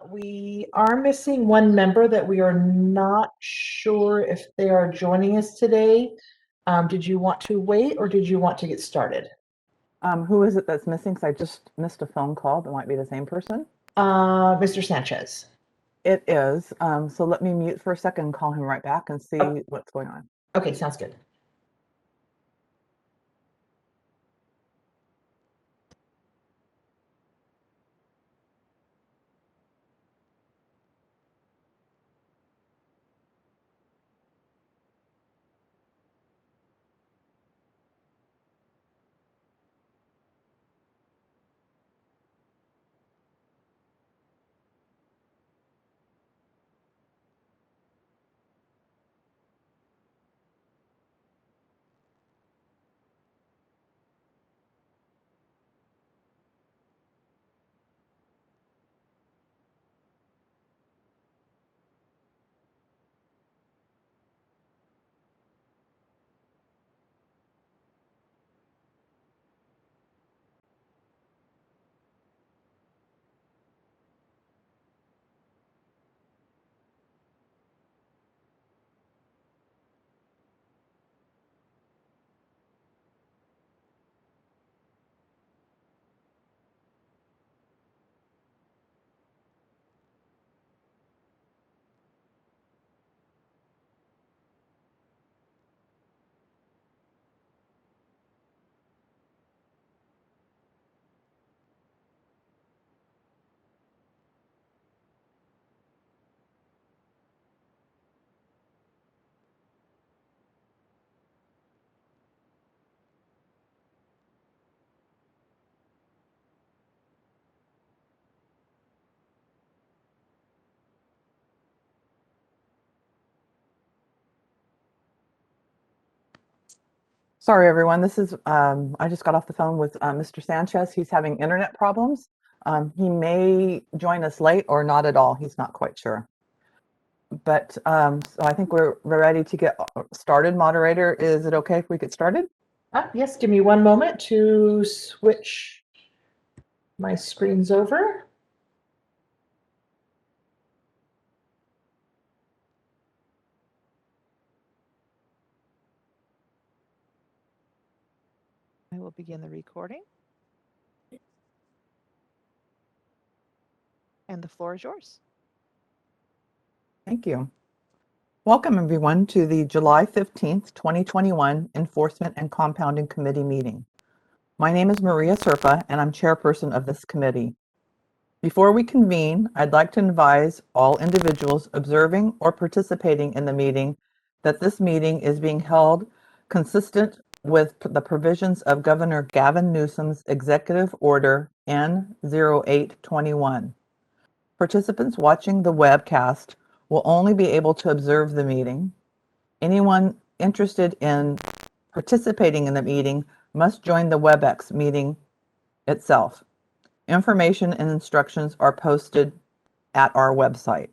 We are missing one member that we are not sure if they are joining us today. Did you want to wait or did you want to get started? Who is it that's missing? Because I just missed a phone call. That might be the same person. Mr. Sanchez. It is. So let me mute for a second and call him right back and see Oh. what's going on. Okay, sounds good. Sorry, everyone. This is, I just got off the phone with Mr. Sanchez. He's having internet problems. He may join us late or not at all. He's not quite sure. But so I think we're ready to get started. Moderator, is it okay if we get started? Yes, give me one moment to switch my screens over. I will begin the recording. And the floor is yours. Thank you. Welcome, everyone, to the July 15th, 2021 Enforcement and Compounding Committee meeting. My name is Maria Serpa, and I'm chairperson of this committee. Before we convene, I'd like to advise all individuals observing or participating in the meeting that this meeting is being held consistent with the provisions of Governor Gavin Newsom's Executive Order N-0821. Participants watching the webcast will only be able to observe the meeting. Anyone interested in participating in the meeting must join the WebEx meeting itself. Information and instructions are posted at our website.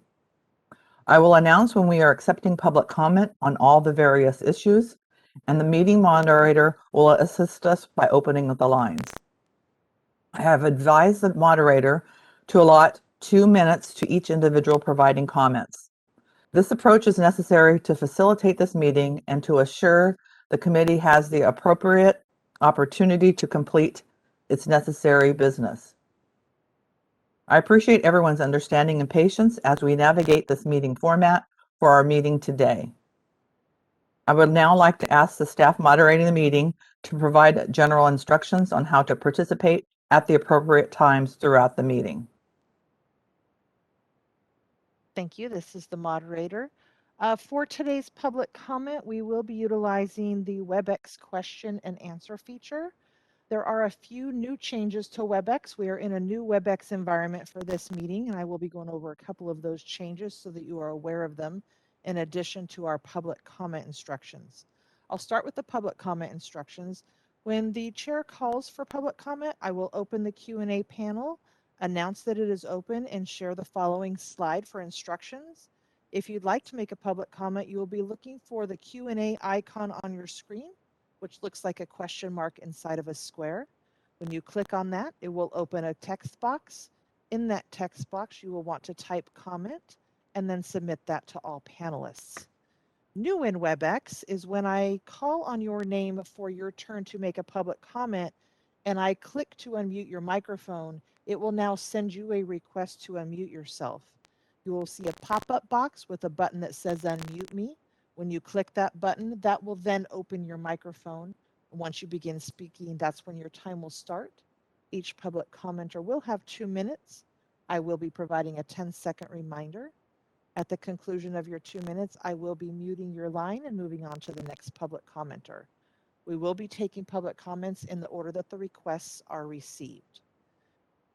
I will announce when we are accepting public comment on all the various issues, and the meeting moderator will assist us by opening the lines. I have advised the moderator to allot 2 minutes to each individual providing comments. This approach is necessary to facilitate this meeting and to assure the committee has the appropriate opportunity to complete its necessary business. I appreciate everyone's understanding and patience as we navigate this meeting format for our meeting today. I would now like to ask the staff moderating the meeting to provide general instructions on how to participate at the appropriate times throughout the meeting. Thank you. This is the moderator. For today's public comment, we will be utilizing the WebEx question and answer feature. There are a few new changes to WebEx. We are in a new WebEx environment for this meeting, and I will be going over a couple of those changes so that you are aware of them in addition to our public comment instructions. I'll start with the public comment instructions. When the chair calls for public comment, I will open the Q&A panel, announce that it is open, and share the following slide for instructions. If you'd like to make a public comment, you will be looking for the Q&A icon on your screen, which looks like a question mark inside of a square. When you click on that, it will open a text box. In that text box, you will want to type comment and then submit that to all panelists. New in WebEx is when I call on your name for your turn to make a public comment and I click to unmute your microphone, it will now send you a request to unmute yourself. You will see a pop-up box with a button that says unmute me. When you click that button, that will then open your microphone. Once you begin speaking, that's when your time will start. Each public commenter will have 2 minutes. I will be providing a 10-second reminder. At the conclusion of your 2 minutes, I will be muting your line and moving on to the next public commenter. We will be taking public comments in the order that the requests are received.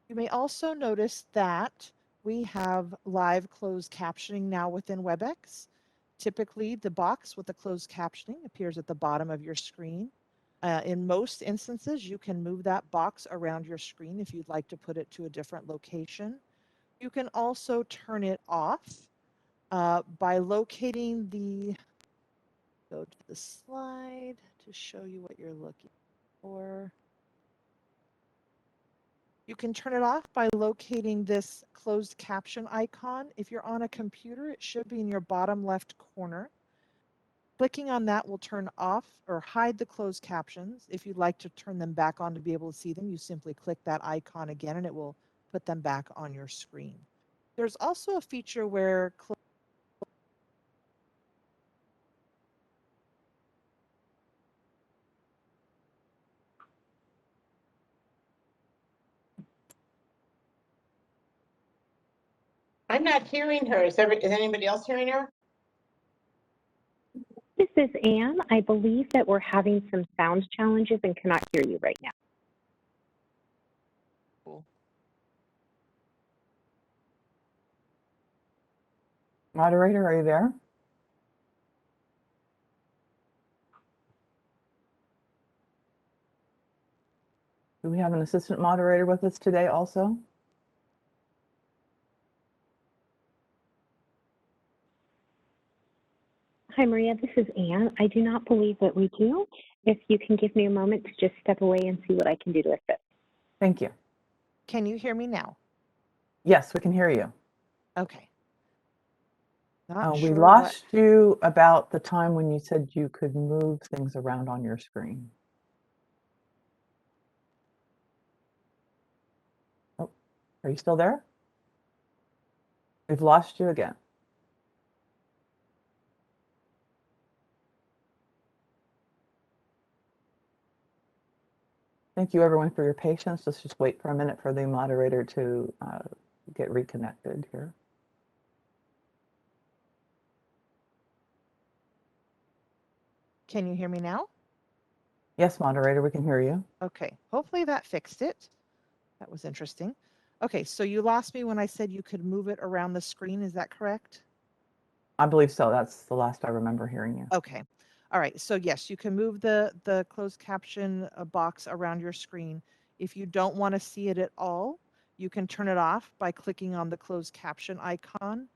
You may also notice that we have live closed captioning now within WebEx. Typically, the box with the closed captioning appears at the bottom of your screen. In most instances, you can move that box around your screen if you'd like to put it to a different location. You can also turn it off by locating the, go to the slide to show you what you're looking for. You can turn it off by locating this closed caption icon. If you're on a computer, it should be in your bottom left corner. Clicking on that will turn off or hide the closed captions. If you'd like to turn them back on to be able to see them, you simply click that icon again and it will put them back on your screen. There's also a feature where I'm not hearing her. Is anybody else hearing her? This is Anne. I believe that we're having some sound challenges and cannot hear you right now. Moderator, are you there? Do we have an assistant moderator with us today also? Hi, Maria. This is Anne. I do not believe that we do. If you can give me a moment to just step away and see what I can do to assist. Thank you. can you hear me now? Yes, we can hear you. Okay. Not We sure lost you about the time when you said you could move things around on your screen. Oh, are you still there? We've lost you again. Thank you everyone for your patience. Let's just wait for a minute for the moderator to get reconnected here. Can you hear me now? Yes, moderator, we can hear you. Okay, hopefully that fixed it. That was interesting. Okay, so you lost me when I said you could move it around the screen, is that correct? I believe so. That's the last I remember hearing you. Okay, all right, so yes, you can move the closed caption box around your screen. If you don't want to see it at all, you can turn it off by clicking on the closed caption icon.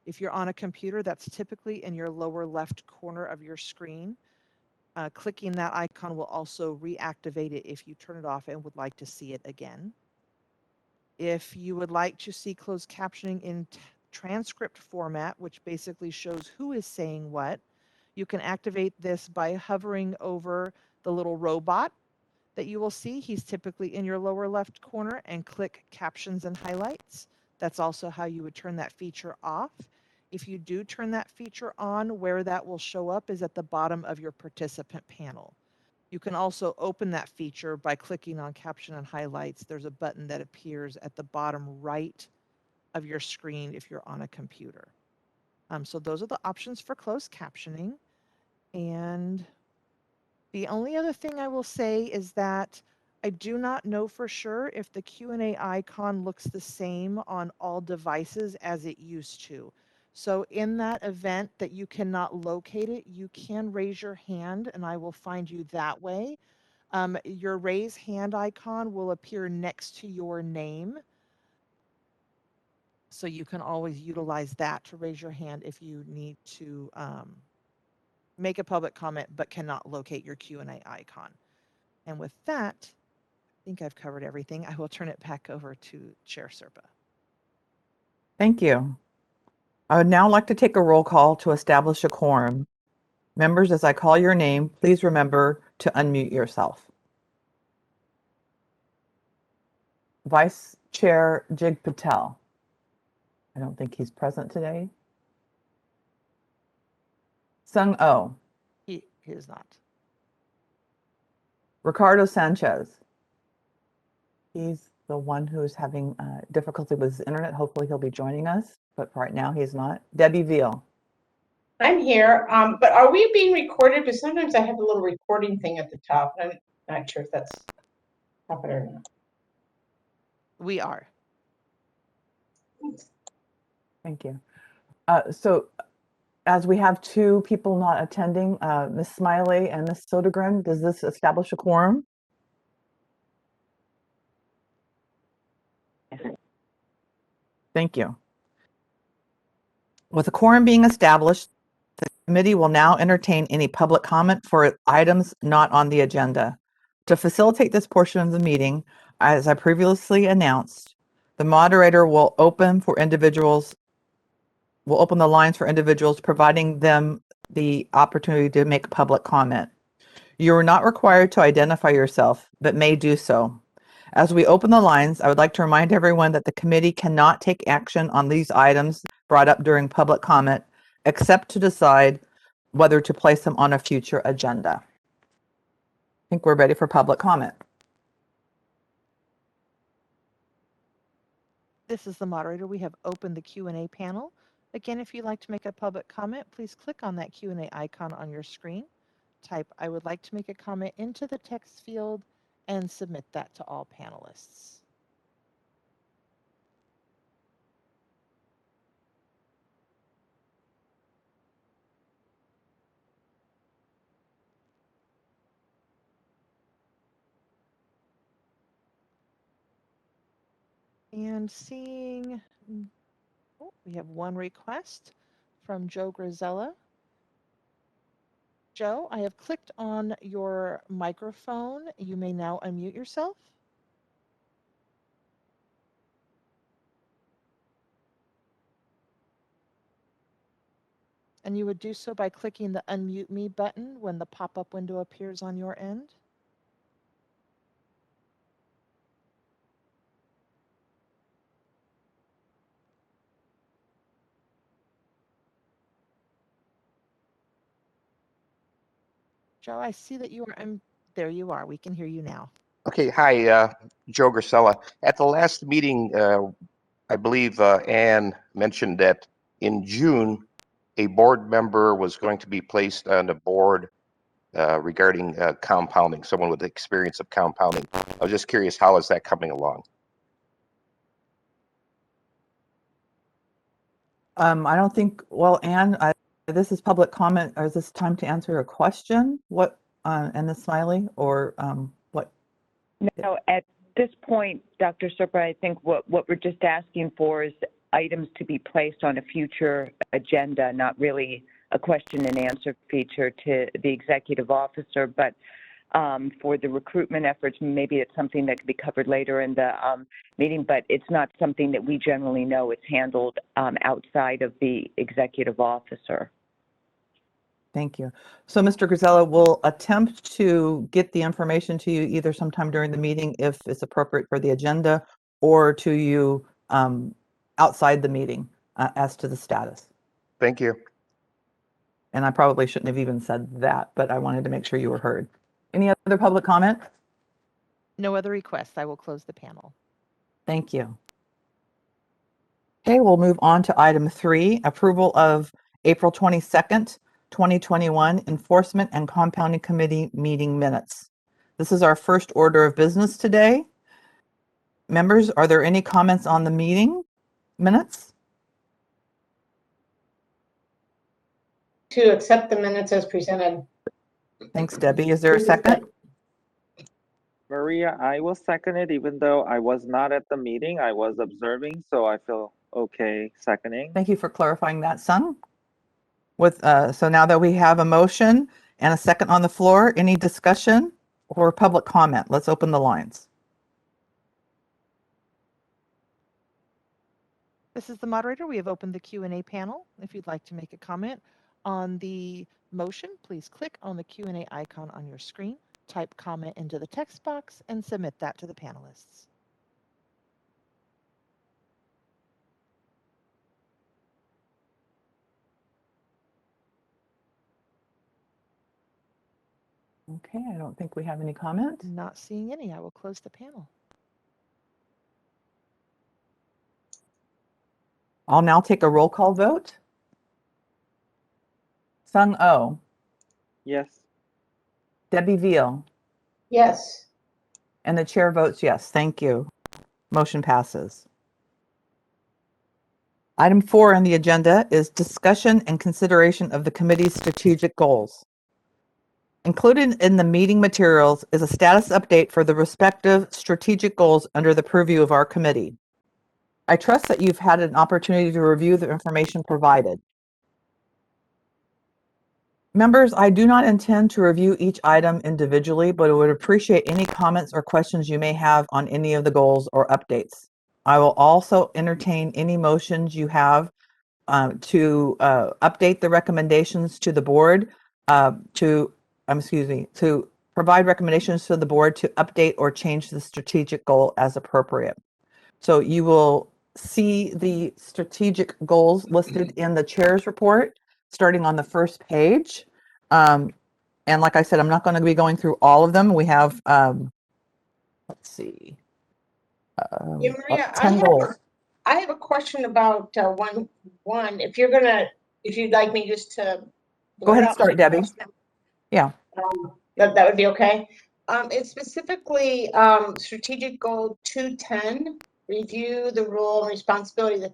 If you're on a computer, that's typically in your lower left corner of your screen. Clicking that icon will also reactivate it if you turn it off and would like to see it again. If you would like to see closed captioning in transcript format, which basically shows who is saying what, you can activate this by hovering over the little robot that you will see. He's typically in your lower left corner, and click captions and highlights. That's also how you would turn that feature off. If you do turn that feature on, where that will show up is at the bottom of your participant panel. You can also open that feature by clicking on caption and highlights. There's a button that appears at the bottom right of your screen if you're on a computer. So those are the options for closed captioning. And the only other thing I will say is that I do not know for sure if the Q&A icon looks the same on all devices as it used to. So in that event that you cannot locate it, you can raise your hand and I will find you that way. Your raise hand icon will appear next to your name. So you can always utilize that to raise your hand if you need to make a public comment but cannot locate your Q&A icon. And with that, I think I've covered everything. I will turn it back over to Chair Serpa. Thank you. I would now like to take a roll call to establish a quorum. Members, as I call your name, please remember to unmute yourself. Vice Chair Jig Patel. I don't think he's present today. Sung Oh. He is not. Ricardo Sanchez. He's the one who's having difficulty with his internet. Hopefully he'll be joining us, but right now he's not. Debbie Veal. I'm here, but are we being recorded? Because sometimes I have a little recording thing at the top. I'm not sure if that's happening or not. We are. Thank you. So as we have two people not attending, Ms. Smiley and Ms. Sodergren, does this establish a quorum? Thank you. With a quorum being established, the committee will now entertain any public comment for items not on the agenda. To facilitate this portion of the meeting, as I previously announced, the moderator will open the lines for individuals, providing them the opportunity to make public comment. You are not required to identify yourself, but may do so. As we open the lines, I would like to remind everyone that the committee cannot take action on these items brought up during public comment, except to decide whether to place them on a future agenda. I think we're ready for public comment. This is the moderator. We have opened the Q&A panel. Again, if you'd like to make a public comment, please click on that Q&A icon on your screen. Type, I would like to make a comment into the text field and submit that to all panelists. And seeing, we have one request from Joe Grisella. Joe, I have clicked on your microphone. You may now unmute yourself. And you would do so by clicking the Unmute Me button when the pop-up window appears on your end. Joe, I see that you are, there you are. We can hear you now. Okay, hi, Joe Grisella. At the last meeting, I believe Ann mentioned that in June, a board member was going to be placed on the board regarding compounding, someone with experience of compounding. I was just curious, how is that coming along? I don't think, well, Anne, this is public comment. Or is this time to answer a question? What, and the Smiley, or what? No, at this point, Dr. Serpa, I think what we're just asking for is items to be placed on a future agenda, not really a question and answer feature to the executive officer, but for the recruitment efforts, maybe it's something that could be covered later in the meeting, but it's not something that we generally know. It's handled outside of the executive officer. Thank you. So Mr. Grisella will attempt to get the information to you either sometime during the meeting if it's appropriate for the agenda, or to you outside the meeting as to the status. Thank you. And I probably shouldn't have even said that, but I wanted to make sure you were heard. Any other public comment? No other requests. I will close the panel. Thank you. Okay, we'll move on to item 3, approval of April 22nd, 2021 Enforcement and Compounding Committee meeting minutes. This is our first order of business today. Members, are there any comments on the meeting minutes? To accept the minutes as presented. Thanks, Debbie. Is there a second? Maria, I will second it, even though I was not at the meeting. I was observing, so I feel okay seconding. Thank you for clarifying that, Sung. So now that we have a motion and a second on the floor, any discussion or public comment? Let's open the lines. This is the moderator. We have opened the Q&A panel. If you'd like to make a comment on the motion, please click on the Q&A icon on your screen, type comment into the text box, and submit that to the panelists. Okay, I don't think we have any comments. Not seeing any. I will close the panel. I'll now take a roll call vote. Sung Oh, Yes. Debbie Veal, Yes. and the chair votes yes. Thank you. Motion passes. Item 4 on the agenda is discussion and consideration of the committee's strategic goals. Included in the meeting materials is a status update for the respective strategic goals under the purview of our committee. I trust that you've had an opportunity to review the information provided. Members, I do not intend to review each item individually, but I would appreciate any comments or questions you may have on any of the goals or updates. I will also entertain any motions you have to update the recommendations to the board, to provide recommendations to the board to update or change the strategic goal as appropriate. So you will see the strategic goals listed in the chair's report, starting on the first page. And like I said, I'm not going to be going through all of them. We have, let's see, Yeah, Maria, 10 goals. I have a question about one. If you'd like me just to Go ahead and blurt out start, my Debbie. question, Yeah. that would be okay. It's specifically strategic goal 210, review the role and responsibility of the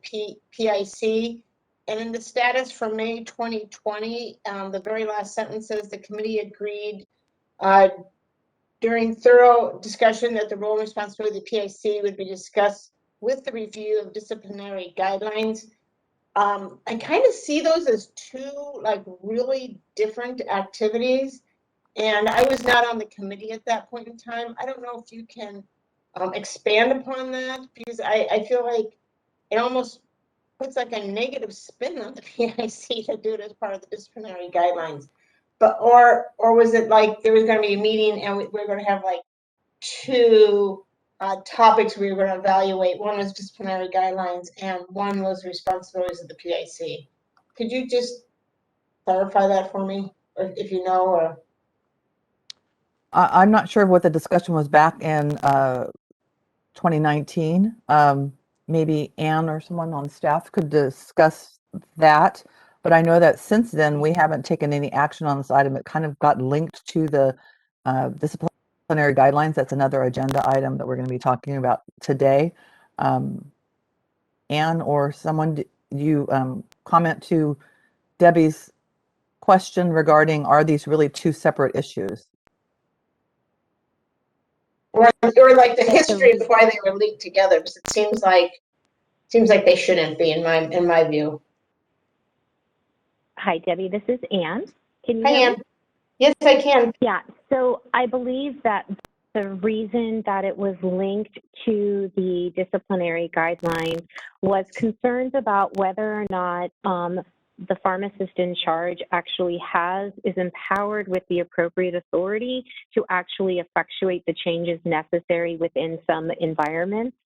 PIC. And in the status from May 2020, the very last sentence says the committee agreed during thorough discussion that the role and responsibility of the PIC would be discussed with the review of disciplinary guidelines. I kind of see those as two like really different activities. And I was not on the committee at that point in time. I don't know if you can expand upon that, because I feel like it almost puts like a negative spin on the PIC to do it as part of the disciplinary guidelines. But or was it like there was going to be a meeting and we're going to have like two topics we were going to evaluate? One was disciplinary guidelines and one was responsibilities of the PIC. Could you just clarify that for me, or if you know? Or I'm not sure what the discussion was back in 2019. Maybe Anne or someone on staff could discuss that. But I know that since then, we haven't taken any action on this item. It kind of got linked to the disciplinary guidelines. That's another agenda item that we're going to be talking about today. Anne or someone, do you comment to Debbie's question regarding, are these really two separate issues? or like the history of why they were linked together, because it seems like they shouldn't be in my view. Hi, Debbie. This is Anne. Can you Hi, hear me? Anne. Yes, I can. Yeah, so I believe that the reason that it was linked to the disciplinary guideline was concerns about whether or not the pharmacist in charge actually is empowered with the appropriate authority to actually effectuate the changes necessary within some environments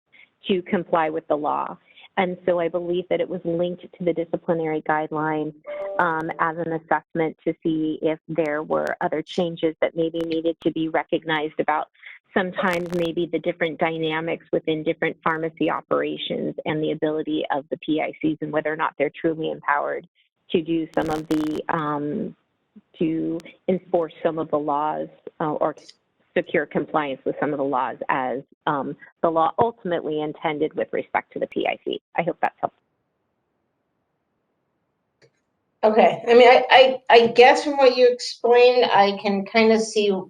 to comply with the law. And so I believe that it was linked to the disciplinary guidelines as an assessment to see if there were other changes that maybe needed to be recognized about sometimes maybe the different dynamics within different pharmacy operations and the ability of the PICs and whether or not they're truly empowered to do some of the, to enforce some of the laws or secure compliance with some of the laws as the law ultimately intended with respect to the PIC. I hope that's helpful. Okay, I mean, I guess from what you explained, I can kind of see a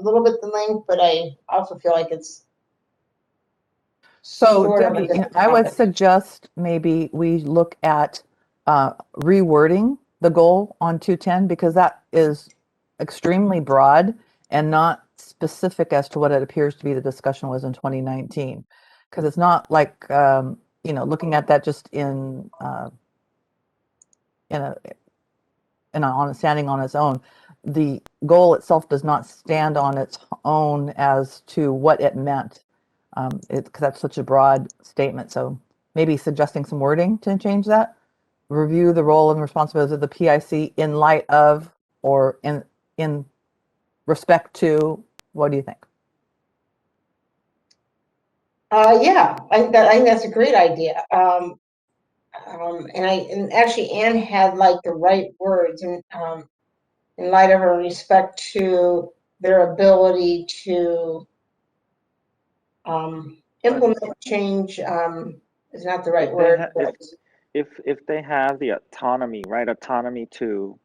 little bit the link, but I also feel like it's So sort of a Debbie, different I would topic. suggest maybe we look at rewording the goal on 210, because that is extremely broad and not specific as to what it appears to be the discussion was in 2019. Because it's not like looking at that just standing on its own, the goal itself does not stand on its own as to what it meant. Because that's such a broad statement. So maybe suggesting some wording to change that. Review the role and responsibilities of the PIC in light of or in respect to. What do you think? Yeah, I think that's a great idea. And actually Anne had like the right words in light of her respect to their ability to implement change is not the right If they word. ha- but- if they have the autonomy, right, autonomy to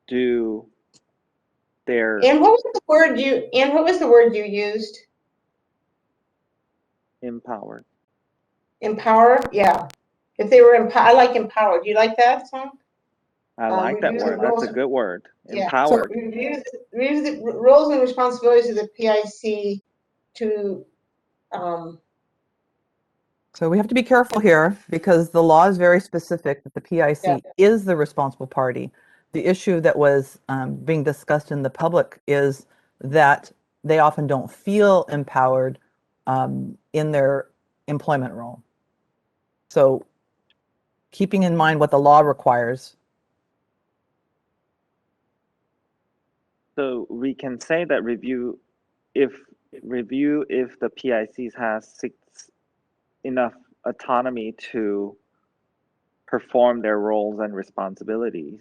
do their And what was the word you used? empowered. Empower? Yeah. If they were I like empowered. Do you like that song? I like that Review the word. That's a roles- good word. Yeah. Empowered. Review the roles and responsibilities of the PIC to So we have to be careful here because the law is very specific that the PIC Yeah. is the responsible party. The issue that was being discussed in the public is that they often don't feel empowered in their employment role. So keeping in mind what the law requires. So we can say that review if the PICs has enough autonomy to perform their roles and responsibilities.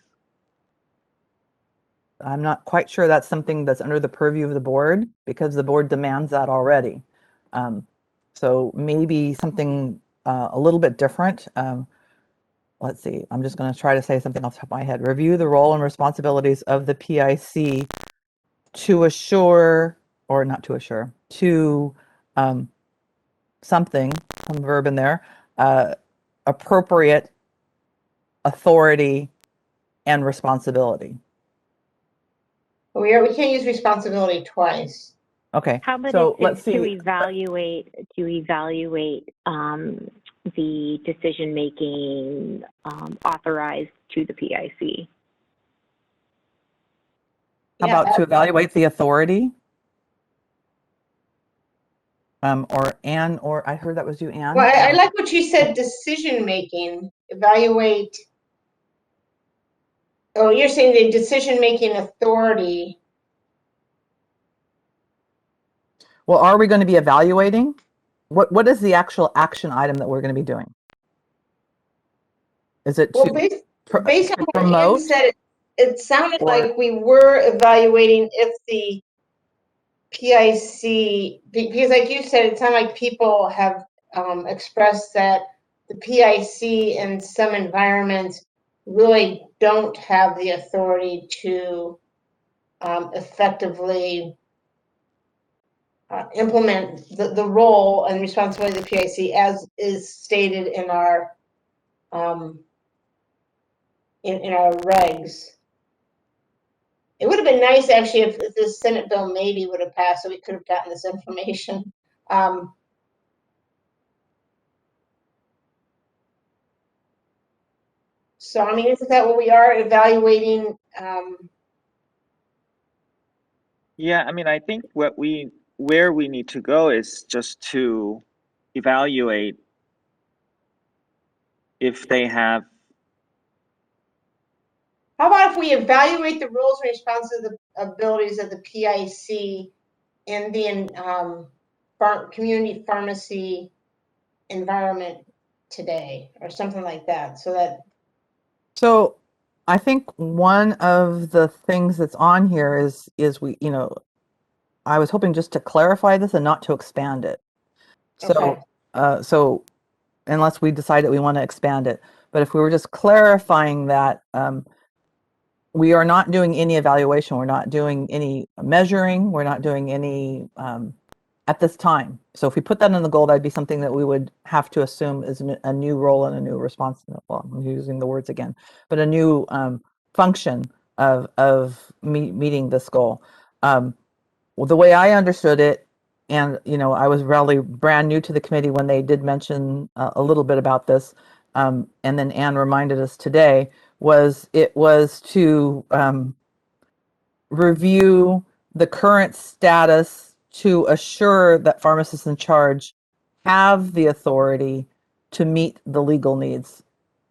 I'm not quite sure that's something that's under the purview of the board because the board demands that already. So maybe something a little bit different. Let's see, I'm just going to try to say something off the top of my head. Review the role and responsibilities of the PIC to assure, or not to assure, to something, some verb in there, appropriate authority and responsibility. we can't use responsibility twice. Okay, How about so it let's to see. evaluate the decision making authorized to the PIC? How about to evaluate the authority? Or Anne, or I heard that was you, Anne. Well, I like what you said, decision making, evaluate. Oh, you're saying the decision making authority. Well, are we going to be evaluating? What is the actual action item that we're going to be doing? Is it Well, to based on what Ann promote? said, it sounded or- like we were evaluating if the PIC, because like you said, it sounded like people have expressed that the PIC in some environments really don't have the authority to effectively implement the role and responsibility of the PIC as is stated in our in our regs. It would have been nice actually if this Senate bill maybe would have passed, so we could have gotten this information. So I mean, isn't that what we are evaluating? Yeah, I mean, I think where we need to go is just to evaluate if they have. How about if we evaluate the roles and responsibilities of the PIC in the community pharmacy environment today, or something like that, so that. So I think one of the things that's on here is we, I was hoping just to clarify this and not to expand it. So, Okay. So unless we decide that we want to expand it, but if we were just clarifying that we are not doing any evaluation, we're not doing any measuring, we're not doing any at this time. So if we put that in the goal, that'd be something that we would have to assume is a new role and a new responsibility. Well, I'm using the words again, but a new function of meeting this goal. Well, the way I understood it and I was really brand new to the committee when they did mention a little bit about this, and then Anne reminded us today, was to review the current status to assure that pharmacists in charge have the authority to meet the legal needs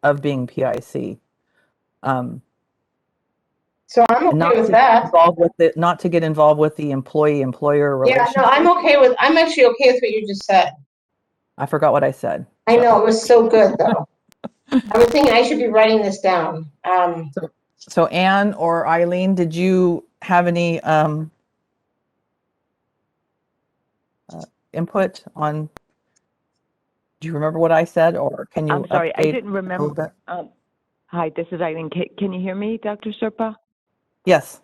of being PIC. So I'm Not okay with to that. not to get involved with the employee-employer Yeah, relationship. no, I'm actually okay with what you just said. I forgot what I said. I so. know, it was so good, though. I was thinking I should be writing this down. So Anne or Eileen, did you have any input on? Do you remember what I said, or can you I'm sorry, I update didn't a remember. little bit? Hi, this is Eileen. Can you hear me, Dr. Serpa? Yes.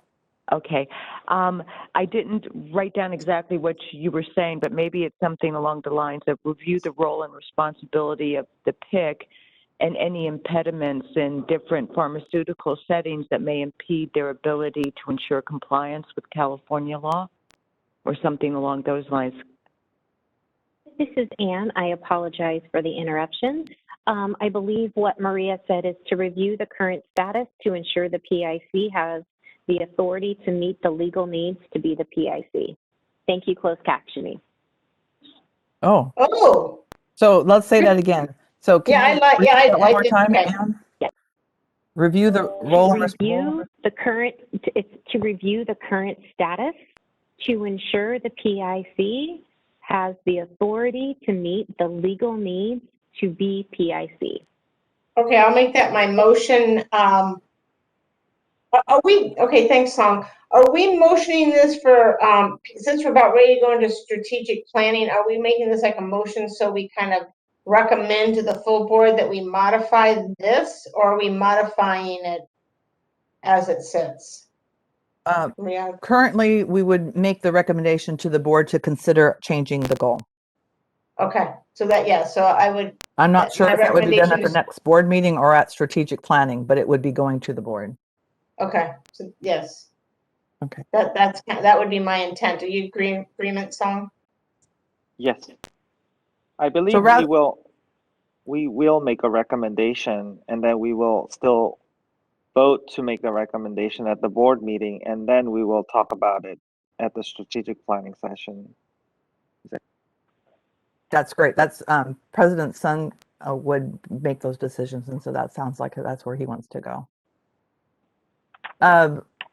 Okay. I didn't write down exactly what you were saying, but maybe it's something along the lines of review the role and responsibility of the PIC and any impediments in different pharmaceutical settings that may impede their ability to ensure compliance with California law, or something along those lines. This is Anne. I apologize for the interruption. I believe what Maria said is to review the current status to ensure the PIC has the authority to meet the legal needs to be the PIC. Thank you, closed captioning. Oh, Oh, so let's say that again. So can yeah, you I repeat that one I more did. time, Okay. Anne? Yes. Review the role and Review the current, it's to review the current status to ensure the PIC has the authority to meet the legal needs to be PIC. Okay, I'll make that my motion. Are we, okay, thanks, Song. Are we motioning this for, since we're about ready to go into strategic planning, are we making this like a motion so we kind of recommend to the full board that we modify this, or are we modifying it as it sits? Maria? Currently, we would make the recommendation to the board to consider changing the goal. Okay, so that, yeah, so I would, I'm not That- sure my if that would be done at recommendation the is- next board meeting or at strategic planning, but it would be going to the board. okay, so yes. Okay. That would be my intent. Are you agreement, Song? Yes. I believe we will make a recommendation, and then we will still vote to make the recommendation at the board meeting, and then we will talk about it at the strategic planning session. That's great. That's President Sun would make those decisions, and so that sounds like that's where he wants to go.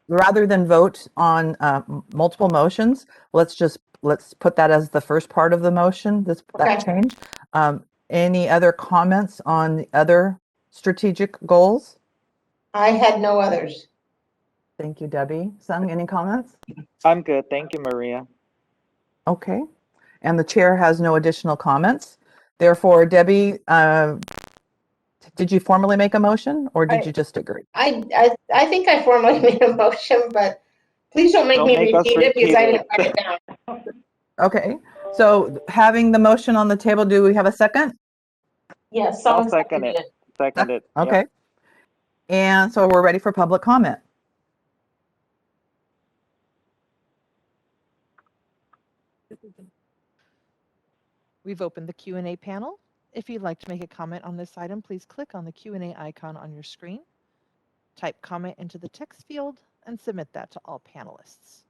Rather than vote on multiple motions, let's put that as the first part of the motion. That Okay. change. Any other comments on the other strategic goals? I had no others. Thank you, Debbie. Sung, any comments? I'm good. Thank you, Maria. Okay. And the chair has no additional comments. Therefore, Debbie, did you formally make a motion or did you just agree? I think I formally made a motion, but please don't make me Don't make us repeat it because I didn't repeat write it down. Okay. So having the motion on the table, do we have a second? Yes, I'll someone second it. Second it. Yep. Okay. And so we're ready for public comment. We've opened the Q&A panel. If you'd like to make a comment on this item, please click on the Q&A icon on your screen, type comment into the text field, and submit that to all panelists.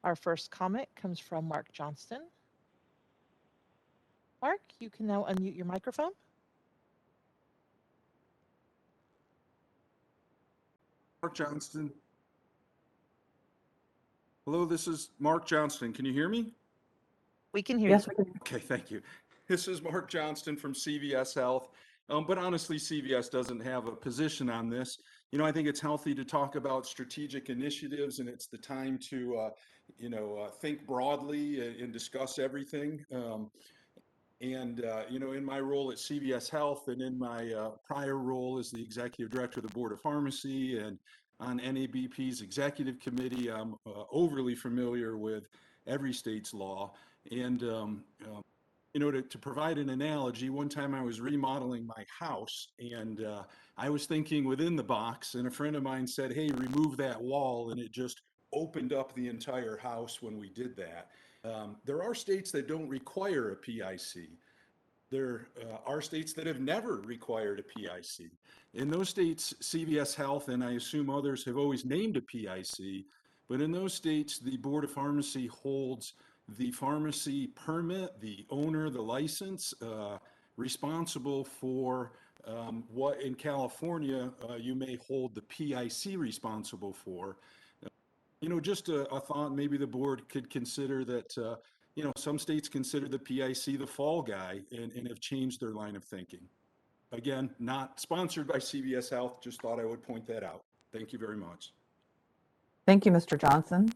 Our first comment comes from Mark Johnston. Mark, you can now unmute your microphone. Mark Johnston. Hello, this is Mark Johnston. Can you hear me? We can hear Yes, you. we can. Okay, thank you. This is Mark Johnston from CVS Health. But honestly, CVS doesn't have a position on this. You know, I think it's healthy to talk about strategic initiatives, and it's the time to, think broadly and discuss everything. You know, in my role at CVS Health and in my prior role as the executive director of the Board of Pharmacy and on NABP's executive committee, I'm overly familiar with every state's law. And, you know, to provide an analogy, one time I was remodeling my house and I was thinking within the box, and a friend of mine said, hey, remove that wall. And it just opened up the entire house when we did that. There are states that don't require a PIC. There are states that have never required a PIC. In those states, CVS Health, and I assume others, have always named a PIC, but in those states, the Board of Pharmacy holds the pharmacy permit, the owner, the license, responsible for what in California you may hold the PIC responsible for. Just a thought, maybe the board could consider that, some states consider the PIC the fall guy and have changed their line of thinking. Again, not sponsored by CVS Health, just thought I would point that out. Thank you very much. Thank you, Mr. Johnson.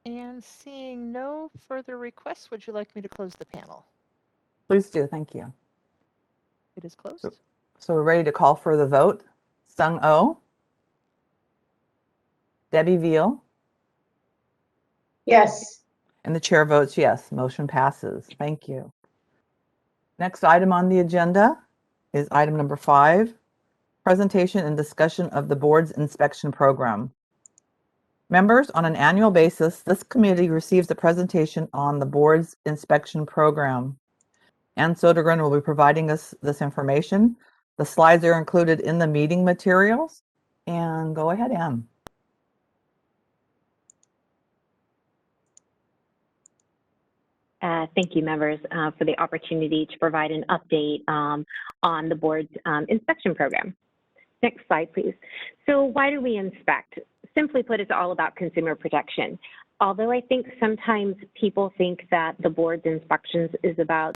And seeing no further requests, would you like me to close the panel? Please do. Thank you. It is closed. So we're ready to call for the vote. Sung Oh, Debbie Veal, Yes. and the chair votes yes. Motion passes. Thank you. Next item on the agenda is item number 5, presentation and discussion of the board's inspection program. Members, on an annual basis, this committee receives a presentation on the board's inspection program. Ann Sodergren will be providing us this information. The slides are included in the meeting materials. And go ahead, Ann. Thank you, members, for the opportunity to provide an update on the board's inspection program. Next slide, please. So why do we inspect? Simply put, it's all about consumer protection. Although I think sometimes people think that the board's inspections is about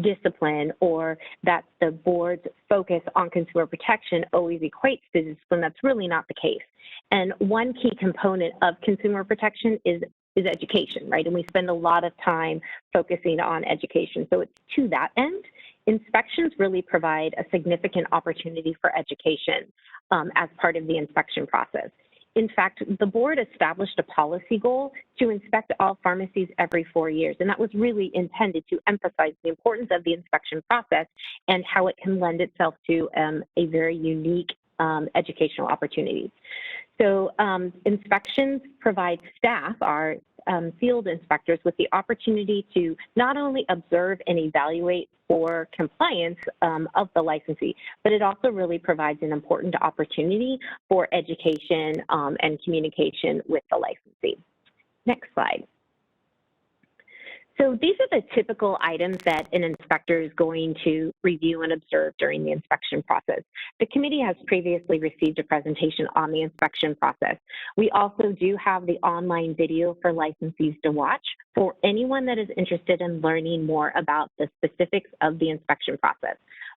discipline, or that the board's focus on consumer protection always equates to discipline, that's really not the case. And one key component of consumer protection is education, right? And we spend a lot of time focusing on education. So it's to that end, inspections really provide a significant opportunity for education as part of the inspection process. In fact, the board established a policy goal to inspect all pharmacies every 4 years, and that was really intended to emphasize the importance of the inspection process and how it can lend itself to a very unique educational opportunity. So inspections provide staff, our field inspectors, with the opportunity to not only observe and evaluate for compliance of the licensee, but it also really provides an important opportunity for education and communication with the licensee. Next slide. So these are the typical items that an inspector is going to review and observe during the inspection process. The committee has previously received a presentation on the inspection process. We also do have the online video for licensees to watch for anyone that is interested in learning more about the specifics of the inspection process.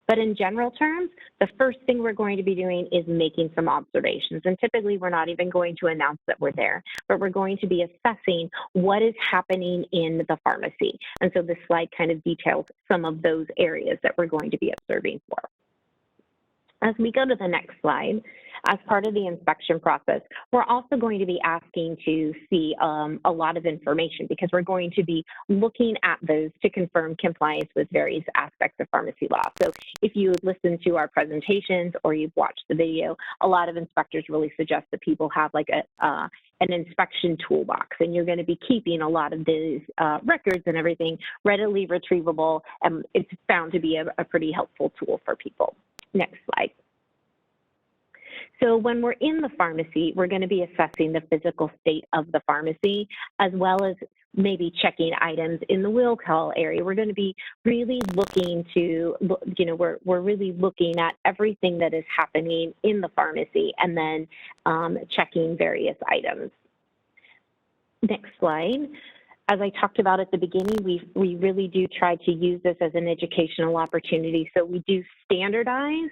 But in general terms, the first thing we're going to be doing is making some observations. And typically, we're not even going to announce that we're there, but we're going to be assessing what is happening in the pharmacy. And so this slide kind of details some of those areas that we're going to be observing for. As we go to the next slide, as part of the inspection process, we're also going to be asking to see a lot of information, because we're going to be looking at those to confirm compliance with various aspects of pharmacy law. So if you listen to our presentations or you've watched the video, a lot of inspectors really suggest that people have like an inspection toolbox, and you're going to be keeping a lot of these records and everything readily retrievable, and it's found to be a pretty helpful tool for people. Next slide. So when we're in the pharmacy, we're going to be assessing the physical state of the pharmacy, as well as maybe checking items in the will call area. We're going to be really looking to, we're really looking at everything that is happening in the pharmacy, and then checking various items. Next slide. As I talked about at the beginning, we really do try to use this as an educational opportunity. So we do standardize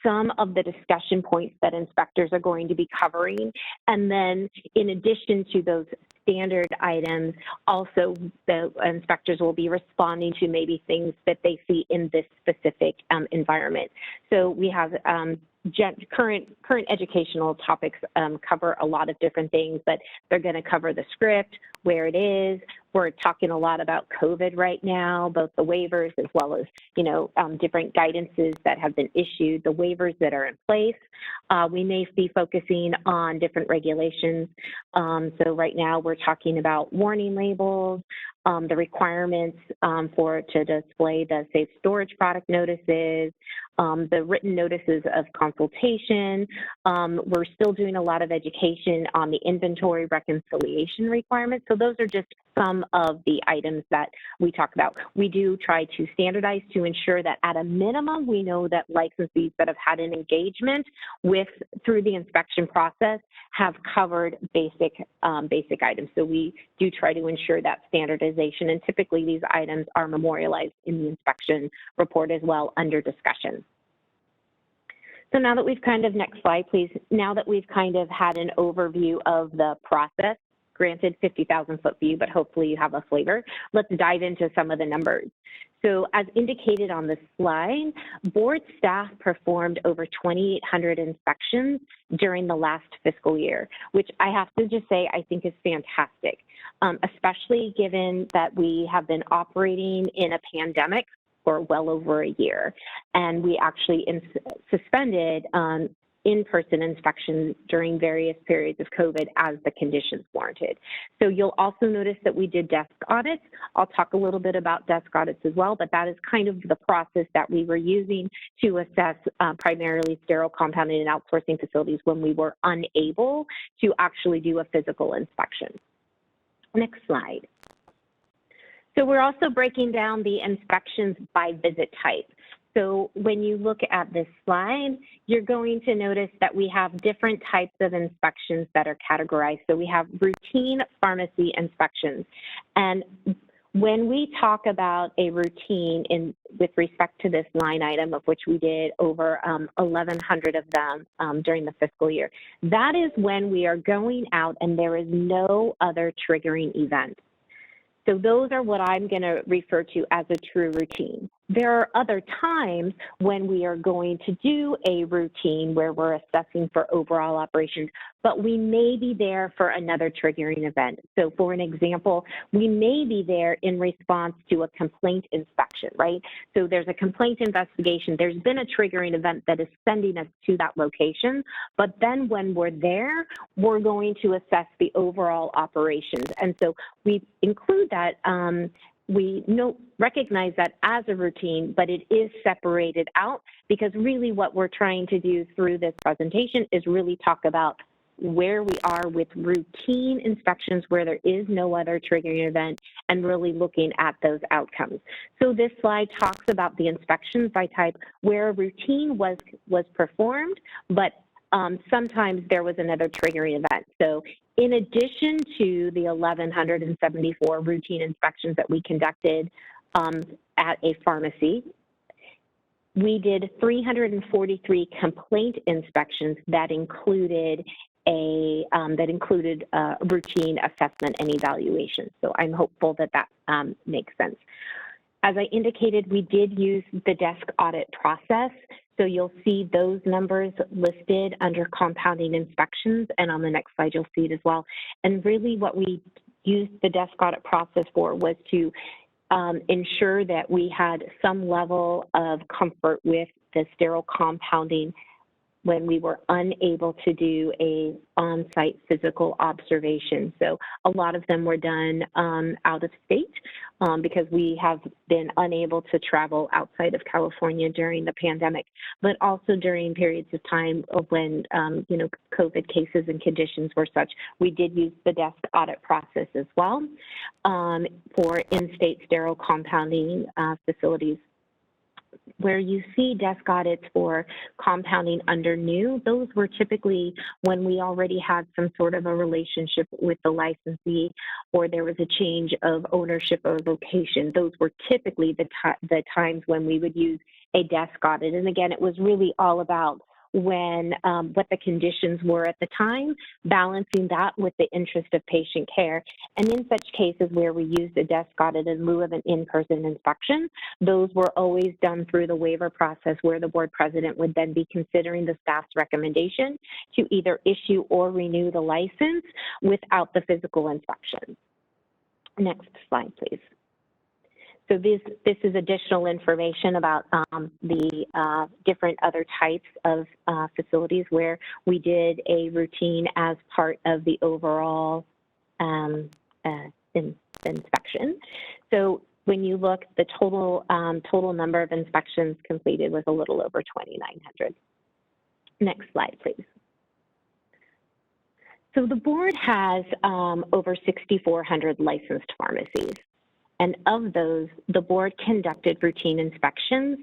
some of the discussion points that inspectors are going to be covering. And then in addition to those standard items, also the inspectors will be responding to maybe things that they see in this specific environment. So we have current educational topics cover a lot of different things, but they're going to cover the script, where it is, we're talking a lot about COVID right now, both the waivers as well as, different guidances that have been issued, the waivers that are in place. We may be focusing on different regulations. So right now we're talking about warning labels, the requirements to display the safe storage product notices, the written notices of consultation. We're still doing a lot of education on the inventory reconciliation requirements. So those are just some of the items that we talk about. We do try to standardize to ensure that at a minimum, we know that licensees that have had an engagement through the inspection process have covered basic items. So we do try to ensure that standardization, and typically these items are memorialized in the inspection report as well under discussion. So now that we've next slide, please. Now that we've had an overview of the process, granted 50,000-foot view, but hopefully you have a flavor, let's dive into some of the numbers. So as indicated on the slide, board staff performed over 2,800 inspections during the last fiscal year, which I have to just say I think is fantastic, especially given that we have been operating in a pandemic for well over a year. And we actually suspended in-person inspections during various periods of COVID as the conditions warranted. So you'll also notice that we did desk audits. I'll talk a little bit about desk audits as well, but that is kind of the process that we were using to assess primarily sterile compounding and outsourcing facilities when we were unable to actually do a physical inspection. Next slide. So we're also breaking down the inspections by visit type. So when you look at this slide, you're going to notice that we have different types of inspections that are categorized. So we have routine pharmacy inspections. And when we talk about a routine with respect to this line item, of which we did over 1,100 of them during the fiscal year, that is when we are going out and there is no other triggering event. So those are what I'm going to refer to as a true routine. There are other times when we are going to do a routine where we're assessing for overall operations, but we may be there for another triggering event. So for an example, we may be there in response to a complaint inspection, right? So there's a complaint investigation. There's been a triggering event that is sending us to that location, but then when we're there, we're going to assess the overall operations. And so we include that we recognize that as a routine, but it is separated out because really what we're trying to do through this presentation is really talk about where we are with routine inspections where there is no other triggering event and really looking at those outcomes. So this slide talks about the inspections by type where a routine was performed, but sometimes there was another triggering event. So in addition to the 1,174 routine inspections that we conducted at a pharmacy, we did 343 complaint inspections that included a routine assessment and evaluation. So I'm hopeful that that makes sense. As I indicated, we did use the desk audit process. So you'll see those numbers listed under compounding inspections, and on the next slide you'll see it as well. And really what we used the desk audit process for was to ensure that we had some level of comfort with the sterile compounding when we were unable to do a on-site physical observation. So a lot of them were done out of state because we have been unable to travel outside of California during the pandemic, but also during periods of time of when, COVID cases and conditions were such. We did use the desk audit process as well for in-state sterile compounding facilities. Where you see desk audits for compounding under new, those were typically when we already had some sort of a relationship with the licensee or there was a change of ownership or location. Those were typically the times when we would use a desk audit. And again, it was really all about what the conditions were at the time, balancing that with the interest of patient care. And in such cases where we used a desk audit in lieu of an in-person inspection, those were always done through the waiver process where the board president would then be considering the staff's recommendation to either issue or renew the license without the physical inspection. Next slide, please. So this is additional information about the different other types of facilities where we did a routine as part of the overall inspection. So when you look, the total number of inspections completed was a little over 2,900. Next slide, please. So the board has over 6,400 licensed pharmacies. And of those, the board conducted routine inspections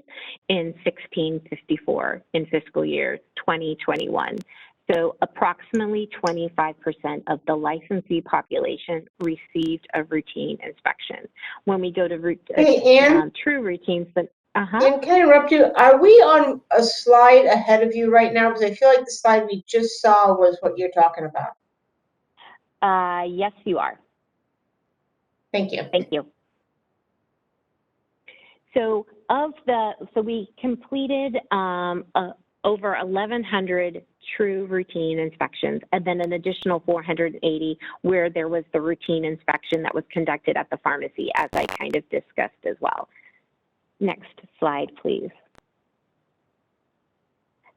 in 1,654 in fiscal year 2021. So approximately 25% of the licensee population received a routine inspection. When we go to Hey, Ann? true routines, but Ann, can I interrupt you? Are we on a slide ahead of you right now? Because I feel like the slide we just saw was what you're talking about. Yes, you are. Thank you. Thank you. So we completed over 1,100 true routine inspections, and then an additional 480 where there was the routine inspection that was conducted at the pharmacy, as I kind of discussed as well. Next slide, please.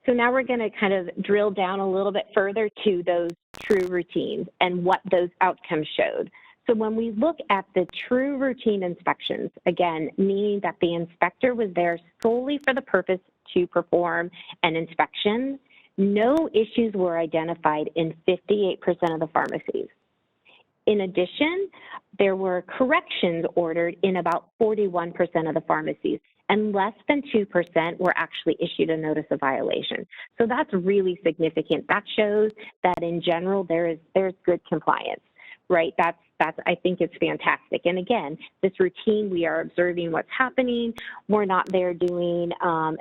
So now we're going to kind of drill down a little bit further to those true routines and what those outcomes showed. So when we look at the true routine inspections, again, meaning that the inspector was there solely for the purpose to perform an inspection, no issues were identified in 58% of the pharmacies. In addition, there were corrections ordered in about 41% of the pharmacies, and less than 2% were actually issued a notice of violation. So that's really significant. That shows that in general, there's good compliance, right? That's I think it's fantastic. And again, this routine, we are observing what's happening. We're not there doing a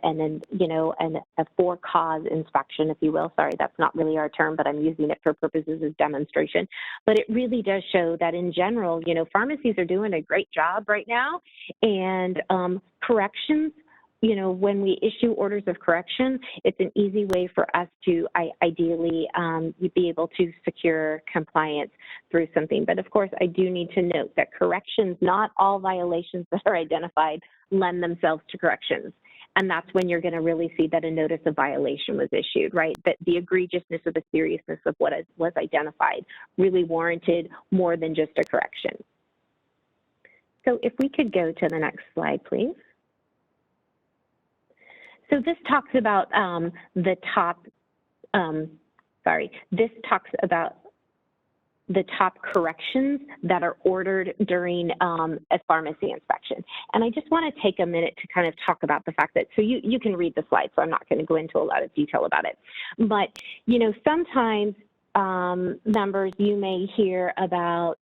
for-cause inspection, if you will. Sorry, that's not really our term, but I'm using it for purposes of demonstration. But it really does show that in general, pharmacies are doing a great job right now. And corrections, when we issue orders of correction, it's an easy way for us to ideally be able to secure compliance through something. But of course, I do need to note that corrections, not all violations that are identified lend themselves to corrections. And that's when you're going to really see that a notice of violation was issued, right? That the egregiousness or the seriousness of what was identified really warranted more than just a correction. So if we could go to the next slide, please. So this talks about this talks about the top corrections that are ordered during a pharmacy inspection. And I just want to take a minute to kind of talk about the fact that, so you can read the slide, so I'm not going to go into a lot of detail about it. But, sometimes members, you may hear about,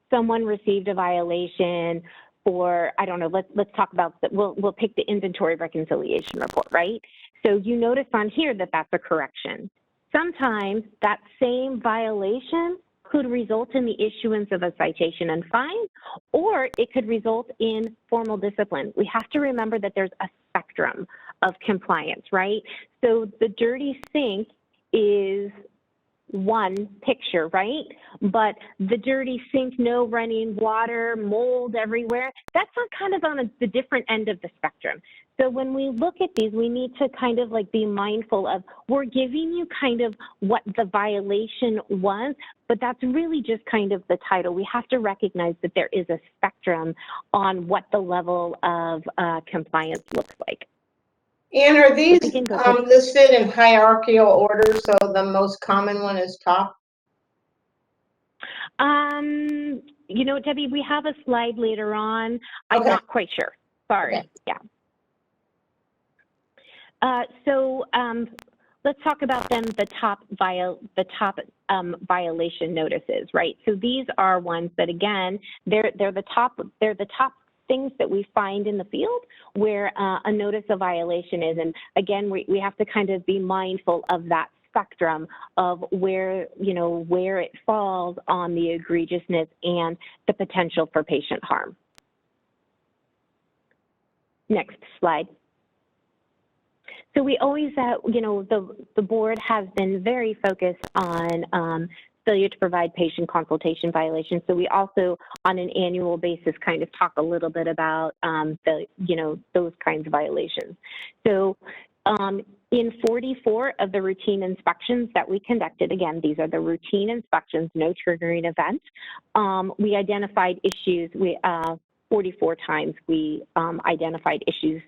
someone received a violation, or I don't know, let's talk about, we'll pick the inventory reconciliation report, right? So you notice on here that that's a correction. Sometimes that same violation could result in the issuance of a citation and fine, or it could result in formal discipline. We have to remember that there's a spectrum of compliance, right? So the dirty sink is one picture, right? But the dirty sink, no running water, mold everywhere, that's kind of on the different end of the spectrum. So when we look at these, we need to kind of be mindful of, we're giving you kind of what the violation was, but that's really just kind of the title. We have to recognize that there is a spectrum on what the level of compliance looks like. And are these listed in hierarchical order, so the most common one is top? Debbie, we have a slide later on. I'm not quite sure. Sorry. Okay. Yeah. So let's talk about then the top violation notices, right? So these are ones that, again, they're the top things that we find in the field where a notice of violation is. And again, we have to kind of be mindful of that spectrum of where it falls on the egregiousness and the potential for patient harm. Next slide. So we always, the board has been very focused on failure to provide patient consultation violations. So we also, on an annual basis, kind of talk a little bit about those kinds of violations. So in 44 of the routine inspections that we conducted, again, these are the routine inspections, no triggering event, we identified issues. 44 times we identified issues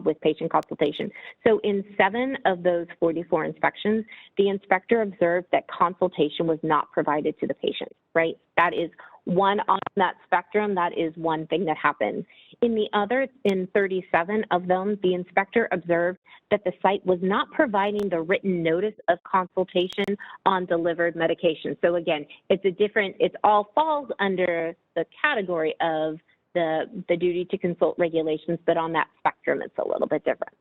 with patient consultation. So in 7 of those 44 inspections, the inspector observed that consultation was not provided to the patient, right? That is one on that spectrum, that is one thing that happened. In the other, in 37 of them, the inspector observed that the site was not providing the written notice of consultation on delivered medication. So again, it all falls under the category of the duty to consult regulations, but on that spectrum, it's a little bit different.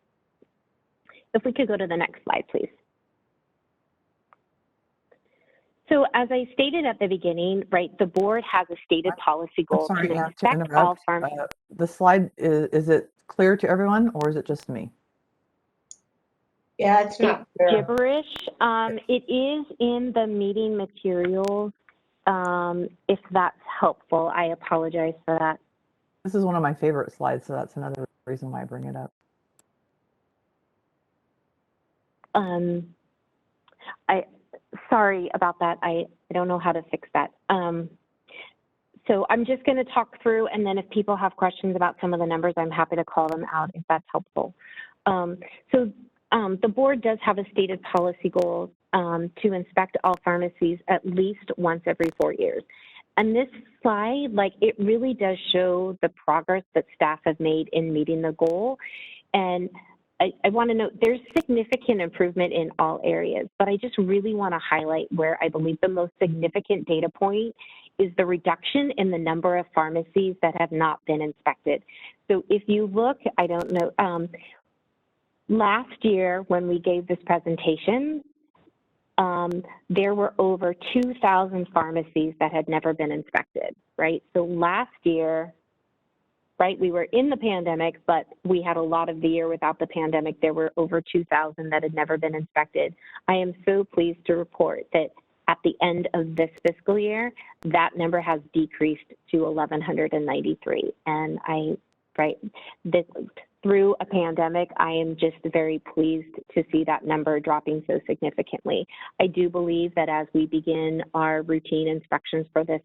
If we could go to the next slide, please. So as I stated at the beginning, right, the board has a stated policy goal I'm sorry, to Ann, to inspect all interrupt. The slide, is it clear to everyone or is it just me? Yeah, it's not fair. gibberish. It is in the meeting materials. If that's helpful, I apologize for that. This is one of my favorite slides, so that's another reason why I bring it up. Sorry about that. I don't know how to fix that. So I'm just going to talk through, and then if people have questions about some of the numbers, I'm happy to call them out if that's helpful. The board does have a stated policy goal to inspect all pharmacies at least once every 4 years. And this slide, it really does show the progress that staff have made in meeting the goal. And I want to note there's significant improvement in all areas, but I just really want to highlight where I believe the most significant data point is the reduction in the number of pharmacies that have not been inspected. So if you look, I don't know, last year when we gave this presentation, there were over 2,000 pharmacies that had never been inspected, right? So last year, right, we were in the pandemic, but we had a lot of the year without the pandemic. There were over 2,000 that had never been inspected. I am so pleased to report that at the end of this fiscal year, that number has decreased to 1,193. And through a pandemic, I am just very pleased to see that number dropping so significantly. I do believe that as we begin our routine inspections for this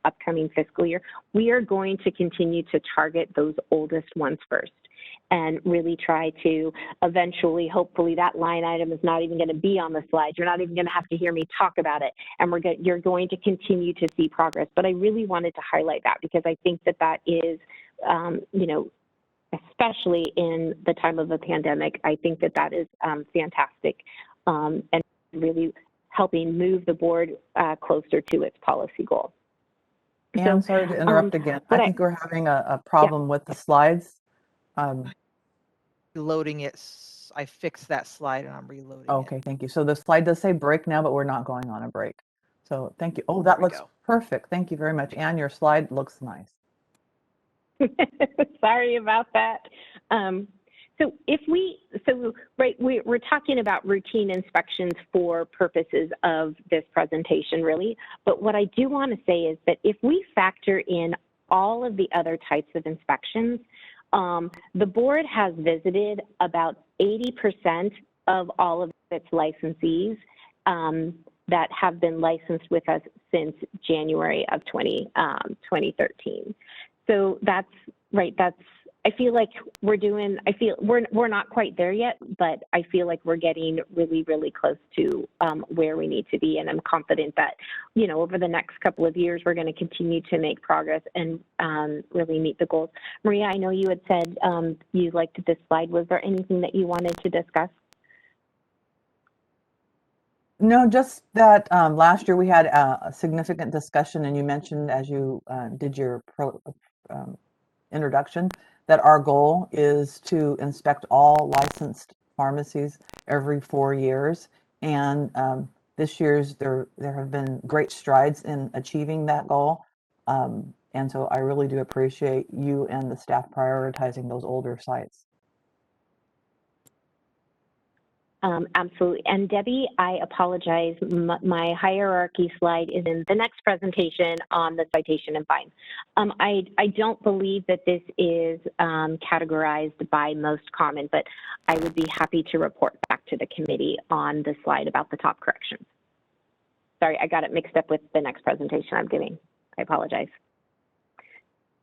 upcoming fiscal year, we are going to continue to target those oldest ones first and really try to eventually, hopefully that line item is not even going to be on the slide. You're not even going to have to hear me talk about it, and you're going to continue to see progress. But I really wanted to highlight that because I think that that is, especially in the time of a pandemic, I think that that is fantastic and really helping move the board closer to its policy goal. And I'm sorry to interrupt again. I think we're having a problem with the slides. Loading it. I fixed that slide and I'm reloading it. Okay, thank you. So the slide does say break now, but we're not going on a break. So thank you. Oh, that looks perfect. Thank you very much. Anne, your slide looks nice. Sorry about that. We're talking about routine inspections for purposes of this presentation, really. But what I do want to say is that if we factor in all of the other types of inspections, the board has visited about 80% of all of its licensees that have been licensed with us since January of 2013. So that's right. I feel like we're not quite there yet, but I feel like we're getting really, really close to where we need to be. And I'm confident that, over the next couple of years, we're going to continue to make progress and really meet the goals. Maria, I know you had said you liked this slide. Was there anything that you wanted to discuss? No, just that last year we had a significant discussion, and you mentioned as you did your introduction that our goal is to inspect all licensed pharmacies every 4 years. And this year's there have been great strides in achieving that goal. And so I really do appreciate you and the staff prioritizing those older sites. Absolutely. And Debbie, I apologize. My hierarchy slide is in the next presentation on the citation and fine. I don't believe that this is categorized by most common, but I would be happy to report back to the committee on the slide about the top corrections. Sorry, I got it mixed up with the next presentation I'm giving. I apologize.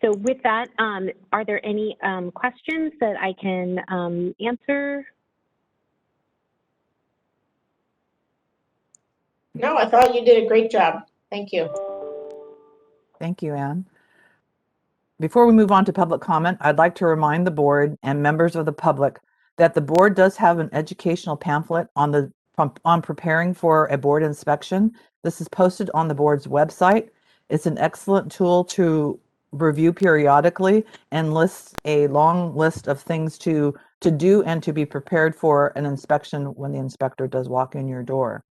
So with that, are there any questions that I can answer? No, I thought you did a great job. Thank you. Thank you, Anne. Before we move on to public comment, I'd like to remind the board and members of the public that the board does have an educational pamphlet on preparing for a board inspection. This is posted on the board's website. It's an excellent tool to review periodically and lists a long list of things to do and to be prepared for an inspection when the inspector does walk in your door.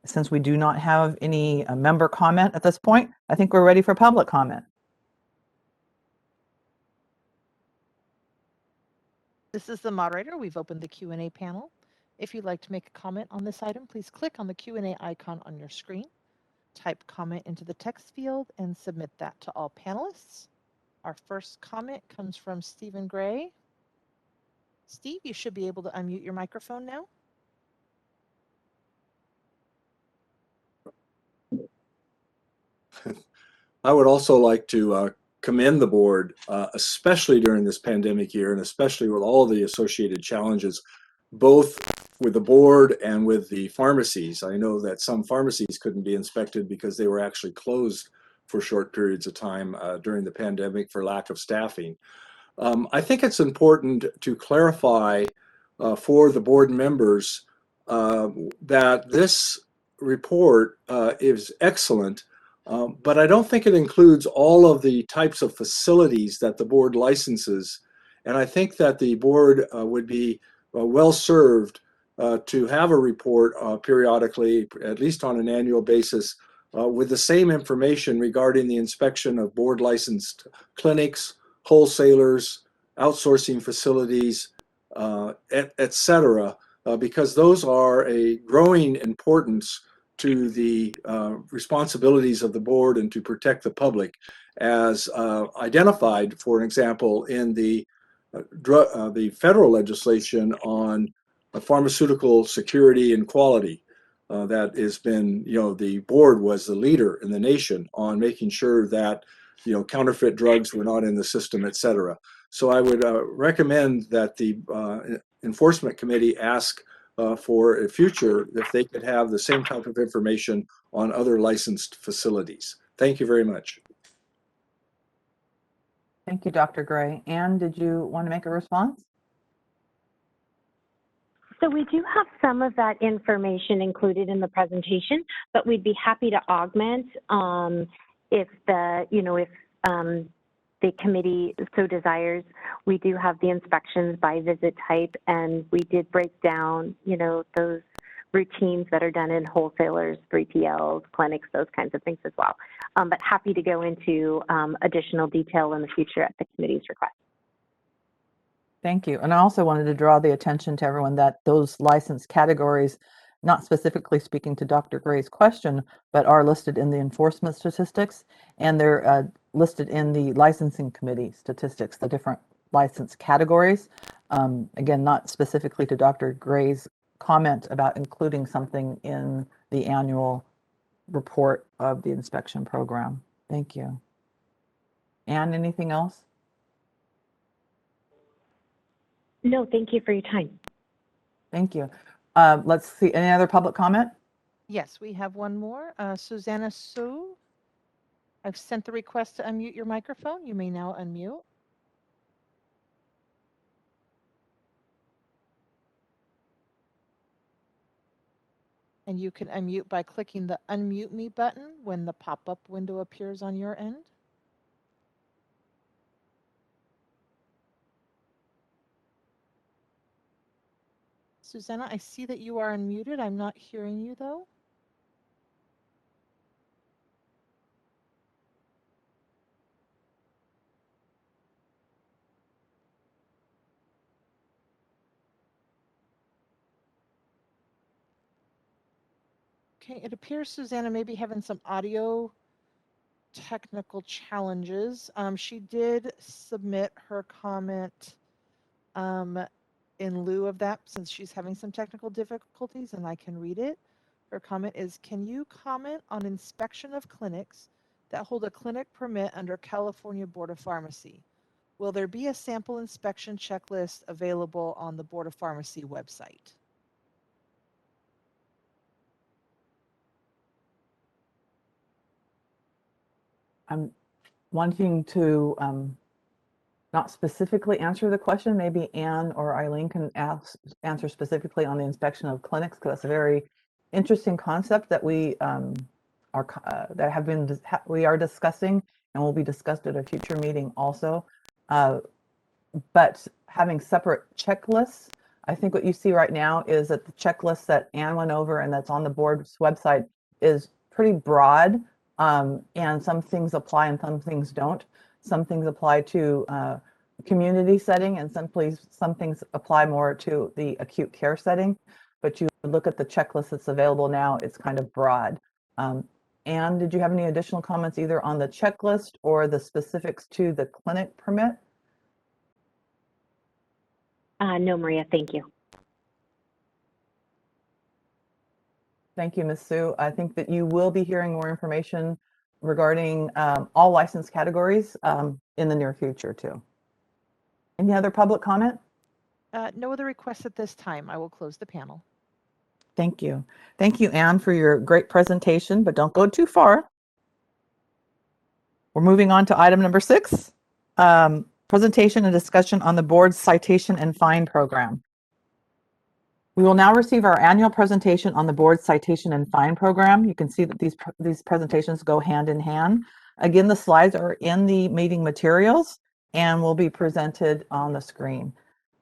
Since we do not have any member comment at this point, I think we're ready for public comment. This is the moderator. We've opened the Q&A panel. If you'd like to make a comment on this item, please click on the Q&A icon on your screen, type comment into the text field, and submit that to all panelists. Our first comment comes from Stephen Gray. Steve, you should be able to unmute your microphone now. I would also like to commend the board, especially during this pandemic year and especially with all the associated challenges, both with the board and with the pharmacies. I know that some pharmacies couldn't be inspected because they were actually closed for short periods of time during the pandemic for lack of staffing. I think it's important to clarify for the board members that this report is excellent, but I don't think it includes all of the types of facilities that the board licenses. And I think that the board would be well served to have a report periodically, at least on an annual basis, with the same information regarding the inspection of board licensed clinics, wholesalers, outsourcing facilities, et cetera, because those are a growing importance to the responsibilities of the board and to protect the public, as identified, for example, in the federal legislation on pharmaceutical security and quality. That has been, the board was the leader in the nation on making sure that, counterfeit drugs were not in the system, et cetera. So I would recommend that the enforcement committee ask for a future if they could have the same type of information on other licensed facilities. Thank you very much. Thank you, Dr. Gray. Anne, did you want to make a response? So we do have some of that information included in the presentation, but we'd be happy to augment if the committee so desires. We do have the inspections by visit type, and we did break down, those routines that are done in wholesalers, 3PLs, clinics, those kinds of things as well. But happy to go into additional detail in the future at the committee's request. Thank you. And I also wanted to draw the attention to everyone that those license categories, not specifically speaking to Dr. Gray's question, but are listed in the enforcement statistics, and they're listed in the licensing committee statistics, the different license categories. Again, not specifically to Dr. Gray's comment about including something in the annual report of the inspection program. Thank you. Anne, anything else? No, thank you for your time. Thank you. Let's see, any other public comment? Yes, we have one more. Susanna Sue, I've sent the request to unmute your microphone. You may now unmute. And you can unmute by clicking the unmute me button when the pop-up window appears on your end. Susanna, I see that you are unmuted. I'm not hearing you though. Okay, it appears Susanna may be having some audio technical challenges. She did submit her comment in lieu of that since she's having some technical difficulties, and I can read it. Her comment is, can you comment on inspection of clinics that hold a clinic permit under California Board of Pharmacy? Will there be a sample inspection checklist available on the Board of Pharmacy website? I'm wanting to not specifically answer the question. Maybe Anne or Eileen can answer specifically on the inspection of clinics, because that's a very interesting concept that we we are discussing and will be discussed at a future meeting also. But having separate checklists, I think what you see right now is that the checklist that Anne went over and that's on the board's website is pretty broad. And some things apply and some things don't. Some things apply to community setting, and some things apply more to the acute care setting. But you look at the checklist that's available now, it's kind of broad. Anne, did you have any additional comments either on the checklist or the specifics to the clinic permit? No, Maria, thank you. Thank you, Ms. Sue. I think that you will be hearing more information regarding all license categories in the near future too. Any other public comment? No other requests at this time. I will close the panel. Thank you. Thank you, Anne, for your great presentation, but don't go too far. We're moving on to item number 6, presentation and discussion on the board's citation and fine program. We will now receive our annual presentation on the board's citation and fine program. You can see that these presentations go hand in hand. Again, the slides are in the meeting materials and will be presented on the screen.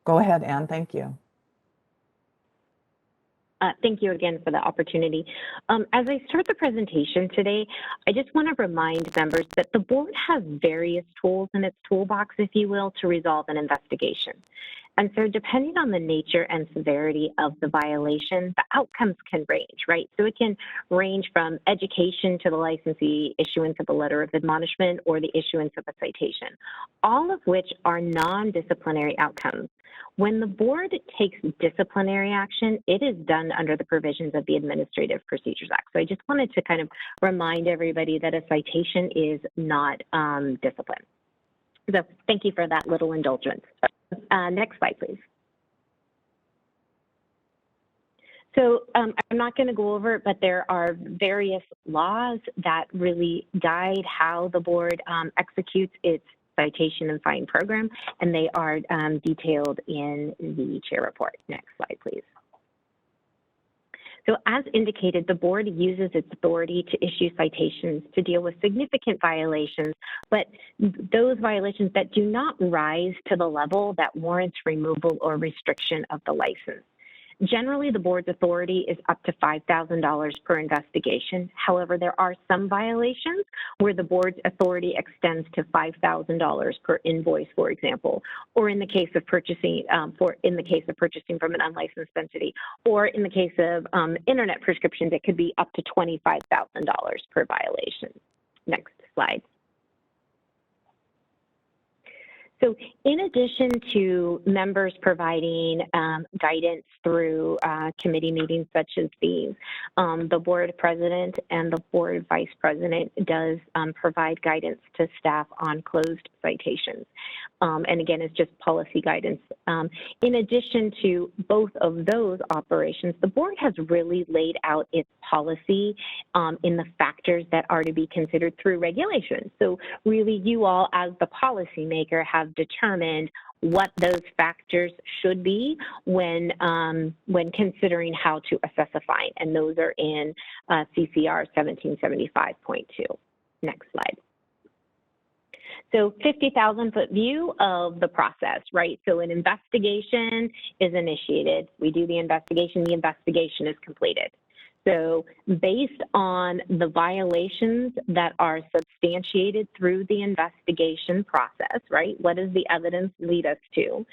Go ahead, Anne. Thank you. Thank you again for the opportunity. As I start the presentation today, I just want to remind members that the board has various tools in its toolbox, if you will, to resolve an investigation. And so depending on the nature and severity of the violation, the outcomes can range, right? So it can range from education to the licensee issuance of a letter of admonishment or the issuance of a citation, all of which are non-disciplinary outcomes. When the board takes disciplinary action, it is done under the provisions of the Administrative Procedures Act. So I just wanted to kind of remind everybody that a citation is not discipline. So thank you for that little indulgence. Next slide, please. So I'm not going to go over it, but there are various laws that really guide how the board executes its citation and fine program, and they are detailed in the chair report. Next slide, please. So as indicated, the board uses its authority to issue citations to deal with significant violations, but those violations that do not rise to the level that warrants removal or restriction of the license. Generally, the board's authority is up to $5,000 per investigation. However, there are some violations where the board's authority extends to $5,000 per invoice, for example, or in the case of purchasing from an unlicensed entity, or in the case of internet prescriptions, it could be up to $25,000 per violation. Next slide. So in addition to members providing guidance through committee meetings such as these, the board president and the board vice president does provide guidance to staff on closed citations. And again, it's just policy guidance. In addition to both of those operations, the board has really laid out its policy in the factors that are to be considered through regulations. So really, you all as the policymaker have determined what those factors should be when considering how to assess a fine, and those are in CCR 1775.2. Next slide. So 50,000-foot view of the process, right? So an investigation is initiated. We do the investigation is completed. So based on the violations that are substantiated through the investigation process, right? What does the evidence lead us to?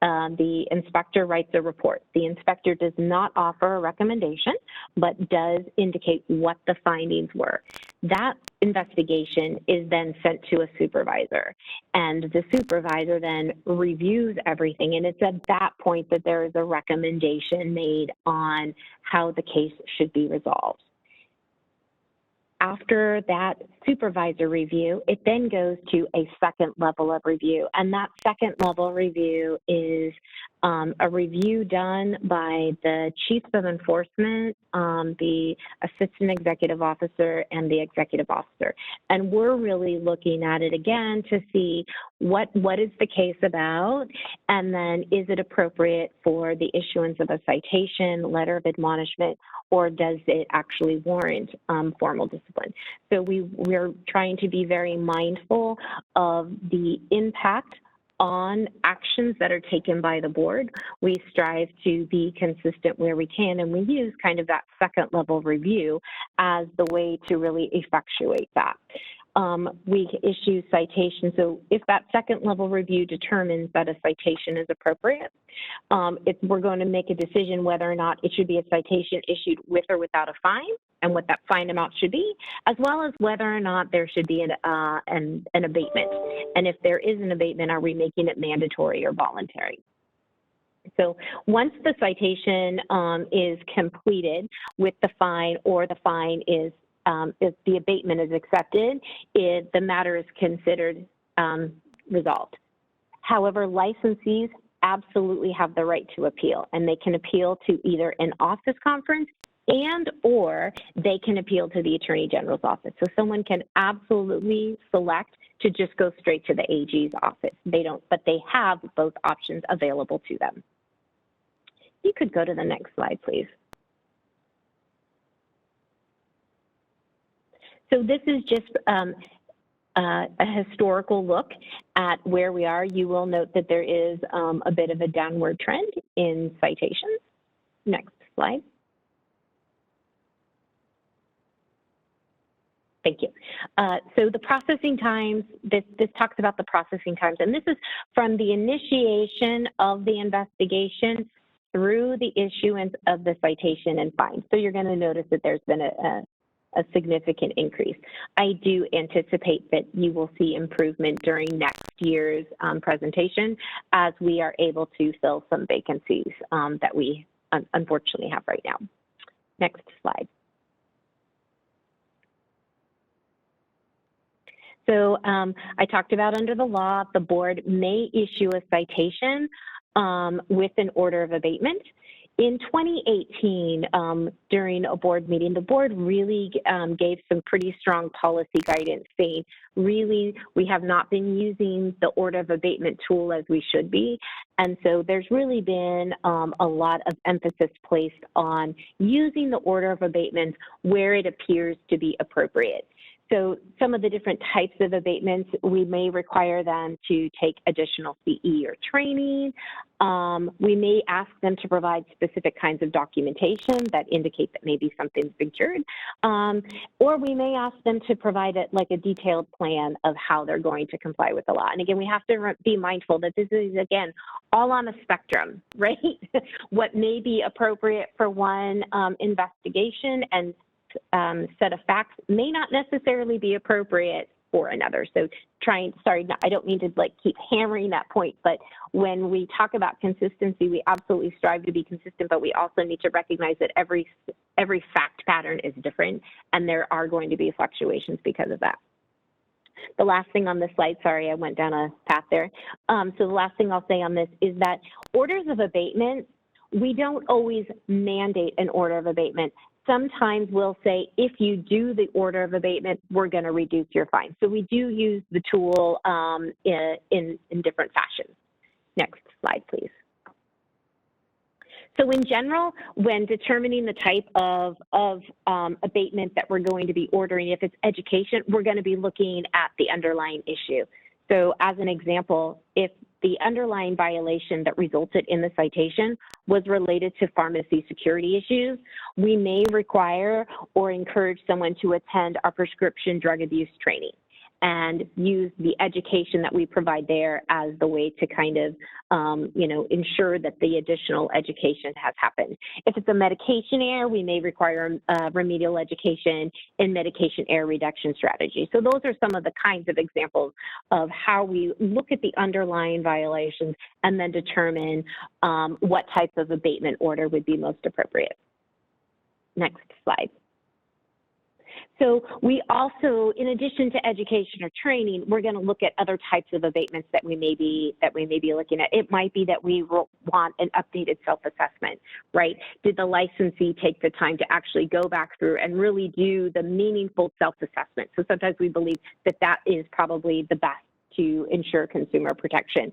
the inspector writes a report. The inspector does not offer a recommendation, but does indicate what the findings were. That investigation is then sent to a supervisor, and the supervisor then reviews everything, and it's at that point that there is a recommendation made on how the case should be resolved. After that supervisor review, it then goes to a second level of review. And that second level review is a review done by the chiefs of enforcement, the assistant executive officer, and the executive officer. And we're really looking at it again to see what is the case about, and then is it appropriate for the issuance of a citation, letter of admonishment, or does it actually warrant formal discipline? So we're trying to be very mindful of the impact on actions that are taken by the board. We strive to be consistent where we can, and we use kind of that second level review as the way to really effectuate that. We issue citations. So if that second level review determines that a citation is appropriate, we're going to make a decision whether or not it should be a citation issued with or without a fine, and what that fine amount should be, as well as whether or not there should be an abatement. And if there is an abatement, are we making it mandatory or voluntary? So once the citation is completed with the fine, or the fine is if the abatement is accepted, the matter is considered resolved. However, licensees absolutely have the right to appeal, and they can appeal to either an office conference or they can appeal to the Attorney General's office. So someone can absolutely select to just go straight to the AG's office. They don't, but they have both options available to them. You could go to the next slide, please. So this is just a historical look at where we are. You will note that there is a bit of a downward trend in citations. Next slide. Thank you. So the processing times, this talks about the processing times, and this is from the initiation of the investigation through the issuance of the citation and fine. So you're going to notice that there's been a significant increase. I do anticipate that you will see improvement during next year's presentation as we are able to fill some vacancies that we unfortunately have right now. Next slide. So I talked about under the law, the board may issue a citation with an order of abatement. In 2018, during a board meeting, the board really gave some pretty strong policy guidance saying, really, we have not been using the order of abatement tool as we should be. And so there's really been a lot of emphasis placed on using the order of abatement where it appears to be appropriate. So some of the different types of abatements, we may require them to take additional CE or training. We may ask them to provide specific kinds of documentation that indicate that maybe something's been cured. Or we may ask them to provide a detailed plan of how they're going to comply with the law. And again, we have to be mindful that this is, again, all on a spectrum, right? What may be appropriate for one investigation and set of facts may not necessarily be appropriate for another. So I don't mean to keep hammering that point, but when we talk about consistency, we absolutely strive to be consistent, but we also need to recognize that every fact pattern is different, and there are going to be fluctuations because of that. The last thing on this slide, sorry, I went down a path there. So the last thing I'll say on this is that orders of abatement, we don't always mandate an order of abatement. Sometimes we'll say, if you do the order of abatement, we're going to reduce your fine. So we do use the tool in different fashions. Next slide, please. So in general, when determining the type of abatement that we're going to be ordering, if it's education, we're going to be looking at the underlying issue. So as an example, if the underlying violation that resulted in the citation was related to pharmacy security issues, we may require or encourage someone to attend our prescription drug abuse training. and use the education that we provide there as the way to kind of, you know, ensure that the additional education has happened. If it's a medication error, we may require remedial education in medication error reduction strategy. So those are some of the kinds of examples of how we look at the underlying violations and then determine what types of abatement order would be most appropriate. Next slide. So we also, in addition to education or training, we're going to look at other types of abatements that we may be looking at. It might be that we want an updated self-assessment, right? Did the licensee take the time to actually go back through and really do the meaningful self-assessment? So sometimes we believe that that is probably the best to ensure consumer protection.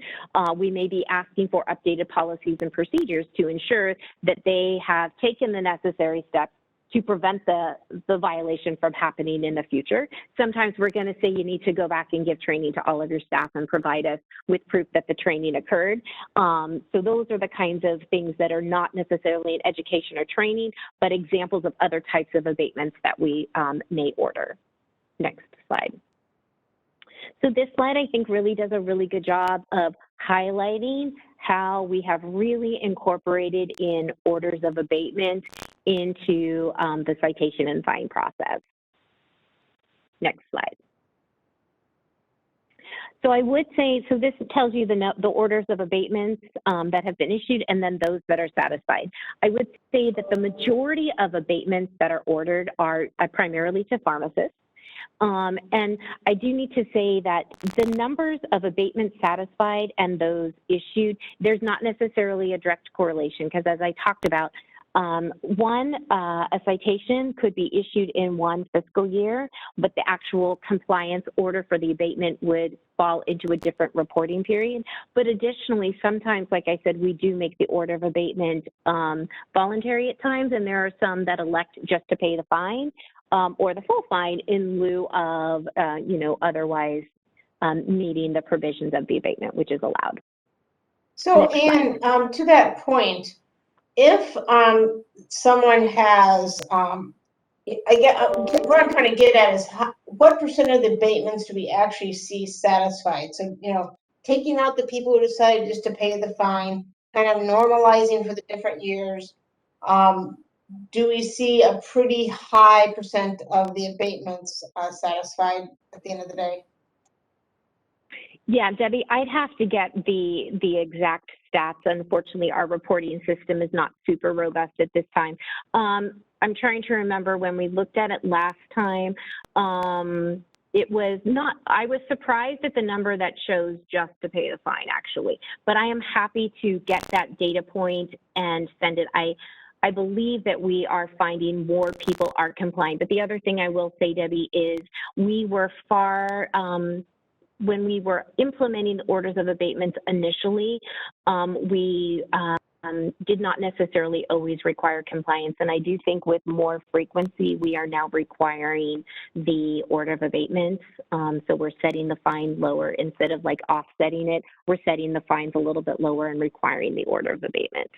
We may be asking for updated policies and procedures to ensure that they have taken the necessary steps to prevent the violation from happening in the future. Sometimes we're going to say you need to go back and give training to all of your staff and provide us with proof that the training occurred. So those are the kinds of things that are not necessarily in education or training, but examples of other types of abatements that we may order. Next slide. So this slide, I think, really does a really good job of highlighting how we have really incorporated in orders of abatement into the citation and fine process. Next slide. So I would say, so this tells you the orders of abatements that have been issued and then those that are satisfied. I would say that the majority of abatements that are ordered are primarily to pharmacists. And I do need to say that the numbers of abatements satisfied and those issued, there's not necessarily a direct correlation, because as I talked about, a citation could be issued in one fiscal year, but the actual compliance order for the abatement would fall into a different reporting period. But additionally, sometimes, like I said, we do make the order of abatement voluntary at times, and there are some that elect just to pay the fine or the full fine in lieu of, you know, otherwise meeting the provisions of the abatement, which is allowed. So, Anne, to that point, if someone has, what I'm trying to get at is what percent of the abatements do we actually see satisfied? So, you know, taking out the people who decided just to pay the fine, kind of normalizing for the different years, do we see a pretty high percent of the abatements satisfied at the end of the day? Yeah, Debbie, I'd have to get the exact stats. Unfortunately, our reporting system is not super robust at this time. I'm trying to remember when we looked at it last time. It was not, I was surprised at the number that shows just to pay the fine, actually. But I am happy to get that data point and send it. I believe that we are finding more people are complying. But the other thing I will say, Debbie, is we were far, when we were implementing the orders of abatements initially, we did not necessarily always require compliance. And I do think with more frequency, we are now requiring the order of abatements. So we're setting the fine lower instead of like offsetting it. We're setting the fines a little bit lower and requiring the order of abatement.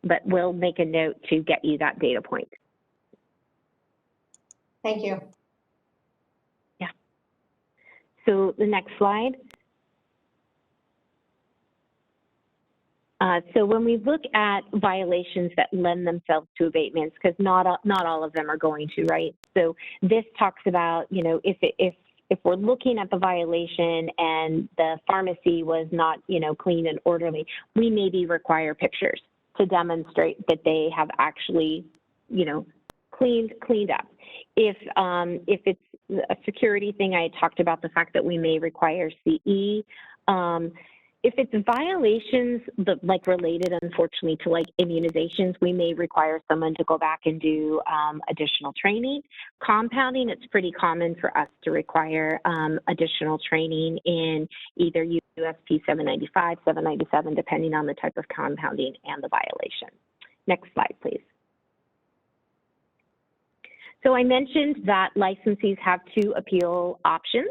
But we'll make a note to get you that data point. Thank you. So the next slide. So when we look at violations that lend themselves to abatements, because not all of them are going to, right? So this talks about, you know, if we're looking at the violation and the pharmacy was not, you know, clean and orderly, we maybe require pictures to demonstrate that they have actually, you know, cleaned up. If it's a security thing, I talked about the fact that we may require CE. If it's violations that like related, unfortunately, to like immunizations, we may require someone to go back and do additional training. Compounding, it's pretty common for us to require additional training in either USP 795, 797, depending on the type of compounding and the violation. Next slide, please. So I mentioned that licensees have two appeal options.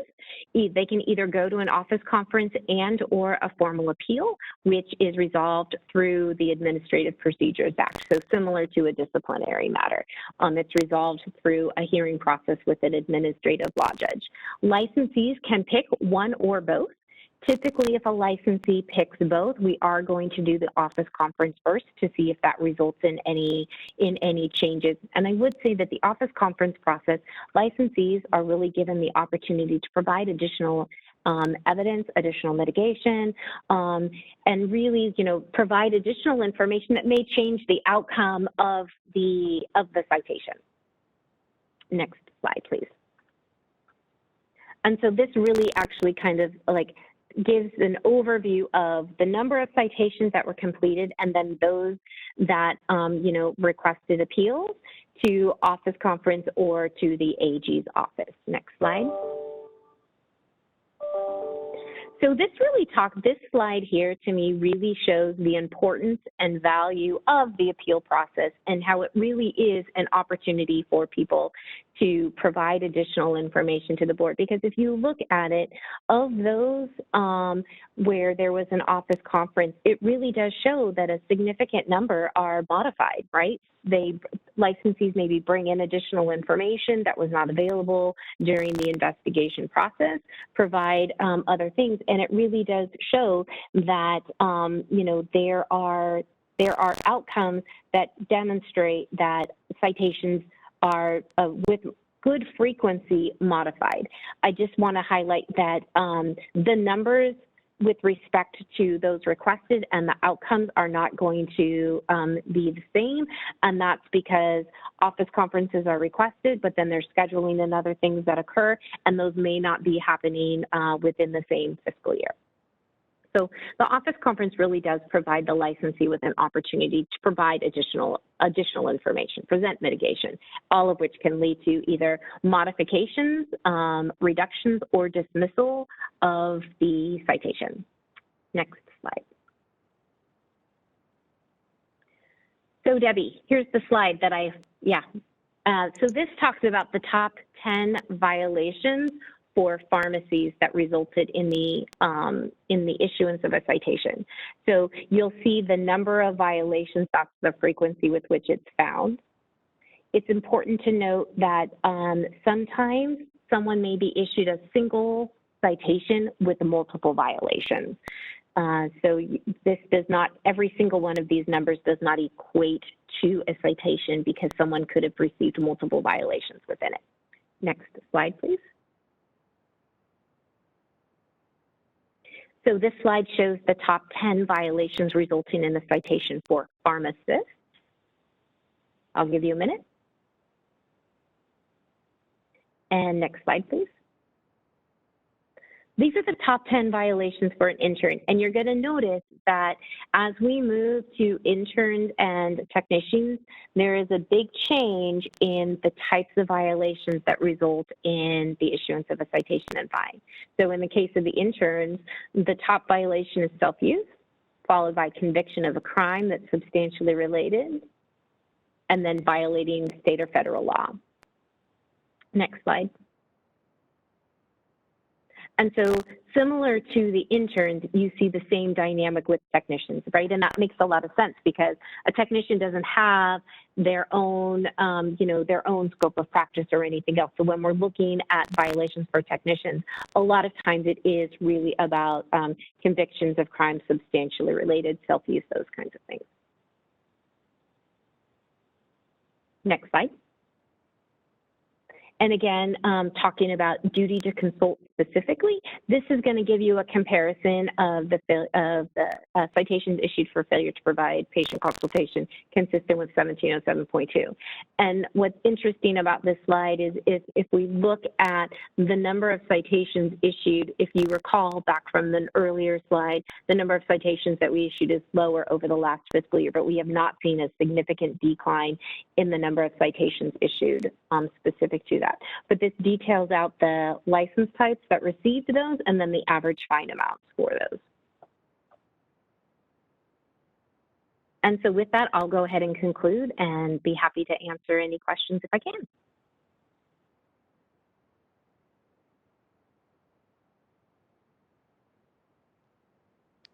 They can either go to an office conference and or a formal appeal, which is resolved through the Administrative Procedures Act, so similar to a disciplinary matter. It's resolved through a hearing process with an administrative law judge. Licensees can pick one or both. Typically, if a licensee picks both, we are going to do the office conference first to see if that results in any changes. And I would say that the office conference process, licensees are really given the opportunity to provide additional evidence, additional mitigation, and really, provide additional information that may change the outcome of the citation. Next slide, please. And so this really actually kind of gives an overview of the number of citations that were completed and then those that, requested appeals to office conference or to the AG's office. Next slide. So this slide here to me really shows the importance and value of the appeal process and how it really is an opportunity for people to provide additional information to the board. Because if you look at it, of those where there was an office conference, it really does show that a significant number are modified, right? Licensees maybe bring in additional information that was not available during the investigation process, provide other things, and it really does show that there are outcomes that demonstrate that citations are with good frequency modified. I just want to highlight that the numbers with respect to those requested and the outcomes are not going to be the same, and that's because office conferences are requested, but then there's scheduling and other things that occur, and those may not be happening within the same fiscal year. So the office conference really does provide the licensee with an opportunity to provide additional information, present mitigation, all of which can lead to either modifications, reductions, or dismissal of the citation. Next slide. So Debbie, here's the slide that so this talks about the top 10 violations for pharmacies that resulted in the issuance of a citation. So you'll see the number of violations, that's the frequency with which it's found. It's important to note that sometimes someone may be issued a single citation with multiple violations. So this does not, every single one of these numbers does not equate to a citation because someone could have received multiple violations within it. Next slide, please. So this slide shows the top 10 violations resulting in a citation for pharmacists. I'll give you a minute. And next slide, please. These are the top 10 violations for an intern, and you're going to notice that as we move to interns and technicians, there is a big change in the types of violations that result in the issuance of a citation and fine. So in the case of the interns, the top violation is self-use, followed by conviction of a crime that's substantially related, and then violating state or federal law. Next slide. And so similar to the interns, you see the same dynamic with technicians, right? And that makes a lot of sense because a technician doesn't have their own, their own scope of practice or anything else. So when we're looking at violations for technicians, a lot of times it is really about convictions of crimes substantially related, self-use, those kinds of things. Next slide. And again, talking about duty to consult specifically, this is going to give you a comparison of the citations issued for failure to provide patient consultation consistent with 1707.2. And what's interesting about this slide is if we look at the number of citations issued, if you recall back from the earlier slide, the number of citations that we issued is lower over the last fiscal year, but we have not seen a significant decline in the number of citations issued specific to that. But this details out the license types that received those and then the average fine amounts for those. And so with that, I'll go ahead and conclude and be happy to answer any questions if I can.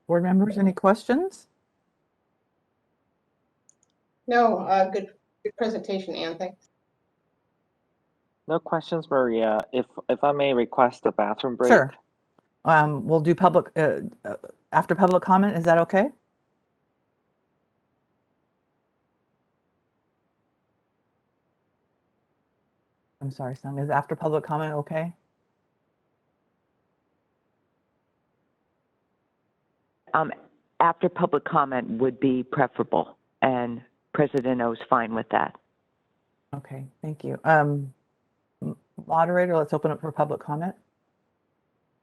Board members, any questions? No, good presentation, Anne, thanks. No questions, Maria. If I may request a bathroom break. Sure. We'll do public, after public comment, is that okay? I'm sorry, Sung, is after public comment okay? After public comment would be preferable, and President O is fine with that. Okay, thank you. Moderator, let's open up for public comment.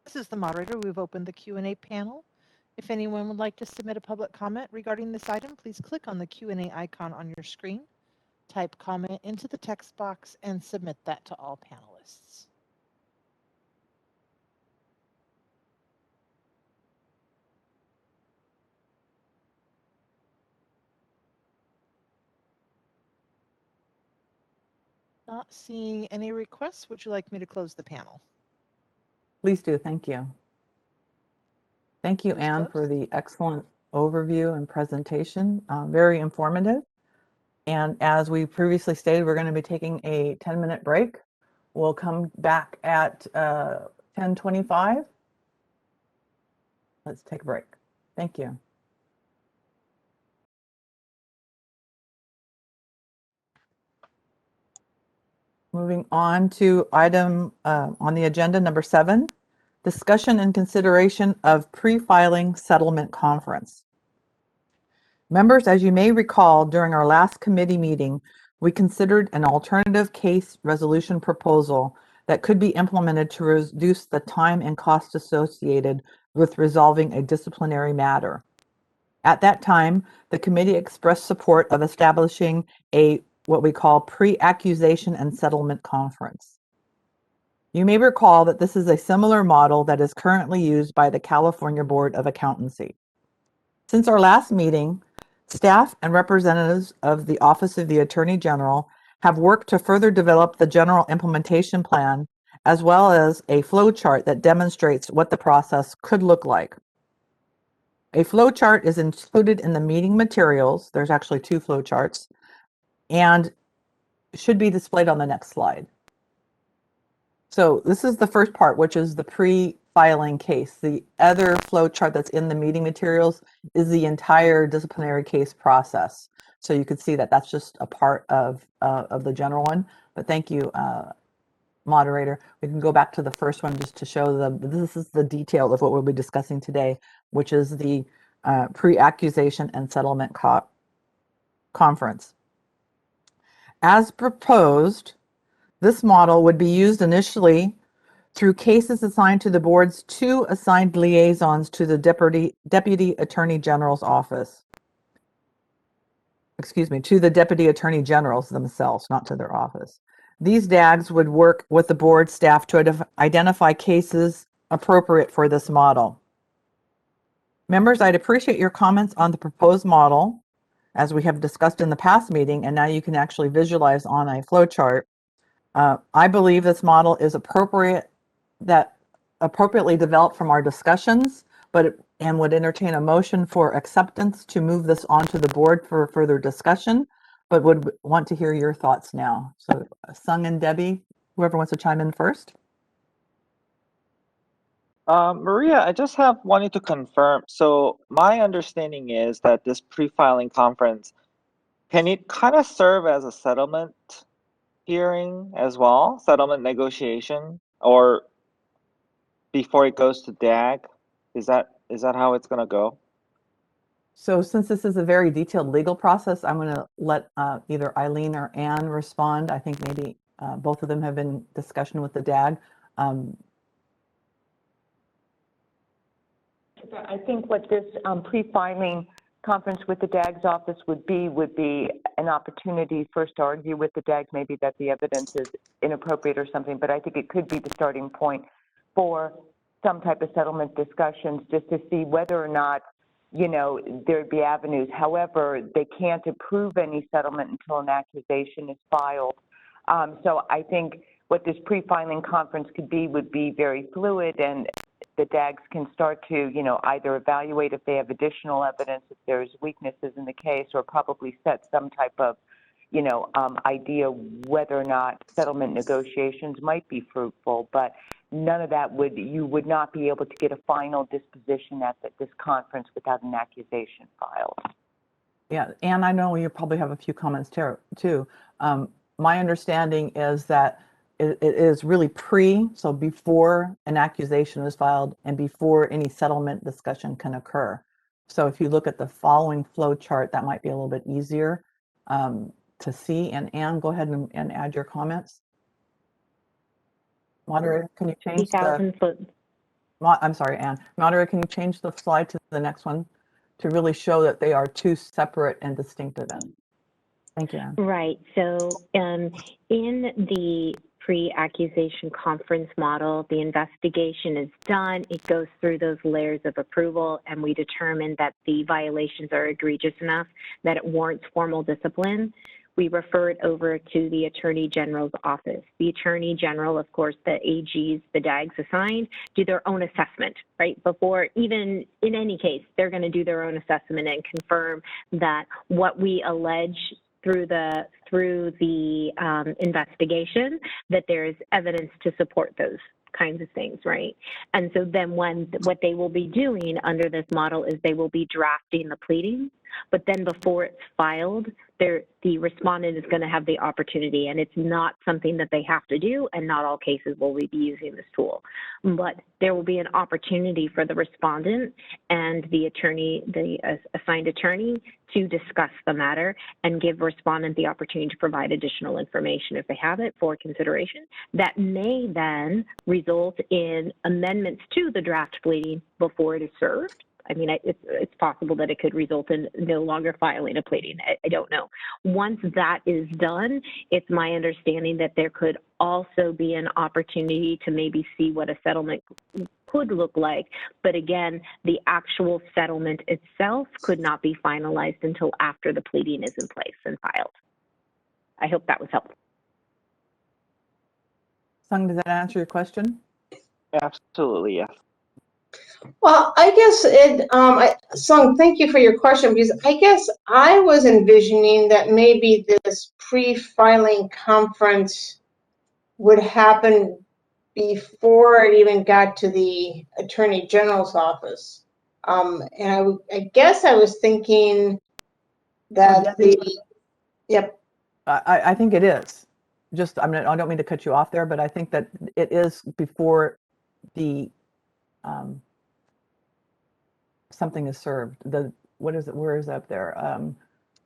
This is the moderator. We've opened the Q&A panel. If anyone would like to submit a public comment regarding this item, please click on the Q&A icon on your screen, type comment into the text box, and submit that to all panelists. Not seeing any requests. Would you like me to close the panel? Please do, thank you. Thank you, Please Anne, close. for the excellent overview and presentation. Very informative. And as we previously stated, we're going to be taking a 10-minute break. We'll come back at 10:25. Let's take a break. Thank you. Moving on to item on the agenda number 7, discussion and consideration of pre-filing settlement conference. Members, as you may recall, during our last committee meeting, we considered an alternative case resolution proposal that could be implemented to reduce the time and cost associated with resolving a disciplinary matter. At that time, the committee expressed support of establishing what we call pre-accusation and settlement conference. You may recall that this is a similar model that is currently used by the California Board of Accountancy. Since our last meeting, staff and representatives of the Office of the Attorney General have worked to further develop the general implementation plan, as well as a flow chart that demonstrates what the process could look like. A flow chart is included in the meeting materials. There's actually 2 flow charts, and should be displayed on the next slide. So this is the first part, which is the pre-filing case. The other flow chart that's in the meeting materials is the entire disciplinary case process. So you can see that that's just a part of the general one. But thank you, moderator. We can go back to the first one just to show this is the detail of what we'll be discussing today, which is the pre-accusation and settlement conference. As proposed, this model would be used initially through cases assigned to the board's 2 assigned liaisons to the Deputy Attorney General's office. Excuse me, to the Deputy Attorney Generals themselves, not to their office. These DAGs would work with the board staff to identify cases appropriate for this model. Members, I'd appreciate your comments on the proposed model, as we have discussed in the past meeting, and now you can actually visualize on a flow chart. I believe this model is appropriately developed from our discussions, and would entertain a motion for acceptance to move this onto the board for further discussion, but would want to hear your thoughts now. So Sung and Debbie, whoever wants to chime in first. Maria, I just wanted to confirm. So my understanding is that this pre-filing conference, can it kind of serve as a settlement hearing as well, settlement negotiation, or before it goes to DAG? Is that how it's going to go? So since this is a very detailed legal process, I'm going to let either Eileen or Anne respond. I think maybe both of them have been in discussion with the DAG. I think what this pre-filing conference with the DAG's office would be an opportunity first to argue with the DAG, maybe that the evidence is inappropriate or something, but I think it could be the starting point for some type of settlement discussions just to see whether or not, there'd be avenues. However, they can't approve any settlement until an accusation is filed. So I think what this pre-filing conference would be very fluid and the DAGs can start to, you know, either evaluate if they have additional evidence, if there's weaknesses in the case, or probably set some type of, you know, idea whether or not settlement negotiations might be fruitful. But none of that you would not be able to get a final disposition at this conference without an accusation filed. Yeah, and I know you probably have a few comments too. My understanding is that it is really so before an accusation is filed and before any settlement discussion can occur. So if you look at the following flow chart, that might be a little bit easier to see. And Anne, go ahead and add your comments. Moderator, can you change I'm sorry, Anne. Moderator, can you change the slide to the next one to really show that they are two separate and distinct events? Thank you, Anne. Right. So in the pre-accusation conference model, the investigation is done. It goes through those layers of approval, and we determine that the violations are egregious enough that it warrants formal discipline. We refer it over to the Attorney General's office. The Attorney General, of course, the AGs, the DAGs assigned, do their own assessment, right? Before, even in any case, they're going to do their own assessment and confirm that what we allege through the investigation, that there's evidence to support those kinds of things, right? And so then what they will be doing under this model is they will be drafting the pleadings, but then before it's filed, the respondent is going to have the opportunity, and it's not something that they have to do, and not all cases will we be using this tool. But there will be an opportunity for the respondent and the attorney, the assigned attorney, to discuss the matter and give respondent the opportunity to provide additional information if they have it for consideration. That may then result in amendments to the draft pleading before it is served. I mean, it's possible that it could result in no longer filing a pleading. I don't know. Once that is done, it's my understanding that there could also be an opportunity to maybe see what a settlement could look like. But again, the actual settlement itself could not be finalized until after the pleading is in place and filed. I hope that was helpful. Sung, does that answer your question? Absolutely, yes. Well, I guess Sung, thank you for your question, because I guess I was envisioning that maybe this pre-filing conference would happen before it even got to the Attorney General's office. And I guess I was thinking that yep. I think it is. I don't mean to cut you off there, but I think that it is before the something is served. What is it? Where is it up there?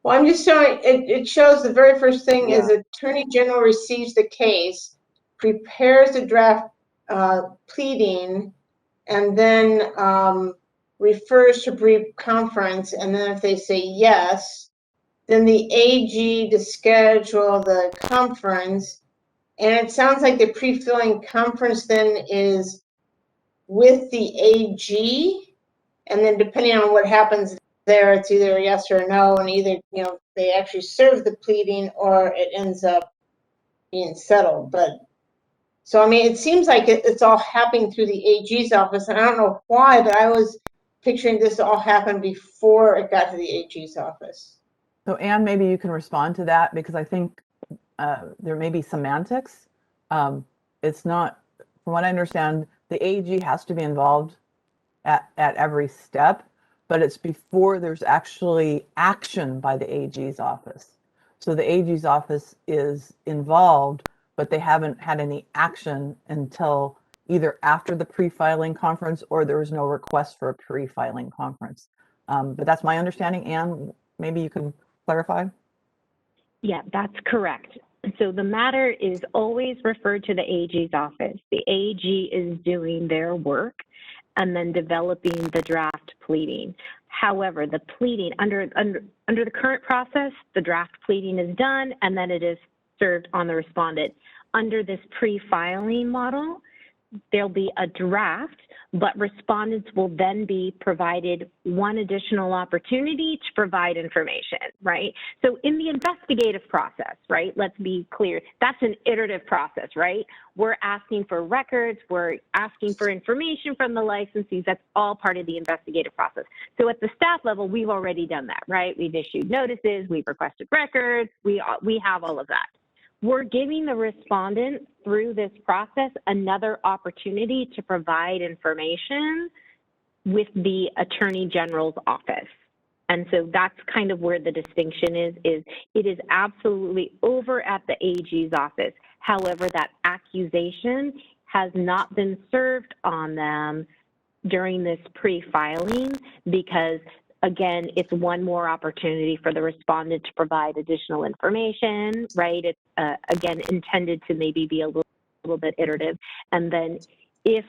Well, I'm just showing it shows the very first thing is Attorney General receives the case, prepares the draft pleading, and then refers to brief conference. And then if they say yes, then the AG to schedule the conference. And it sounds like the pre-filing conference then is with the AG. And then depending on what happens there, it's either a yes or a no, and either, you know, they actually serve the pleading or it ends up being settled. But so, I mean, it seems like it's all happening through the AG's office, and I don't know why, but I was picturing this all happen before it got to the AG's office. So Anne, maybe you can respond to that, because I think there may be semantics. It's not, from what I understand, the AG has to be involved at every step, but it's before there's actually action by the AG's office. So the AG's office is involved, but they haven't had any action until either after the pre-filing conference or there was no request for a pre-filing conference. But that's my understanding. Anne, maybe you can clarify? Yeah, that's correct. So the matter is always referred to the AG's office. The AG is doing their work and then developing the draft pleading. However, the pleading, under the current process, the draft pleading is done and then it is served on the respondent. Under this pre-filing model, there'll be a draft, but respondents will then be provided one additional opportunity to provide information, right? So in the investigative process, right, let's be clear, that's an iterative process, right? We're asking for records, we're asking for information from the licensees, that's all part of the investigative process. So at the staff level, we've already done that, right? We've issued notices, we've requested records, we have all of that. We're giving the respondent through this process another opportunity to provide information with the Attorney General's office. And so that's kind of where the distinction is it is absolutely over at the AG's office. However, that accusation has not been served on them during this pre-filing because, again, it's one more opportunity for the respondent to provide additional information, right? It's, again, intended to maybe be a little bit iterative. And then if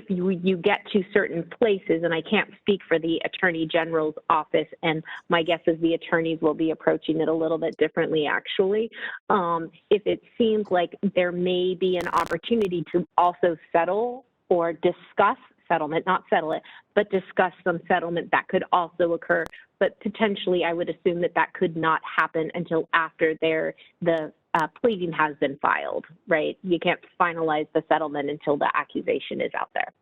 you get to certain places, and I can't speak for the Attorney General's office, and my guess is the attorneys will be approaching it a little bit differently, actually. If it seems like there may be an opportunity to also settle or discuss settlement, not settle it, but discuss some settlement that could also occur. But potentially, I would assume that that could not happen until after the pleading has been filed, right? You can't finalize the settlement until the accusation is out there.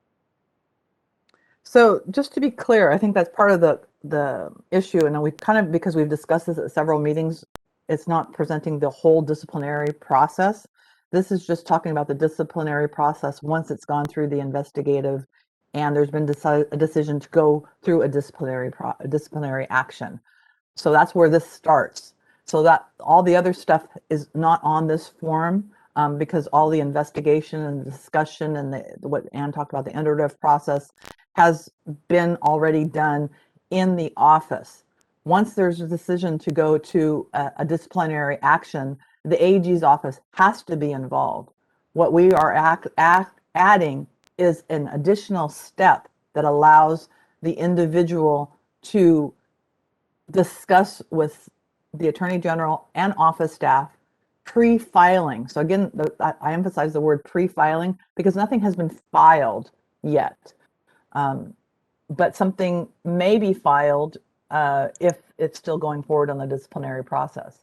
So just to be clear, I think that's part of the issue, and we kind of, because we've discussed this at several meetings, it's not presenting the whole disciplinary process. This is just talking about the disciplinary process once it's gone through the investigative and there's been a decision to go through a disciplinary action. So that's where this starts. So that all the other stuff is not on this form because all the investigation and the discussion and what Ann talked about, the iterative process has been already done in the office. Once there's a decision to go to a disciplinary action, the AG's office has to be involved. What we are adding is an additional step that allows the individual to discuss with the Attorney General and office staff pre-filing. So again, I emphasize the word pre-filing because nothing has been filed yet. But something may be filed if it's still going forward on the disciplinary process.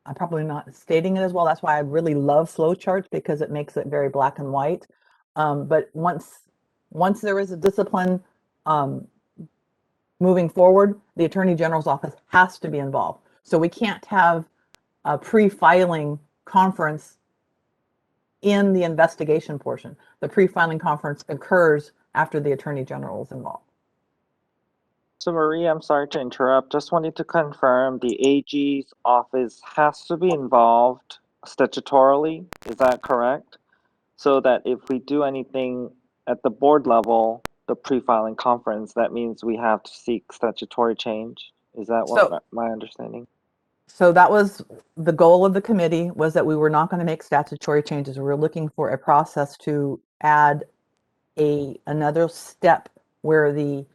I'm probably not stating it as well. That's why I really love flowcharts because it makes it very black and white. But once there is a discipline moving forward, the Attorney General's office has to be involved. So we can't have a pre-filing conference in the investigation portion. The pre-filing conference occurs after the Attorney General is involved. So Maria, I'm sorry to interrupt. Just wanted to confirm the AG's office has to be involved statutorily. Is that correct? So that if we do anything at the board level, the pre-filing conference, that means we have to seek statutory change. Is that what my understanding? So that was the goal of the committee, was that we were not going to make statutory changes. We were looking for a process to add another step where the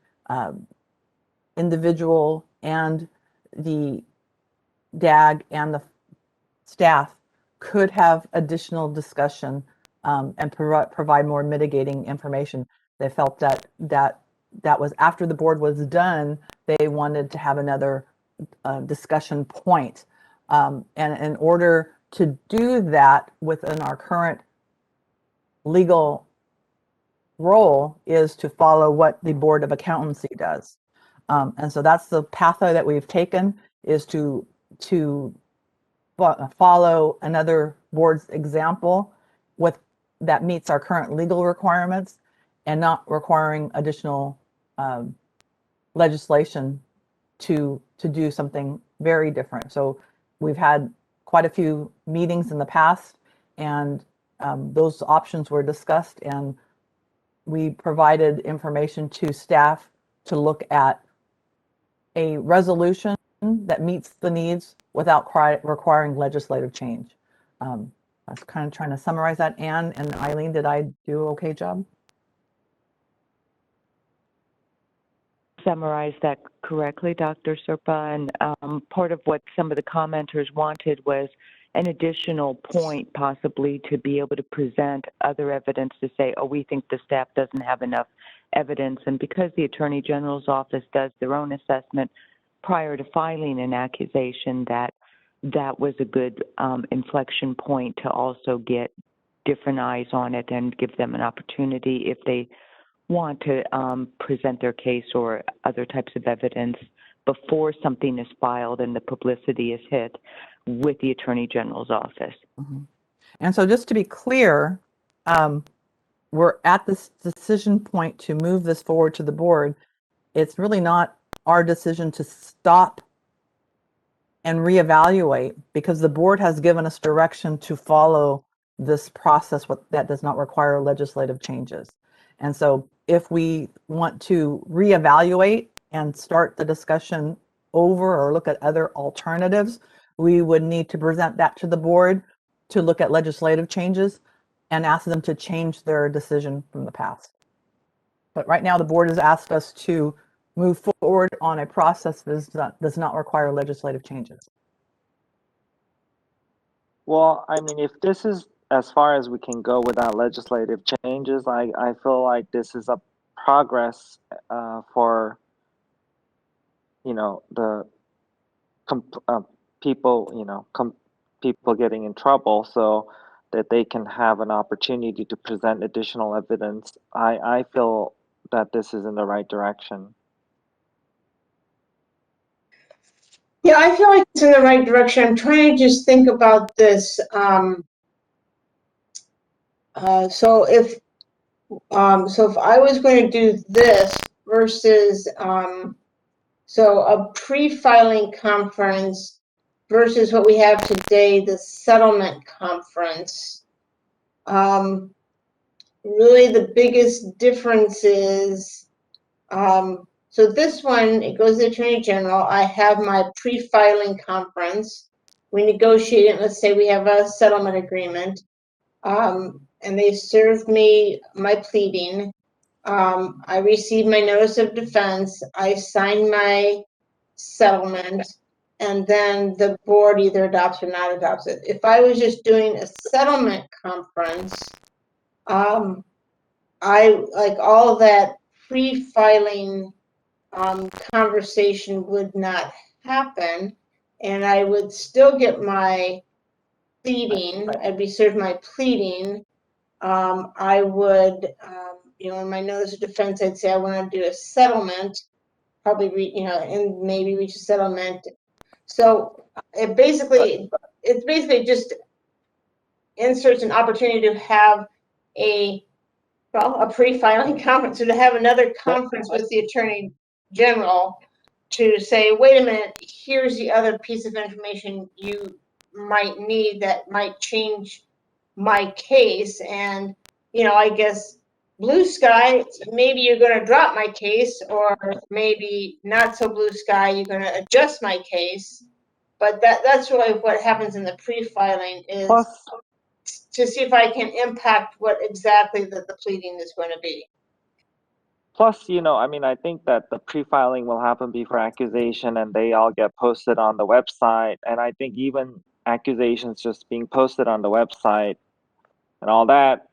individual and the DAG and the staff could have additional discussion and provide more mitigating information. They felt that was after the board was done, they wanted to have another discussion point. And in order to do that within our current legal role is to follow what the Board of Accountancy does. And so that's the pathway that we've taken, is to follow another board's example that meets our current legal requirements and not requiring additional legislation to do something very different. So we've had quite a few meetings in the past, and those options were discussed, and we provided information to staff to look at a resolution that meets the needs without requiring legislative change. I was kind of trying to summarize that. Ann and Eileen, did I do an okay job? Summarize that correctly, Dr. Serpa. And part of what some of the commenters wanted was, an additional point possibly to be able to present other evidence to say, oh, we think the staff doesn't have enough evidence. And because the Attorney General's office does their own assessment prior to filing an accusation, that was a good inflection point to also get different eyes on it and give them an opportunity if they want to present their case or other types of evidence before something is filed and the publicity is hit with the Attorney General's office. Mhm. And so just to be clear, we're at this decision point to move this forward to the board. It's really not our decision to stop and reevaluate, because the board has given us direction to follow this process that does not require legislative changes. And so if we want to reevaluate and start the discussion over or look at other alternatives, we would need to present that to the board to look at legislative changes and ask them to change their decision from the past. But right now, the board has asked us to move forward on a process that does not require legislative changes. Well, I mean, if this is as far as we can go without legislative changes, I feel like this is a progress for, you know, the people, you know, people getting in trouble, so that they can have an opportunity to present additional evidence. I feel that this is in the right direction. Yeah, I feel like it's in the right direction. I'm trying to just think about this. So if I was going to do this versus so a pre-filing conference versus what we have today, the settlement conference. Really, the biggest difference is. So this one, it goes to the Attorney General. I have my pre-filing conference. We negotiate it. Let's say we have a settlement agreement, and they served me my pleading. I received my notice of defense. I signed my settlement, and then the board either adopts or not adopts it. If I was just doing a settlement conference, I like all that pre-filing conversation would not happen, and I would still get my pleading. I'd be served my pleading. I would, you know, in my notice of defense, I'd say I want to do a settlement, probably, you know, and maybe reach a settlement. So it's basically just inserts an opportunity to have a pre-filing conference, or to have another conference with the Attorney General to say, wait a minute, here's the other piece of information you might need that might change my case. And, you know, I guess blue sky, maybe you're going to drop my case, or maybe not so blue sky, you're going to adjust my case. But that's really what happens in the pre-filing, is to see if I can impact what exactly the pleading is going to be. Plus, you know, I mean, I think that the pre-filing will happen before accusation, and they all get posted on the website. And I think even accusations just being posted on the website and all that,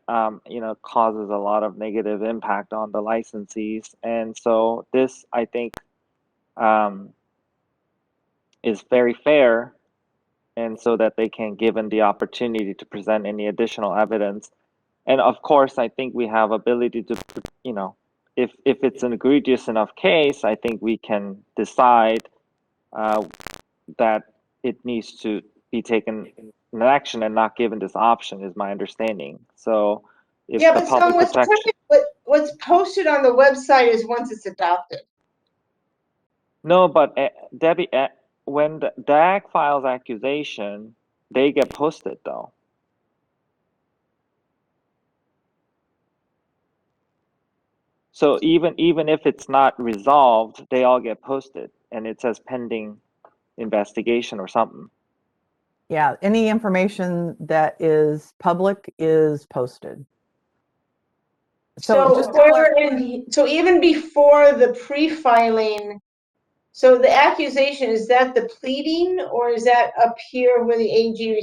you know, causes a lot of negative impact on the licensees. And so this, I think, is very fair, and so that they can given the opportunity to present any additional evidence. And of course, I think we have ability to, you know, if it's an egregious enough case, I think we can decide that it needs to be taken in action and not given this option, is my understanding. So if yeah, the but public so protection, what's posted on the website is once it's adopted. no, but Debbie, when the DAG files accusation, they get posted though. So even if it's not resolved, they all get posted, and it says pending investigation or something. Yeah, any information that is public is posted. So So even before the pre-filing So the accusation, is that the pleading or is that up here where the AG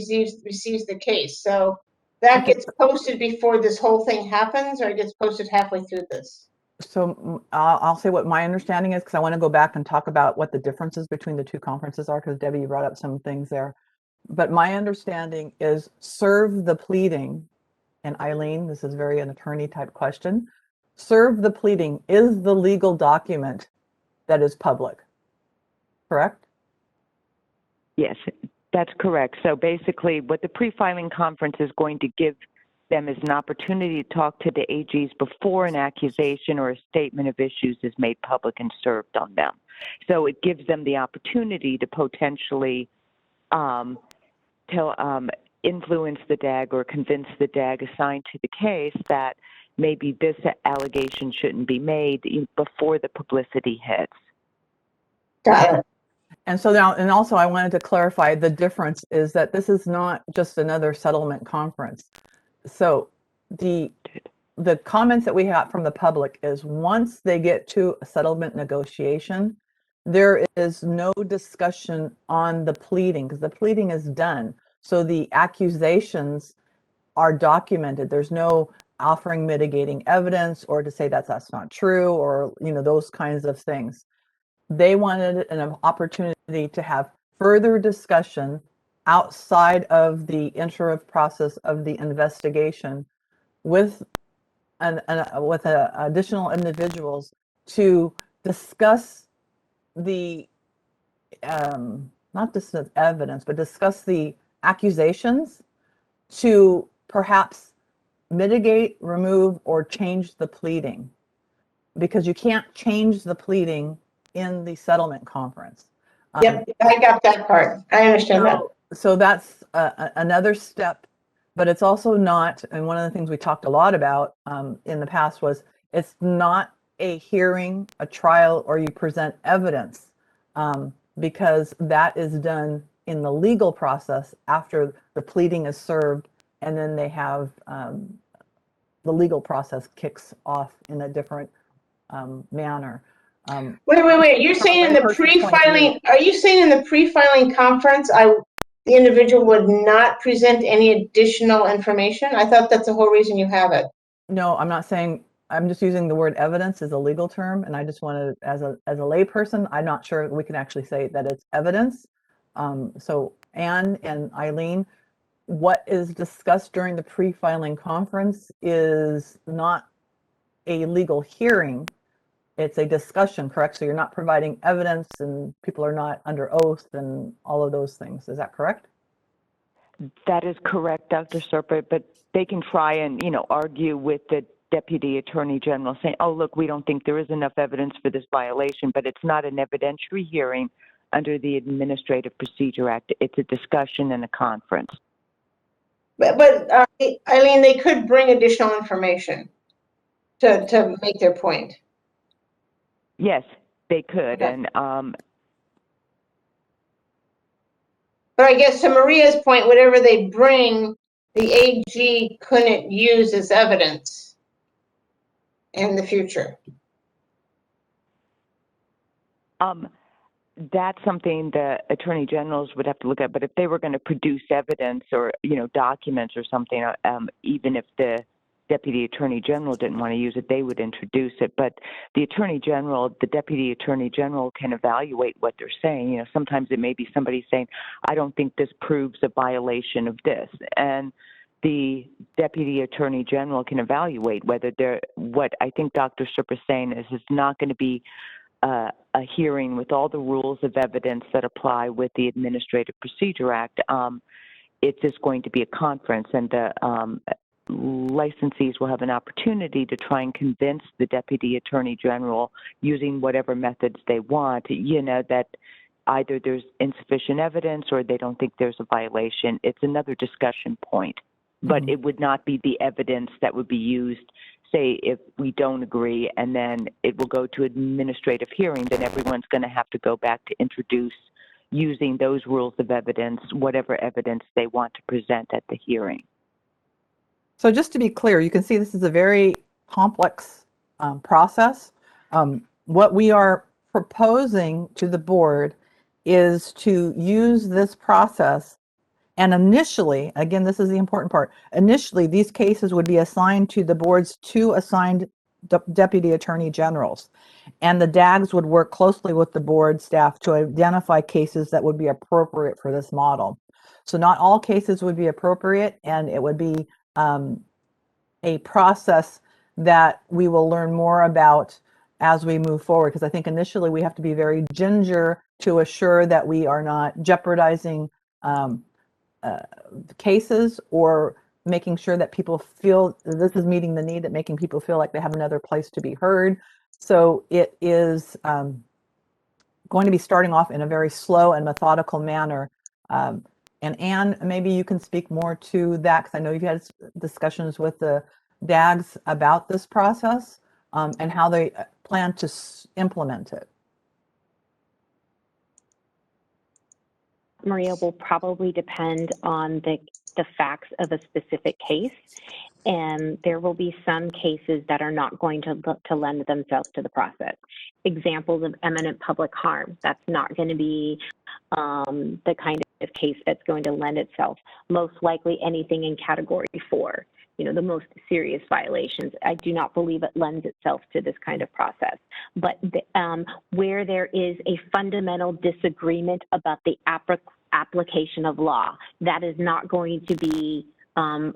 receives the case? So that Okay. gets posted before this whole thing happens, or it gets posted halfway through this? So I'll say what my understanding is, because I want to go back and talk about what the differences between the two conferences are, because Debbie, you brought up some things there. But my understanding is serve the pleading, and Eileen, this is very an attorney type question. Serve the pleading is the legal document that is public, correct? Yes, that's correct. So basically, what the pre-filing conference is going to give them is an opportunity to talk to the AGs before an accusation or a statement of issues is made public and served on them. So it gives them the opportunity to potentially influence the DAG or convince the DAG assigned to the case that maybe this allegation shouldn't be made before the publicity hits. Got it. And so now, and also I wanted to clarify the difference is that this is not just another settlement conference. So the comments that we have from the public is once they get to a settlement negotiation, there is no discussion on the pleading because the pleading is done. So the accusations are documented. There's no offering mitigating evidence or to say that that's not true or, you know, those kinds of things. They wanted an opportunity to have further discussion outside of the iterative process of the investigation with additional individuals to discuss the not just the evidence, but discuss the accusations to perhaps mitigate, remove, or change the pleading, because you can't change the pleading in the settlement conference. Yep, I got that part. I understand that. So that's another step, but it's also not, and one of the things we talked a lot about in the past was it's not a hearing, a trial, or you present evidence, because that is done in the legal process after the pleading is served, and then they have the legal process kicks off in a different manner. Wait. You're saying in the pre-filing, are you saying in the pre-filing conference, the individual would not present any additional information? I thought that's the whole reason you have it. No, I'm not saying, I'm just using the word evidence as a legal term, and I just want to, as a layperson, I'm not sure we can actually say that it's evidence. So Anne and Eileen, what is discussed during the pre-filing conference is not a legal hearing. It's a discussion, correct? So you're not providing evidence and people are not under oath and all of those things. Is that correct? That is correct, Dr. Serpa, but they can try and, argue with the Deputy Attorney General saying, oh, look, we don't think there is enough evidence for this violation, but it's not an evidentiary hearing under the Administrative Procedure Act. It's a discussion and a conference. But Eileen, they could bring additional information to make their point. Yes, they could. Okay. And but I guess to Maria's point, whatever they bring, the AG couldn't use as evidence in the future. That's something the attorney generals would have to look at. But if they were going to produce evidence or, documents or something, even if the Deputy Attorney General didn't want to use it, they would introduce it. But the Deputy Attorney General can evaluate what they're saying. Sometimes it may be somebody saying, I don't think this proves a violation of this. And the Deputy Attorney General can evaluate whether what I think Dr. Serpa is saying is it's not going to be a hearing with all the rules of evidence that apply with the Administrative Procedure Act. It's just going to be a conference, and the licensees will have an opportunity to try and convince the Deputy Attorney General using whatever methods they want, that either there's insufficient evidence or they don't think there's a violation. It's another discussion point, but it would not be the evidence that would be used, say, if we don't agree, and then it will go to administrative hearing, then everyone's going to have to go back to introduce using those rules of evidence, whatever evidence they want to present at the hearing. So just to be clear, you can see this is a very complex process. What we are proposing to the board is to use this process. And initially, again, this is the important part, initially, these cases would be assigned to the board's 2 assigned deputy attorney generals. And the DAGs would work closely with the board staff to identify cases that would be appropriate for this model. So not all cases would be appropriate, and it would be a process that we will learn more about as we move forward, because I think initially we have to be very ginger to assure that we are not jeopardizing cases or making sure that people feel this is meeting the need, that making people feel like they have another place to be heard. So it is going to be starting off in a very slow and methodical manner. And Anne, maybe you can speak more to that, because I know you've had discussions with the DAGs about this process and how they plan to implement it. Maria, will probably depend on the facts of a specific case. And there will be some cases that are not going to lend themselves to the process. Examples of eminent public harm, that's not going to be the kind of case that's going to lend itself. Most likely anything in category 4, the most serious violations. I do not believe it lends itself to this kind of process. But where there is a fundamental disagreement about the application of law, that is not going to be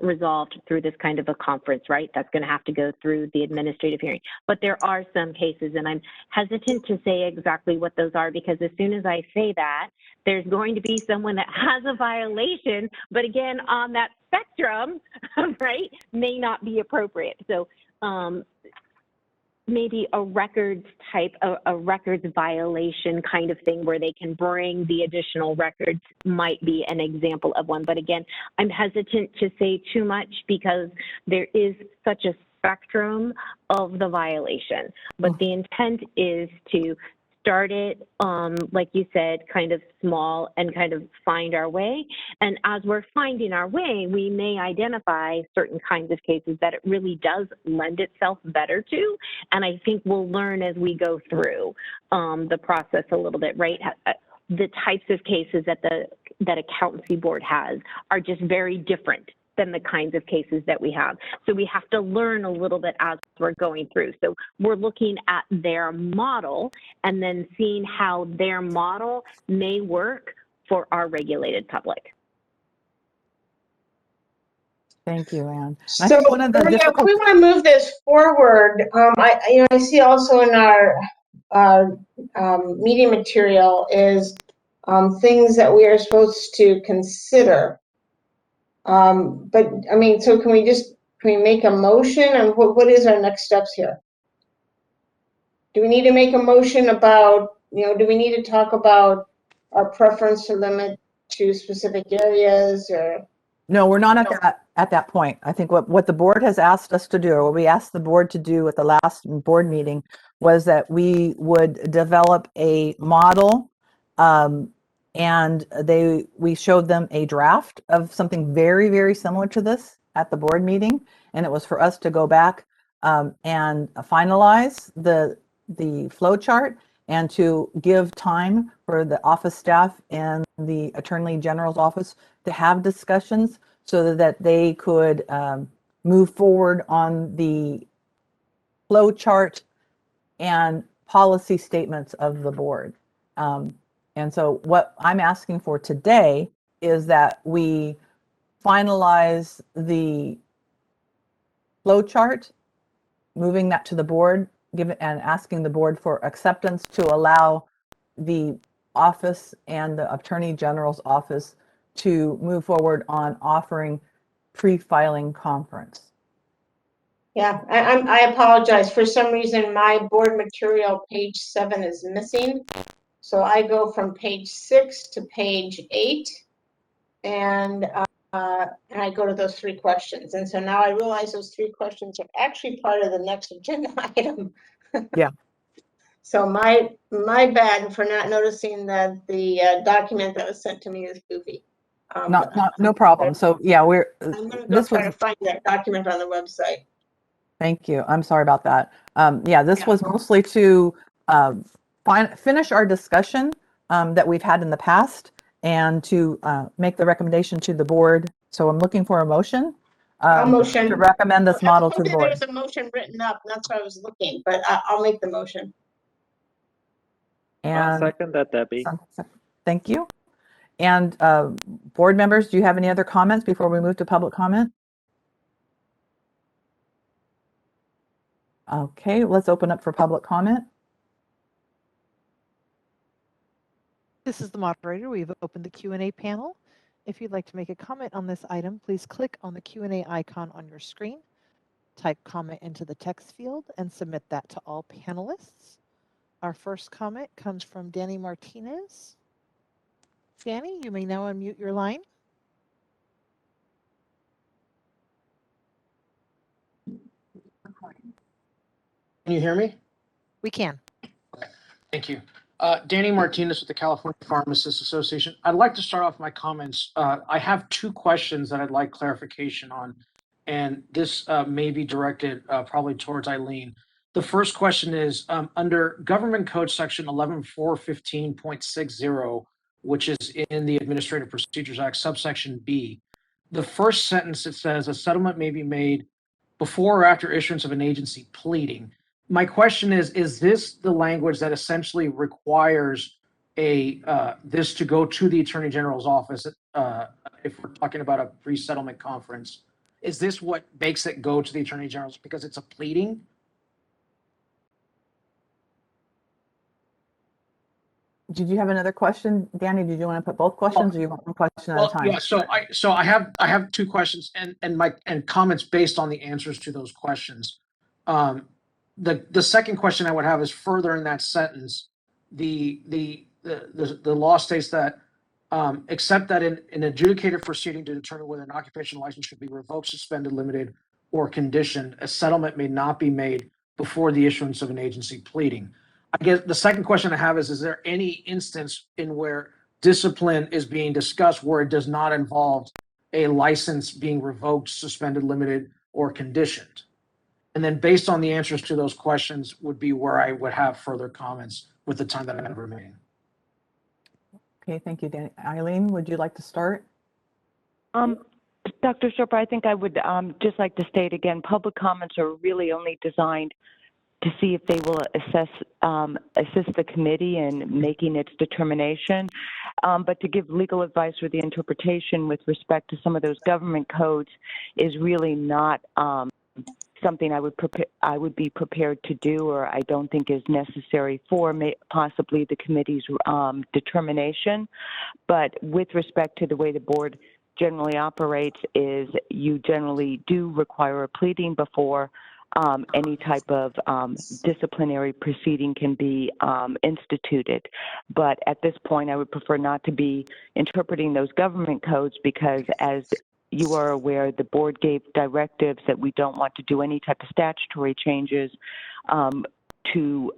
resolved through this kind of a conference, right? That's going to have to go through the administrative hearing. But there are some cases, and I'm hesitant to say exactly what those are, because as soon as I say that, there's going to be someone that has a violation, but again, on that spectrum, right, may not be appropriate. So maybe a records type, a records violation kind of thing where they can bring the additional records might be an example of one. But again, I'm hesitant to say too much because there is such a spectrum of the violation. But the intent is to start it, like you said, kind of small and kind of find our way. And as we're finding our way, we may identify certain kinds of cases that it really does lend itself better to. And I think we'll learn as we go through the process a little bit, right? The types of cases that accountancy board has are just very different than the kinds of cases that we have. So we have to learn a little bit as we're going through. So we're looking at their model and then seeing how their model may work for our regulated public. Thank you, Anne. So, Maria, if we want to move this forward, I see also in our meeting material is things that we are supposed to consider. But I mean, so can we make a motion, and what is our next steps here? Do we need to make a motion about, do we need to talk about our preference to limit to specific areas, or? No, we're not at that point. I think what the board has asked us to do, or what we asked the board to do at the last board meeting, was that we would develop a model, and we showed them a draft of something very, very similar to this at the board meeting, and it was for us to go back and finalize the flow chart and to give time for the office staff and the Attorney General's office to have discussions so that they could move forward on the flow chart and policy statements of the board. And so what I'm asking for today is that we finalize the flow chart, moving that to the board, and asking the board for acceptance to allow the office and the Attorney General's office to move forward on offering pre-filing conference. Yeah, I apologize. For some reason, my board material, page 7, is missing. So I go from page 6 to page 8, and I go to those 3 questions. And so now I realize those 3 questions are actually part of the next agenda item. Yeah. So my bad for not noticing that the document that was sent to me is goofy. No problem. So yeah, I'm going to go try to find that document on the website. Thank you. I'm sorry about that. Yeah, this was mostly to finish our discussion that we've had in the past and to make the recommendation to the board. So I'm looking for a motion. I'll motion. To recommend this I was model to the hoping there board. was a motion written up, and that's why I was looking, but I'll make the motion. I'll And second that, Debbie. thank you. And board members, do you have any other comments before we move to public comment? Okay, let's open up for public comment. This is the moderator. We've opened the Q&A panel. If you'd like to make a comment on this item, please click on the Q&A icon on your screen, type comment into the text field, and submit that to all panelists. Our first comment comes from Danny Martinez. Danny, you may now unmute your line. Can you hear me? We can. Thank you. Danny Martinez with the California Pharmacists Association. I'd like to start off my comments. I have two questions that I'd like clarification on, and this may be directed probably towards Eileen. The first question is under Government Code Section 11415.60, which is in the Administrative Procedures Act, subsection B. The first sentence, it says a settlement may be made before or after issuance of an agency pleading. My question is this the language that essentially requires this to go to the Attorney General's office if we're talking about a pre-settlement conference? Is this what makes it go to the Attorney General's because it's a pleading? Did you have another question, Danny? Did you want to put both questions, or you want one question at a time? Yeah. So I have two questions and comments based on the answers to those questions. The second question I would have is further in that sentence. The law states that except that in an adjudicated proceeding to determine whether an occupational license should be revoked, suspended, limited, or conditioned, a settlement may not be made before the issuance of an agency pleading. I guess the second question I have is there any instance in where discipline is being discussed where it does not involve a license being revoked, suspended, limited, or conditioned? And then based on the answers to those questions would be where I would have further comments with the time that I have remaining. Okay, thank you, Danny. Eileen, would you like to start? Dr. Serpa, I think I would just like to state again, public comments are really only designed to see if they will assist the committee in making its determination. But to give legal advice or the interpretation with respect to some of those government codes is really not something I would be prepared to do, or I don't think is necessary for possibly the committee's determination. But with respect to the way the board generally operates is you generally do require a pleading before any type of disciplinary proceeding can be instituted. But at this point, I would prefer not to be interpreting those government codes because, as you are aware, the board gave directives that we don't want to do any type of statutory changes to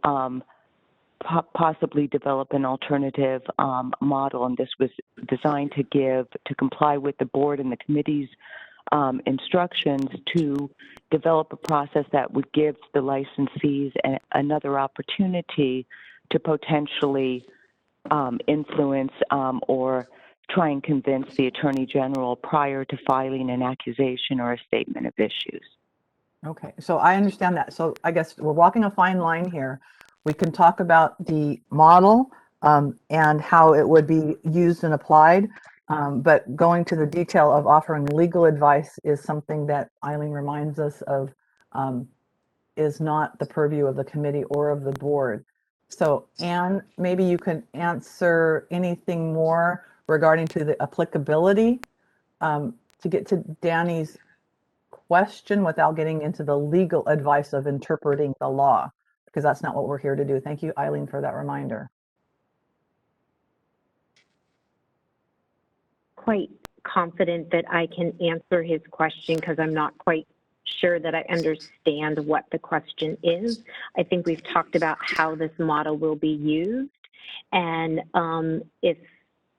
possibly develop an alternative model. And this was designed to comply with the board and the committee's instructions to develop a process that would give the licensees another opportunity to potentially influence or try and convince the Attorney General prior to filing an accusation or a statement of issues. Okay, so I understand that. So I guess we're walking a fine line here. We can talk about the model and how it would be used and applied. But going to the detail of offering legal advice is something that Eileen reminds us of is not the purview of the committee or of the board. So Anne, maybe you can answer anything more regarding to the applicability to get to Danny's question without getting into the legal advice of interpreting the law, because that's not what we're here to do. Thank you, Eileen, for that reminder. Quite confident that I can answer his question because I'm not quite sure that I understand what the question is. I think we've talked about how this model will be used, and if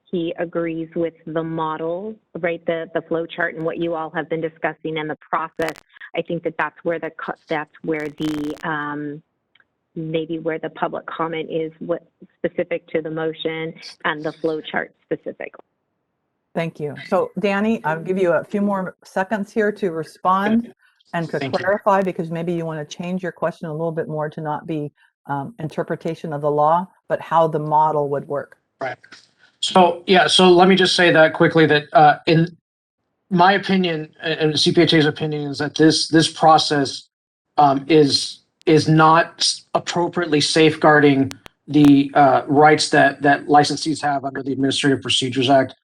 he agrees with the model, right, the flow chart and what you all have been discussing and the process, I think that that's where the maybe where the public comment is what specific to the motion and the flow chart specific. Thank you. So Danny, I'll give you a few more seconds here to respond and to Thank you. clarify, because maybe you want to change your question a little bit more to not be interpretation of the law, but how the model would work. Right. So, yeah, so let me just say that quickly, that in my opinion, and CPHA's opinion, is that this process is not appropriately safeguarding the rights that licensees have under the Administrative Procedures Act.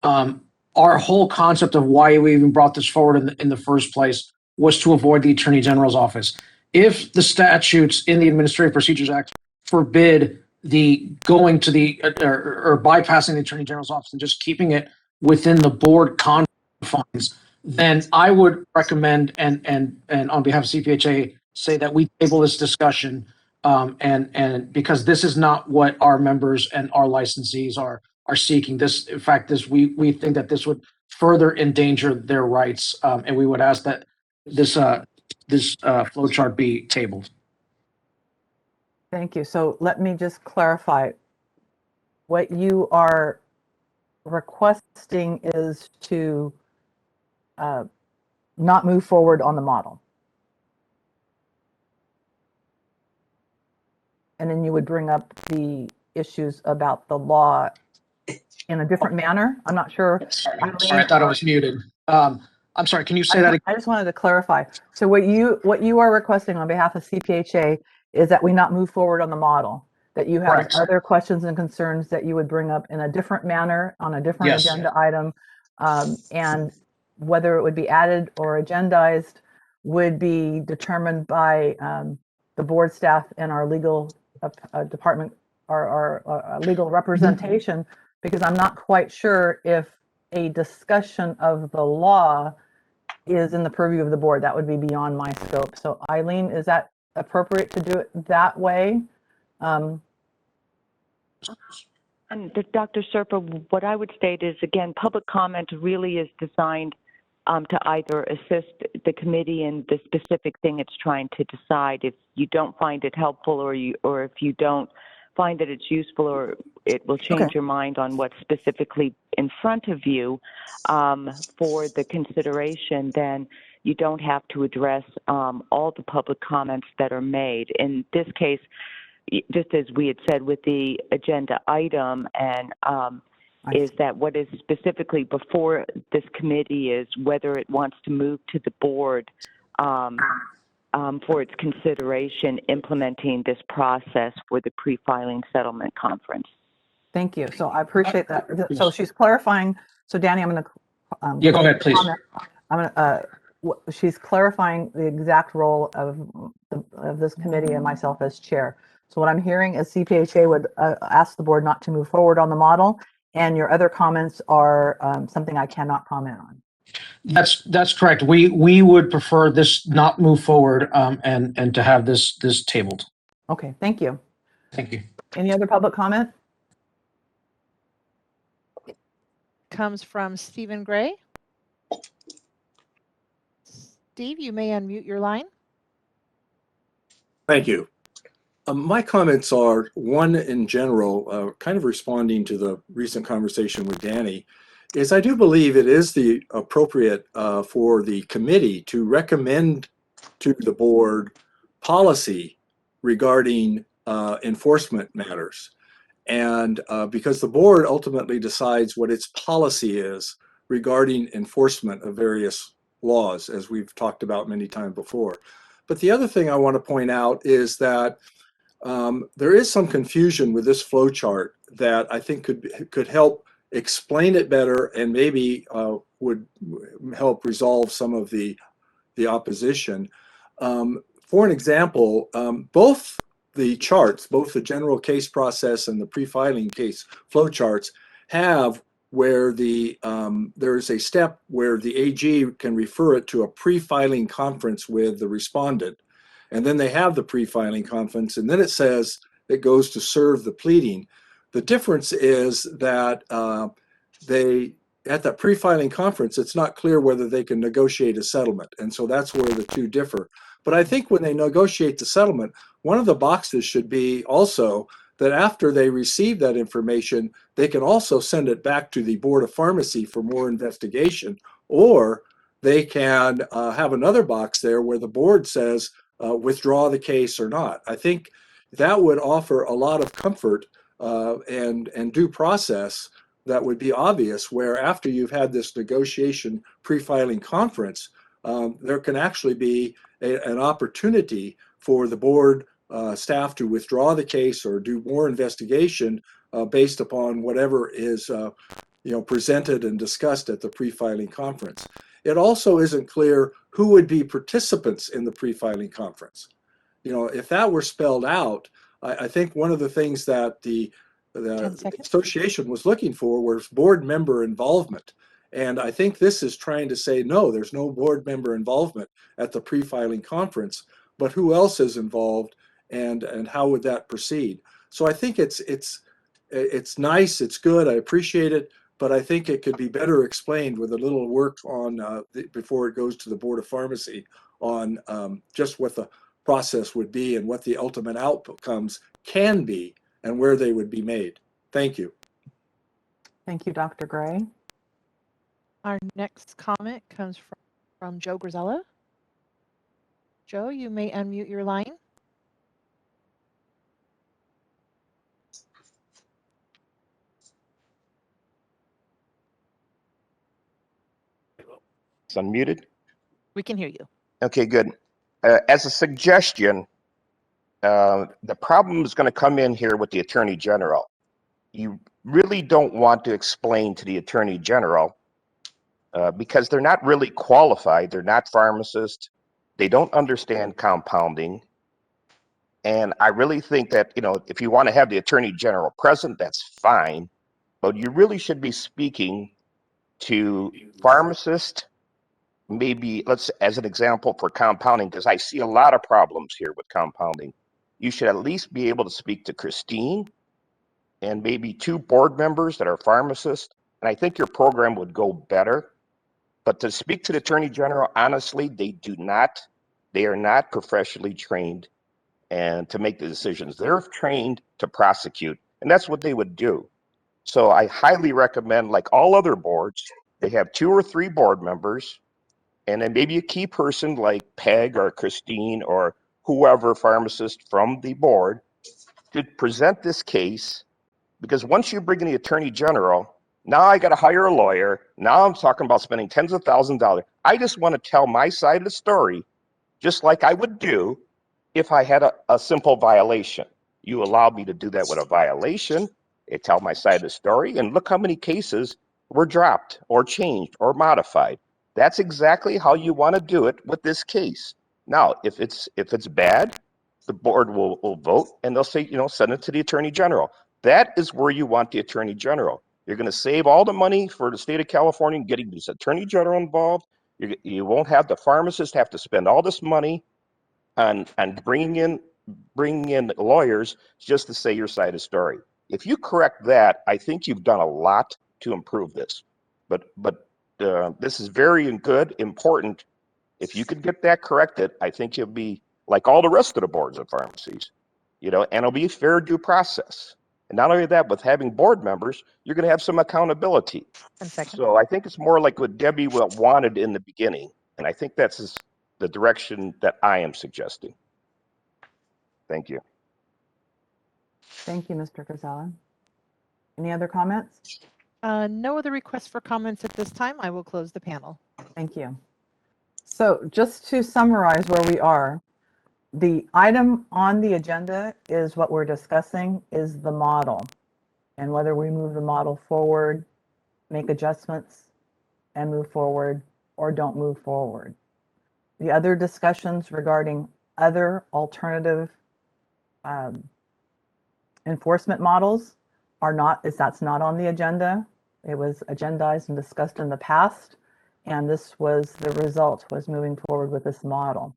Our whole concept of why we even brought this forward in the first place was to avoid the Attorney General's office. If the statutes in the Administrative Procedures Act forbid the going to the or bypassing the Attorney General's office and just keeping it within the board confines, then I would recommend and on behalf of CPHA say that we table this discussion, and because this is not what our members and our licensees are seeking. This, in fact, we think that this would further endanger their rights, and we would ask that this flow chart be tabled. Thank you. So let me just clarify. What you are requesting is to not move forward on the model. And then you would bring up the issues about the law in a different manner. I'm not sure. Sorry, I thought I was muted. I'm sorry, can you say that again? I just wanted to clarify. So what you are requesting on behalf of CPHA is that we not move forward on the model, that you have Correct. other questions and concerns that you would bring up in a different manner on a different Yes. agenda item, and whether it would be added or agendized would be determined by the board staff and our legal department, our legal representation, because I'm not quite sure if a discussion of the law is in the purview of the board. That would be beyond my scope. So Eileen, is that appropriate to do it that way? And Dr. Serpa, what I would state is, again, public comment really is designed to either assist the committee in the specific thing it's trying to decide. If you don't find it helpful, or if you don't find that it's useful, or it will change your mind on what's specifically in front of you for the consideration, then you don't have to address all the public comments that are made. In this case, just as we had said with the agenda item, and is that what is specifically before this committee is whether it wants to move to the board for its consideration implementing this process for the pre-filing settlement conference. Thank you. So I appreciate that. So she's clarifying. So Danny, I'm going to Yeah, go ahead, please. I'm going to. She's clarifying the exact role of this committee and myself as chair. So what I'm hearing is CPHA would ask the board not to move forward on the model, and your other comments are something I cannot comment on. That's correct. We would prefer this not move forward, and to have this tabled. Okay, thank you. Thank you. Any other public comment? Comes from Stephen Gray. Steve, you may unmute your line. Thank you. My comments are, one, in general, kind of responding to the recent conversation with Danny, is I do believe it is the appropriate for the committee to recommend to the board policy regarding enforcement matters. And because the board ultimately decides what its policy is regarding enforcement of various laws, as we've talked about many times before. But the other thing I want to point out is that there is some confusion with this flow chart that I think could help explain it better, and maybe would help resolve some of the opposition. For an example, both the charts, both the general case process and the pre-filing case flow charts, have where there is a step where the AG can refer it to a pre-filing conference with the respondent. And then they have the pre-filing conference, and then it says it goes to serve the pleading. The difference is that at that pre-filing conference, it's not clear whether they can negotiate a settlement. And so that's where the two differ. But I think when they negotiate the settlement, one of the boxes should be also that after they receive that information, they can also send it back to the Board of Pharmacy for more investigation, or they can have another box there where the board says withdraw the case or not. I think that would offer a lot of comfort and due process that would be obvious, where after you've had this negotiation pre-filing conference, there can actually be an opportunity for the board staff to withdraw the case or do more investigation based upon whatever is presented and discussed at the pre-filing conference. It also isn't clear who would be participants in the pre-filing conference. If that were spelled out, I think one of the things that the 10 seconds. association was looking for was board member involvement. And I think this is trying to say, no, there's no board member involvement at the pre-filing conference, but who else is involved and how would that proceed? So I think it's nice, it's good, I appreciate it, but I think it could be better explained with a little work on before it goes to the Board of Pharmacy on just what the process would be and what the ultimate outcomes can be and where they would be made. Thank you. Thank you, Dr. Gray. Our next comment comes from Joe Grisella. Joe, you may unmute your line. It's unmuted. We can hear you. Okay, good. As a suggestion, the problem is going to come in here with the Attorney General. You really don't want to explain to the Attorney General because they're not really qualified. They're not pharmacists. They don't understand compounding. And I really think that, if you want to have the Attorney General present, that's fine. But you really should be speaking to pharmacists, maybe as an example for compounding, because I see a lot of problems here with compounding. You should at least be able to speak to Christine and maybe 2 board members that are pharmacists. And I think your program would go better. But to speak to the Attorney General, honestly, they are not professionally trained and to make the decisions. They're trained to prosecute, and that's what they would do. So I highly recommend, like all other boards, they have 2 or 3 board members, and then maybe a key person like Peg or Christine or whoever pharmacist from the board to present this case. Because once you bring in the Attorney General, now I got to hire a lawyer. Now I'm talking about spending tens of thousands of dollars. I just want to tell my side of the story, just like I would do if I had a simple violation. You allow me to do that with a violation. I tell my side of the story, and look how many cases were dropped or changed or modified. That's exactly how you want to do it with this case. Now, if it's bad, the board will vote and they'll say, send it to the Attorney General. That is where you want the Attorney General. You're going to save all the money for the state of California getting this Attorney General involved. You won't have the pharmacist have to spend all this money on bringing in lawyers just to say your side of the story. If you correct that, I think you've done a lot to improve this. But this is very good, important. If you could get that corrected, I think you'll be like all the rest of the boards of pharmacies, and it'll be a fair due process. And not only that, with having board members, you're going to have some accountability. So I think it's more like what Debbie wanted in the beginning. And I think that's the direction that I am suggesting. Thank you. Thank you, Mr. Grisella. Any other comments? No other requests for comments at this time. I will close the panel. Thank you. So just to summarize where we are, the item on the agenda is what we're discussing is the model and whether we move the model forward, make adjustments and move forward, or don't move forward. The other discussions regarding other alternative enforcement models that's not on the agenda. It was agendized and discussed in the past, and this was the result, was moving forward with this model.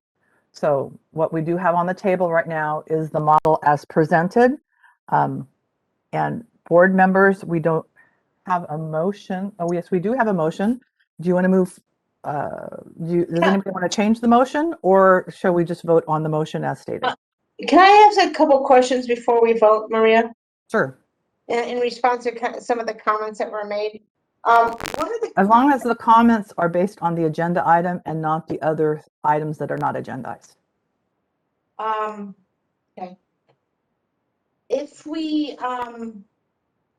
So what we do have on the table right now is the model as presented. And board members, we don't have a motion. Oh, yes, we do have a motion. Do you want to move does anybody want to change the motion, or shall we just vote on the motion as stated? Can I ask a couple questions before we vote, Maria? Sure. In response to some of the comments that were made. What are the As long as the comments are based on the agenda item and not the other items that are not agendized. Okay. If we,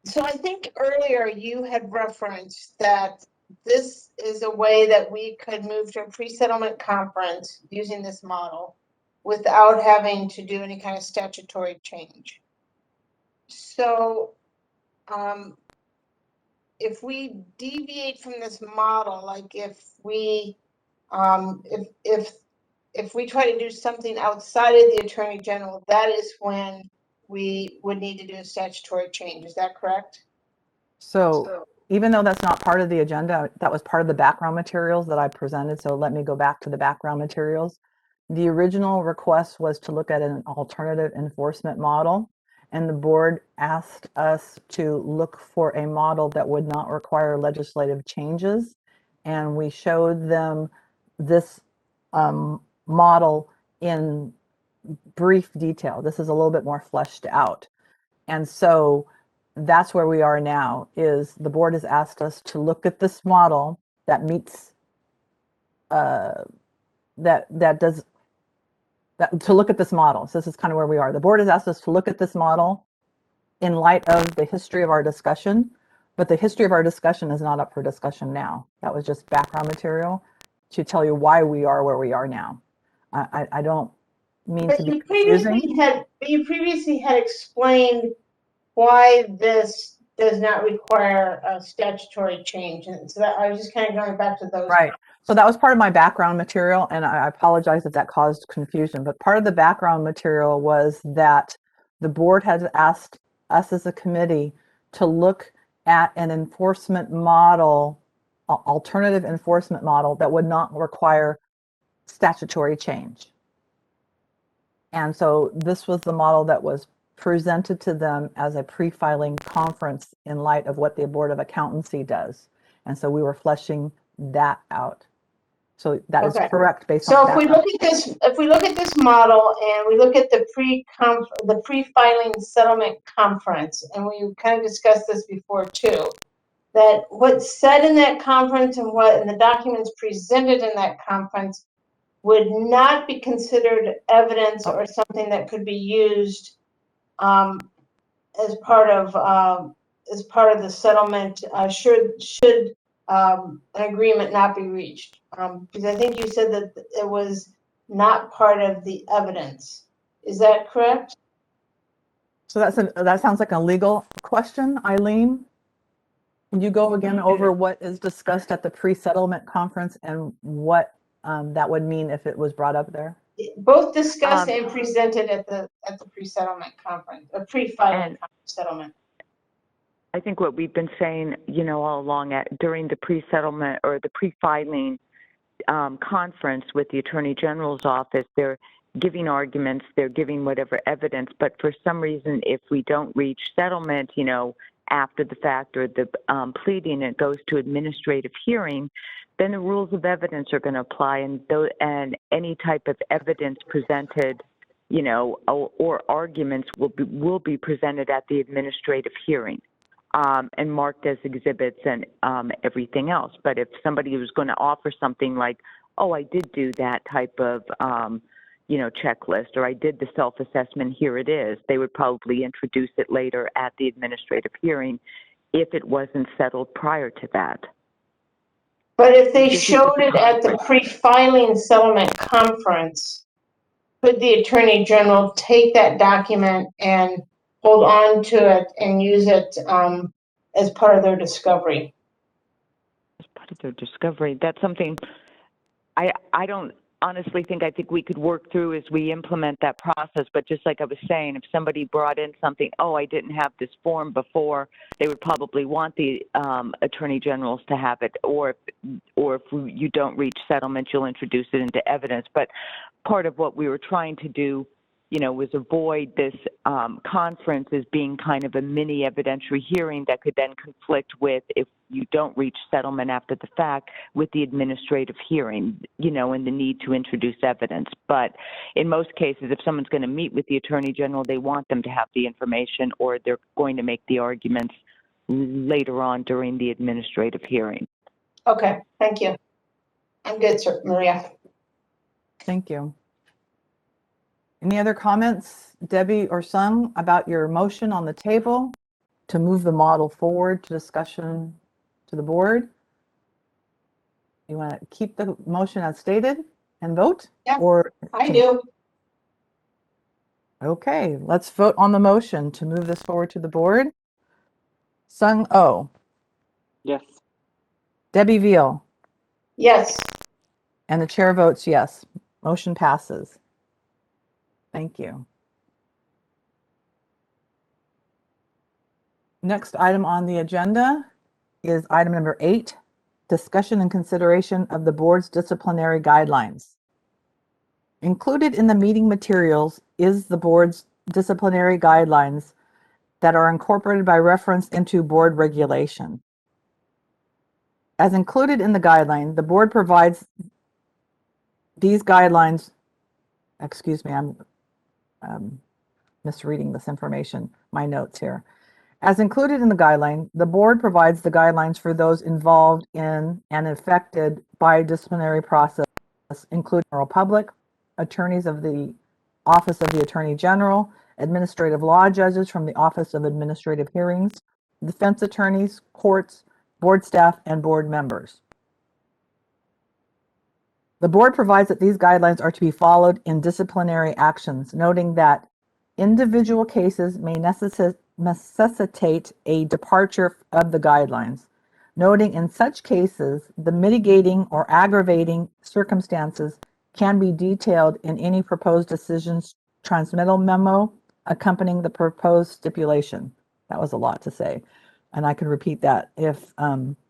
so I think earlier you had referenced that this is a way that we could move to a pre-settlement conference using this model without having to do any kind of statutory change. So, if we deviate from this model, like if we try to do something outside of the Attorney General, that is when we would need to do a statutory change. Is that correct? So even though that's not part of the agenda, that was part of the background materials that I presented. So let me go back to the background materials. The original request was to look at an alternative enforcement model, and the board asked us to look for a model that would not require legislative changes. And we showed them this model in brief detail. This is a little bit more fleshed out. And so that's where we are now, is the board has asked us to look at this model that meets, to look at this model. So this is kind of where we are. The board has asked us to look at this model in light of the history of our discussion, but the history of our discussion is not up for discussion now. That was just background material to tell you why we are where we are now. I don't mean to be confusing. You previously had explained why this does not require a statutory change, and so that I was just kind of going back to those. Right. So that was part of my background material, and I apologize if that caused confusion, but part of the background material was that the board had asked us as a committee to look at an enforcement model, alternative enforcement model that would not require statutory change. And so this was the model that was presented to them as a pre-filing conference in light of what the Board of Accountancy does. And so we were fleshing that out. So that is Okay. correct based So on if we look at this, model and we look at the pre-filing settlement conference, and we kind of discussed this before too, that what's said in that conference and what in the documents presented in that conference would not be considered evidence or something that could be used as part of the settlement. Should an agreement not be reached? Because I think you said that it was not part of the evidence. Is that correct? So that sounds like a legal question, Eileen. Can you go again over what is discussed at the pre-settlement conference and what that would mean if it was brought up there? Both discussed and presented at the pre-settlement conference, a pre-filing settlement. I think what we've been saying, all along during the pre-settlement or the pre-filing conference with the Attorney General's office, they're giving arguments, they're giving whatever evidence, but for some reason, if we don't reach settlement, after the fact or the pleading, it goes to administrative hearing, then the rules of evidence are going to apply, and any type of evidence presented, or arguments will be presented at the administrative hearing. And marked as exhibits and everything else. But if somebody was going to offer something like, oh, I did do that type of, checklist, or I did the self-assessment, here it is, they would probably introduce it later at the administrative hearing if it wasn't settled prior to that. But if they showed it at the pre-filing settlement conference, could the Attorney General take that document and hold on to it and use it as part of their discovery? As part of their discovery, that's something I don't honestly think. I think we could work through as we implement that process. But just like I was saying, if somebody brought in something, oh, I didn't have this form before, they would probably want the Attorney Generals to have it. Or if you don't reach settlement, you'll introduce it into evidence. But part of what we were trying to do, was avoid this conference as being kind of a mini evidentiary hearing that could then conflict with, if you don't reach settlement after the fact, with the administrative hearing, and the need to introduce evidence. But in most cases, if someone's going to meet with the Attorney General, they want them to have the information, or they're going to make the arguments later on during the administrative hearing. Okay, thank you. I'm good, sir, Maria. Thank you. Any other comments, Debbie or Sung, about your motion on the table to move the model forward to discussion to the board? You want to keep the motion as stated and vote? Yeah, or I do. Okay, let's vote on the motion to move this forward to the board. Sung Oh, Yes. Debbie Veal, Yes. and the chair votes yes. Motion passes. Thank you. Next item on the agenda is item number 8, discussion and consideration of the board's disciplinary guidelines. Included in the meeting materials is the board's disciplinary guidelines that are incorporated by reference into board regulation. As included in the guideline, the board provides these guidelines, excuse me, I'm misreading this information, my notes here. As included in the guideline, the board provides the guidelines for those involved in and affected by disciplinary process, including general public, attorneys of the Office of the Attorney General, administrative law judges from the Office of Administrative Hearings, defense attorneys, courts, board staff, and board members. The board provides that these guidelines are to be followed in disciplinary actions, noting that individual cases may necessitate a departure of the guidelines, noting in such cases the mitigating or aggravating circumstances can be detailed in any proposed decisions transmittal memo accompanying the proposed stipulation. That was a lot to say, and I could repeat that if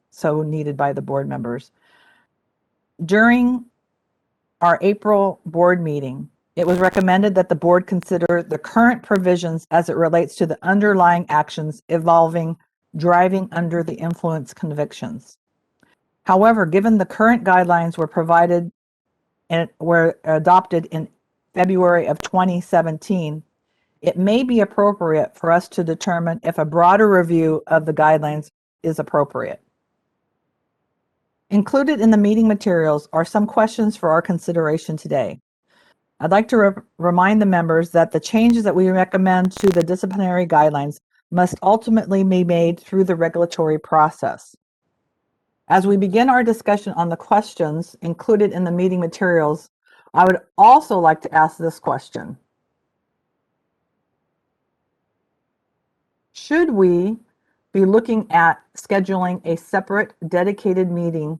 so needed by the board members. During our April board meeting, it was recommended that the board consider the current provisions as it relates to the underlying actions involving driving under the influence convictions. However, given the current guidelines were provided and were adopted in February of 2017, it may be appropriate for us to determine if a broader review of the guidelines is appropriate. Included in the meeting materials are some questions for our consideration today. I'd like to remind the members that the changes that we recommend to the disciplinary guidelines must ultimately be made through the regulatory process. As we begin our discussion on the questions included in the meeting materials, I would also like to ask this question. Should we be looking at scheduling a separate dedicated meeting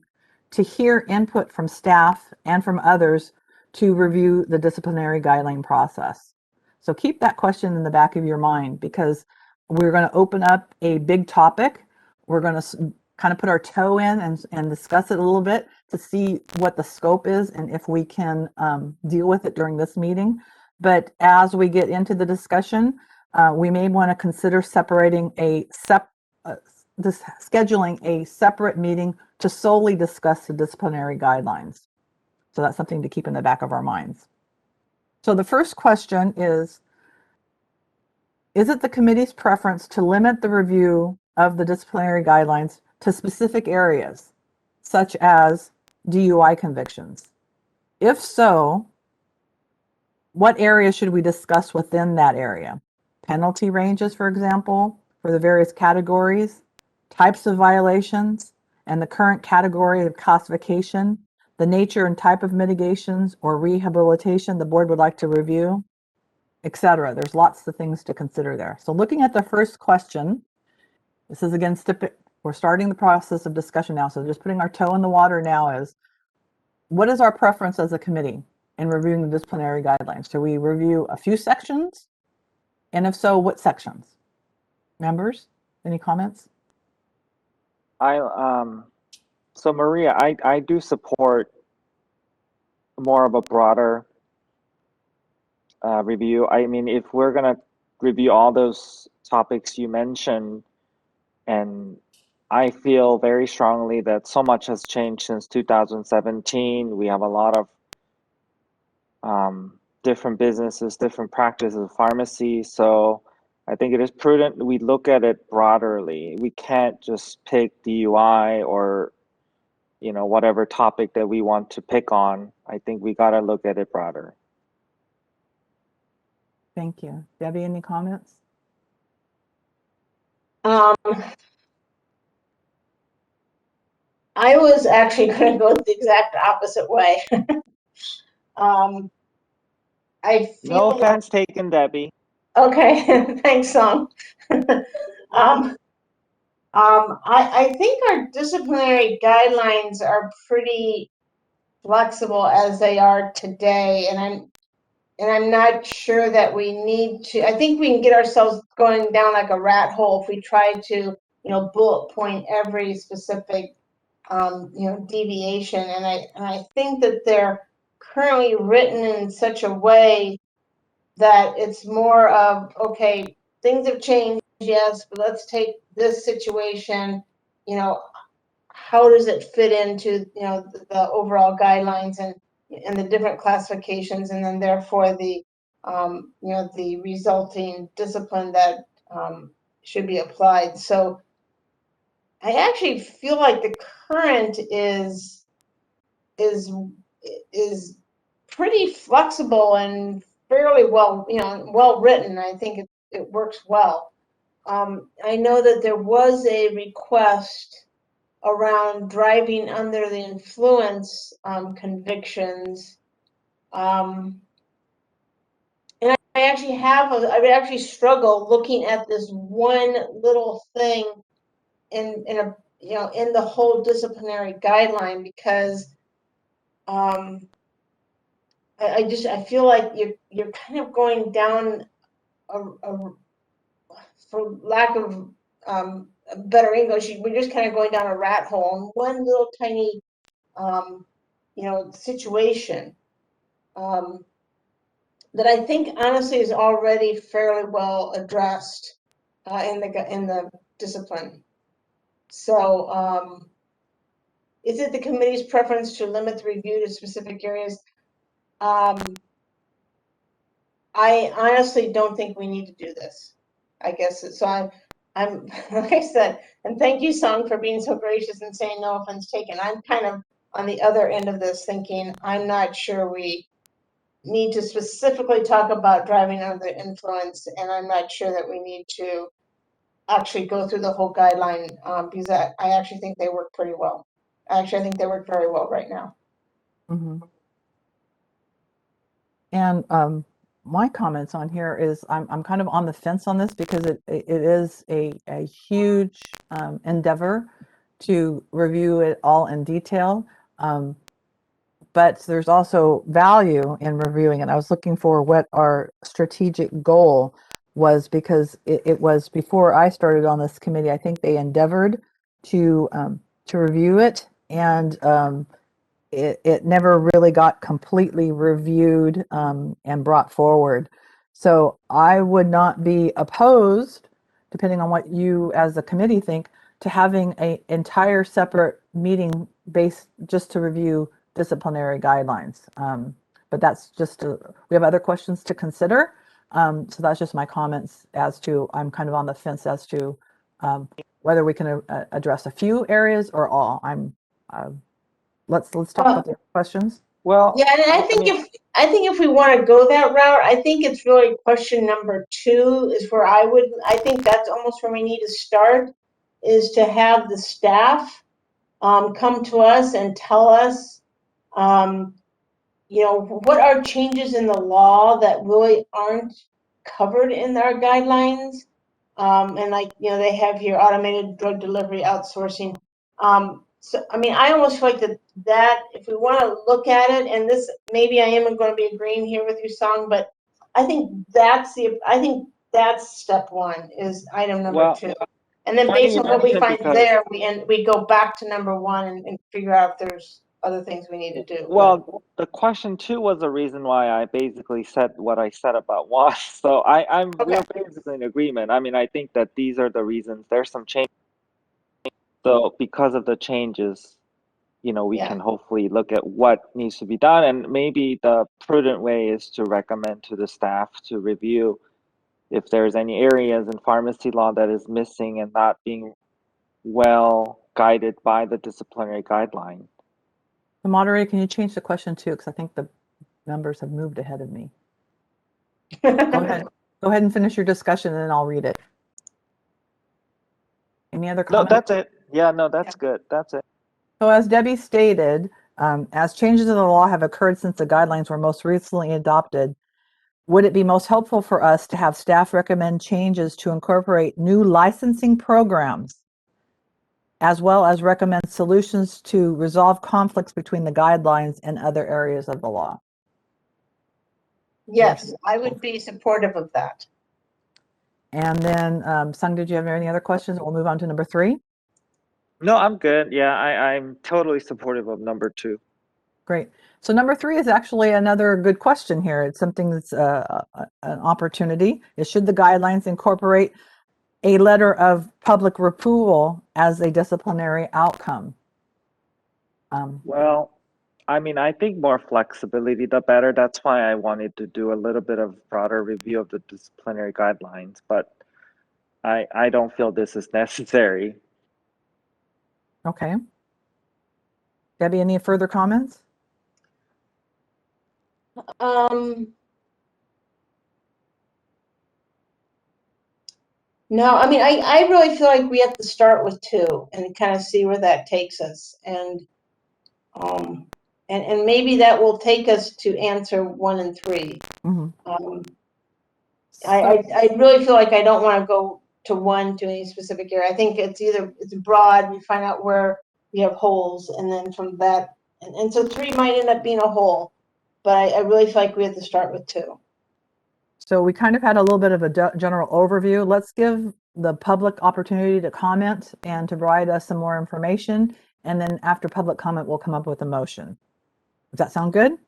to hear input from staff and from others to review the disciplinary guideline process? So keep that question in the back of your mind, because we're going to open up a big topic. We're going to kind of put our toe in and discuss it a little bit to see what the scope is and if we can deal with it during this meeting. But as we get into the discussion, we may want to consider separating scheduling a separate meeting to solely discuss the disciplinary guidelines. So that's something to keep in the back of our minds. So the first question is it the committee's preference to limit the review of the disciplinary guidelines to specific areas, such as DUI convictions? If so, what areas should we discuss within that area? Penalty ranges, for example, for the various categories, types of violations, and the current category of classification, the nature and type of mitigations or rehabilitation the board would like to review, etc. There's lots of things to consider there. So looking at the first question, this is again, we're starting the process of discussion now. So just putting our toe in the water now is, what is our preference as a committee in reviewing the disciplinary guidelines? Do we review a few sections? And if so, what sections? Members, any comments? So Maria, I do support more of a broader review. I mean, if we're gonna review all those topics you mentioned, and I feel very strongly that so much has changed since 2017. We have a lot of different businesses, different practices of pharmacy. So I think it is prudent we look at it broaderly. We can't just pick DUI or, you know, whatever topic that we want to pick on. I think we got to look at it broader. Thank you. Debbie, any comments? I was actually going to go the exact opposite way. I feel No like, offense taken, Debbie. okay, thanks, Song. I think our disciplinary guidelines are pretty flexible as they are today, and I'm not sure that we need to. I think we can get ourselves going down like a rat hole if we try to, you know, bullet point every specific, you know, deviation. And I think that they're currently written in such a way that it's more of, okay, things have changed, yes, but let's take this situation, you know, how does it fit into, you know, the overall guidelines and the different classifications, and then therefore the, you know, the resulting discipline that should be applied. So I actually feel like the current is pretty flexible and fairly well, you know, well written. I think it works well. I know that there was a request around driving under the influence convictions. And I actually I actually struggle looking at this one little thing in a, you know, in the whole disciplinary guideline, because I feel like you're kind of going down for lack of better English, we're just kind of going down a rat hole in one little tiny you know, situation that I think honestly is already fairly well addressed in the discipline. So is it the committee's preference to limit the review to specific areas? I honestly don't think we need to do this. I guess so. I'm like I said, and thank you, Song, for being so gracious and saying no offense taken. I'm kind of on the other end of this, thinking I'm not sure we need to specifically talk about driving under the influence, and I'm not sure that we need to actually go through the whole guideline because I actually think they work pretty well. Actually, I think they work very well right now. Mm-hmm. And my comments on here is I'm kind of on the fence on this because it is a huge endeavor to review it all in detail. But there's also value in reviewing it. I was looking for what our strategic goal was, because it was before I started on this committee. I think they endeavored to review it, and it never really got completely reviewed and brought forward. So I would not be opposed, depending on what you as a committee think, to having an entire separate meeting based just to review disciplinary guidelines. But that's just, we have other questions to consider. So that's just my comments as to, I'm kind of on the fence as to whether we can address a few areas or all. Let's talk about the questions. Well, yeah, and I think if we want to go that route, I think it's really question number 2 is where I think that's almost where we need to start, is to have the staff come to us and tell us, you know, what are changes in the law that really aren't covered in our guidelines. And like, you know, they have here automated drug delivery outsourcing. So, I mean, I almost feel like that if we want to look at it, and this, maybe I am going to be agreeing here with you, Song, but I think that's step 1 is item number 2. And then based on what we find there, we go back to number 1 and figure out if there's other things we need to do. Well, the question two was the reason why I basically said what I said about WAS. So we're basically in agreement. I mean, I think that these are the reasons. There's some change. So because of the changes, we Yeah. can hopefully look at what needs to be done. And maybe the prudent way is to recommend to the staff to review if there's any areas in pharmacy law that is missing and not being well guided by the disciplinary guideline. The moderator, can you change the question too? Because I think the numbers have moved ahead of me. Go ahead. Go ahead and finish your discussion and then I'll read it. Any other No, comments? that's it. Yeah, no, that's good. That's it. So as Debbie stated, as changes in the law have occurred since the guidelines were most recently adopted, would it be most helpful for us to have staff recommend changes to incorporate new licensing programs, as well as recommend solutions to resolve conflicts between the guidelines and other areas of the law? Yes, I would be supportive of that. And then, Sung, did you have any other questions? We'll move on to number 3. No, I'm good. Yeah, I'm totally supportive of number 2. Great. So number 3 is actually another good question here. It's something that's an opportunity. Is should the guidelines incorporate a letter of public approval as a disciplinary outcome? Well, I mean, I think more flexibility, the better. That's why I wanted to do a little bit of broader review of the disciplinary guidelines, but I don't feel this is necessary. Okay. Debbie, any further comments? No, I mean, I really feel like we have to start with 2 and kind of see where that takes us. And maybe that will take us to answer 1 and 3. Mm-hmm. I really feel like I don't want to go to 1 to any specific area. I think it's broad, we find out where we have holes, and then from that, and so 3 might end up being a hole, but I really feel like we have to start with 2. So we kind of had a little bit of a general overview. Let's give the public opportunity to comment and to provide us some more information. And then after public comment, we'll come up with a motion. Does that sound good?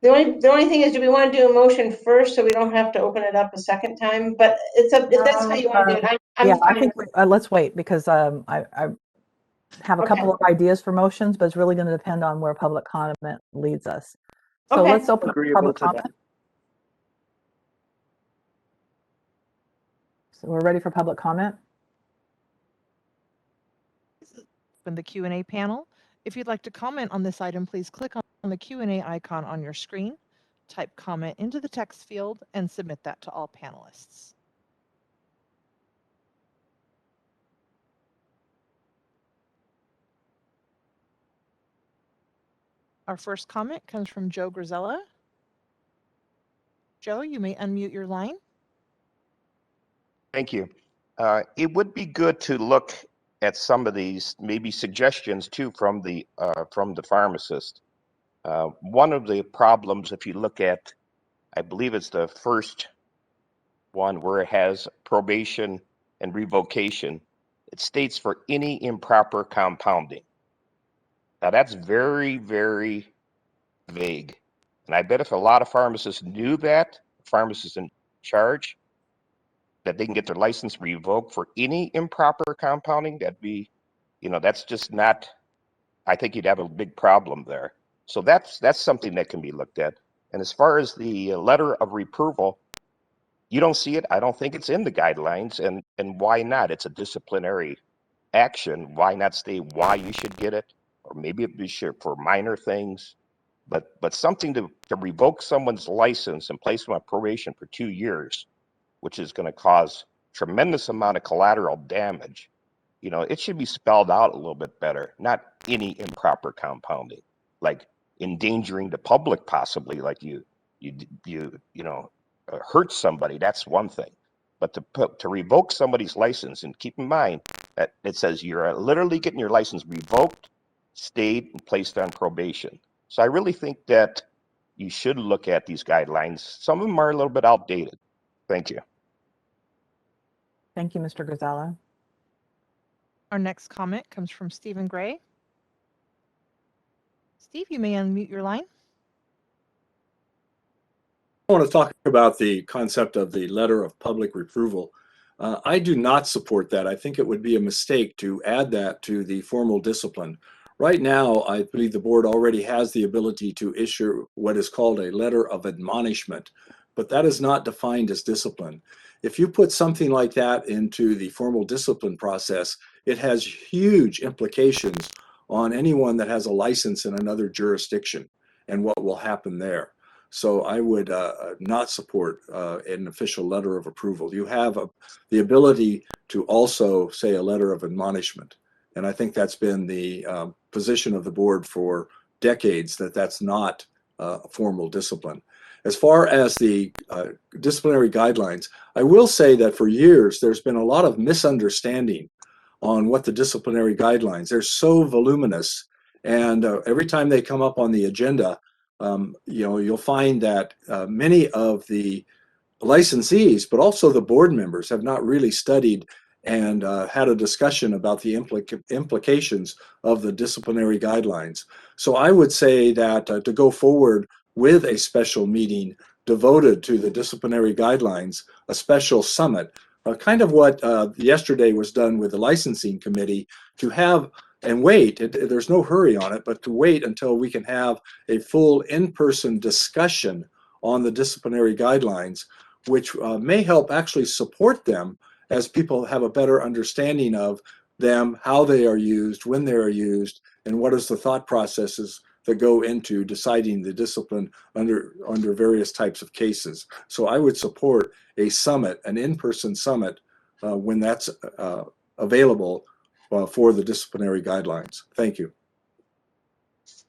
The only thing is, do we want to do a motion first so we don't have to open it up a second time? But it's up, if that's how you want to do it. I'm I fine. think let's wait because I have a couple of ideas for motions, but it's really going to depend on where public comment leads us. So Okay. let's open up public to that. comment. So we're ready for public comment. Open the Q&A panel. If you'd like to comment on this item, please click on the Q&A icon on your screen, type comment into the text field, and submit that to all panelists. Our first comment comes from Joe Grisella. Joe, you may unmute your line. Thank you. It would be good to look at some of these, maybe suggestions too from the pharmacist. One of the problems, if you look at, I believe it's the first one where it has probation and revocation, it states for any improper compounding. Now that's very, very vague. And I bet if a lot of pharmacists knew that, pharmacists in charge, that they can get their license revoked for any improper compounding, that'd be, that's just not, I think you'd have a big problem there. So that's something that can be looked at. And as far as the letter of reproval, you don't see it. I don't think it's in the guidelines. And why not? It's a disciplinary action. Why not state why you should get it? Or maybe it'd be sure for minor things. But something to revoke someone's license and place them on probation for 2 years, which is going to cause tremendous amount of collateral damage. It should be spelled out a little bit better, not any improper compounding, like endangering the public possibly, like you hurt somebody. That's one thing, but to revoke somebody's license, and keep in mind that it says you're literally getting your license revoked, stayed, and placed on probation. So I really think that you should look at these guidelines. Some of them are a little bit outdated. Thank you. Thank you, Mr. Grisella. Our next comment comes from Stephen Gray. Steve, you may unmute your line. I want to talk about the concept of the letter of public reproval. I do not support that. I think it would be a mistake to add that to the formal discipline. Right now, I believe the board already has the ability to issue what is called a letter of admonishment, but that is not defined as discipline. If you put something like that into the formal discipline process, it has huge implications on anyone that has a license in another jurisdiction and what will happen there. So I would not support an official letter of approval. You have the ability to also say a letter of admonishment. And I think that's been the position of the board for decades, that that's not a formal discipline. As far as the disciplinary guidelines, I will say that for years, there's been a lot of misunderstanding on what the disciplinary guidelines, they're so voluminous. And every time they come up on the agenda, you'll find that many of the licensees, but also the board members, have not really studied and had a discussion about the implications of the disciplinary guidelines. So I would say that to go forward with a special meeting devoted to the disciplinary guidelines, a special summit, kind of what yesterday was done with the licensing committee, to have and wait, there's no hurry on it, but to wait until we can have a full in-person discussion on the disciplinary guidelines, which may help actually support them as people have a better understanding of them, how they are used, when they are used, and what is the thought processes that go into deciding the discipline under various types of cases. So I would support a summit, an in-person summit, when that's available for the disciplinary guidelines. Thank you.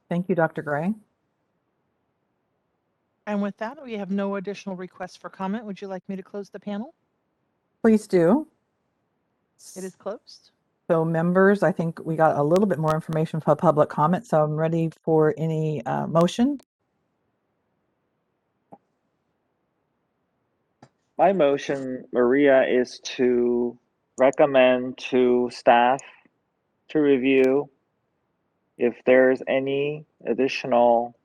Thank you, Dr. Gray. And with that, we have no additional requests for comment. Would you like me to close the panel? Please do. It is closed. So members, I think we got a little bit more information for public comment, so I'm ready for any motion. My motion, Maria, is to recommend to staff to review if there's any additional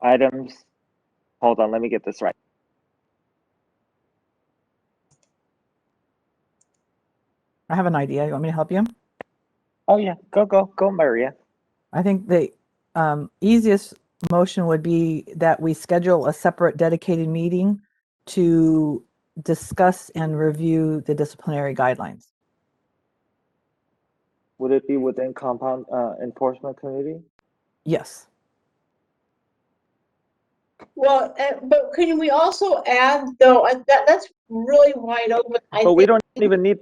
items. Hold on, let me get this right. I have an idea. You want me to help you? Oh yeah, go, Maria. I think the easiest motion would be that we schedule a separate dedicated meeting to discuss and review the disciplinary guidelines. Would it be within compound enforcement committee? Yes. Well, but can we also add, though, that's really wide open. But we don't even need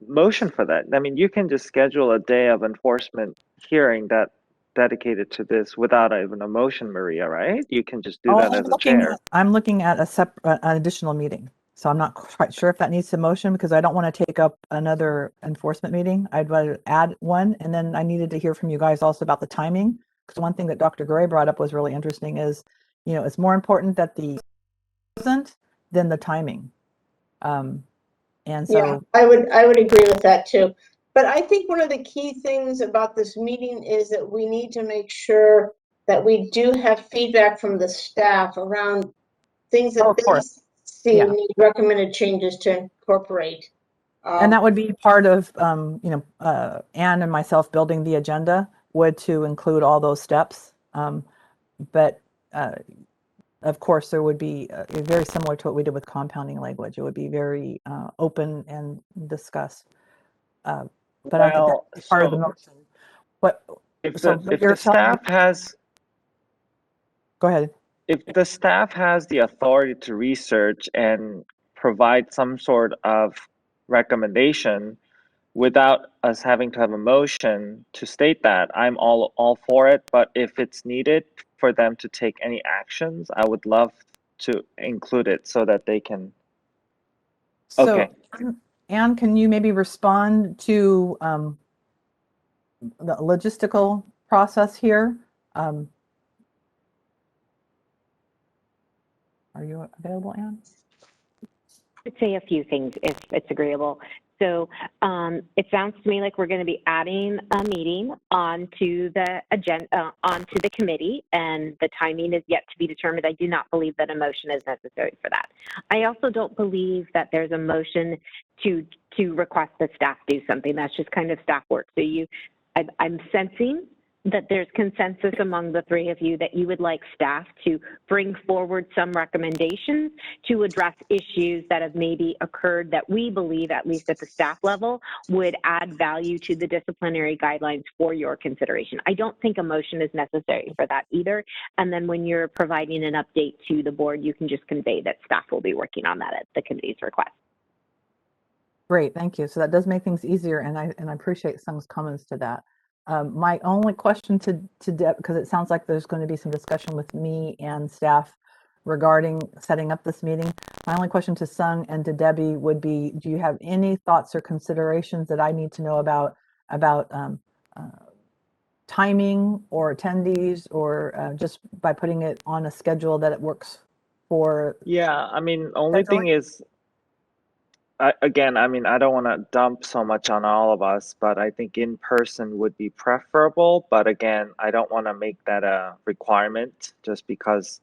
motion for that. I mean, you can just schedule a day of enforcement hearing that dedicated to this without even a motion, Maria, right? You can just do that as a chair. I'm looking at an additional meeting. So I'm not quite sure if that needs a motion because I don't want to take up another enforcement meeting. I'd rather add one. And then I needed to hear from you guys also about the timing. Because one thing that Dr. Gray brought up was really interesting is, it's more important that the present than the timing. And so yeah, I would agree with that too. But I think one of the key things about this meeting is that we need to make sure that we do have feedback from the staff around things that they see need recommended changes to incorporate. And that would be part of, Anne and myself building the agenda would to include all those steps. But of course, there would be very similar to what we did with compounding language. It would be very open and discussed. But I think that's part of the motion. But if the staff has, go ahead. If the staff has the authority to research and provide some sort of recommendation without us having to have a motion to state that, I'm all for it. But if it's needed for them to take any actions, I would love to include it so that they can. Okay. So, Anne, can you maybe respond to the logistical process here? Are you available, Anne? I'd say a few things if it's agreeable. So it sounds to me like we're going to be adding a meeting onto the agenda, onto the committee, and the timing is yet to be determined. I do not believe that a motion is necessary for that. I also don't believe that there's a motion to request that staff do something. That's just kind of staff work. So I'm sensing that there's consensus among the three of you that you would like staff to bring forward some recommendations to address issues that have maybe occurred that we believe, at least at the staff level, would add value to the disciplinary guidelines for your consideration. I don't think a motion is necessary for that either. And then when you're providing an update to the board, you can just convey that staff will be working on that at the committee's request. Great, thank you. So that does make things easier, and I appreciate Sung's comments to that. My only question to Deb, because it sounds like there's going to be some discussion with me and staff regarding setting up this meeting. My only question to Sung and to Debbie would be, do you have any thoughts or considerations that I need to know about timing or attendees, or just by putting it on a schedule that it works for? Yeah, I mean, only thing is, again, I mean, I don't want to dump so much on all of us, but I think in person would be preferable. But again, I don't want to make that a requirement just because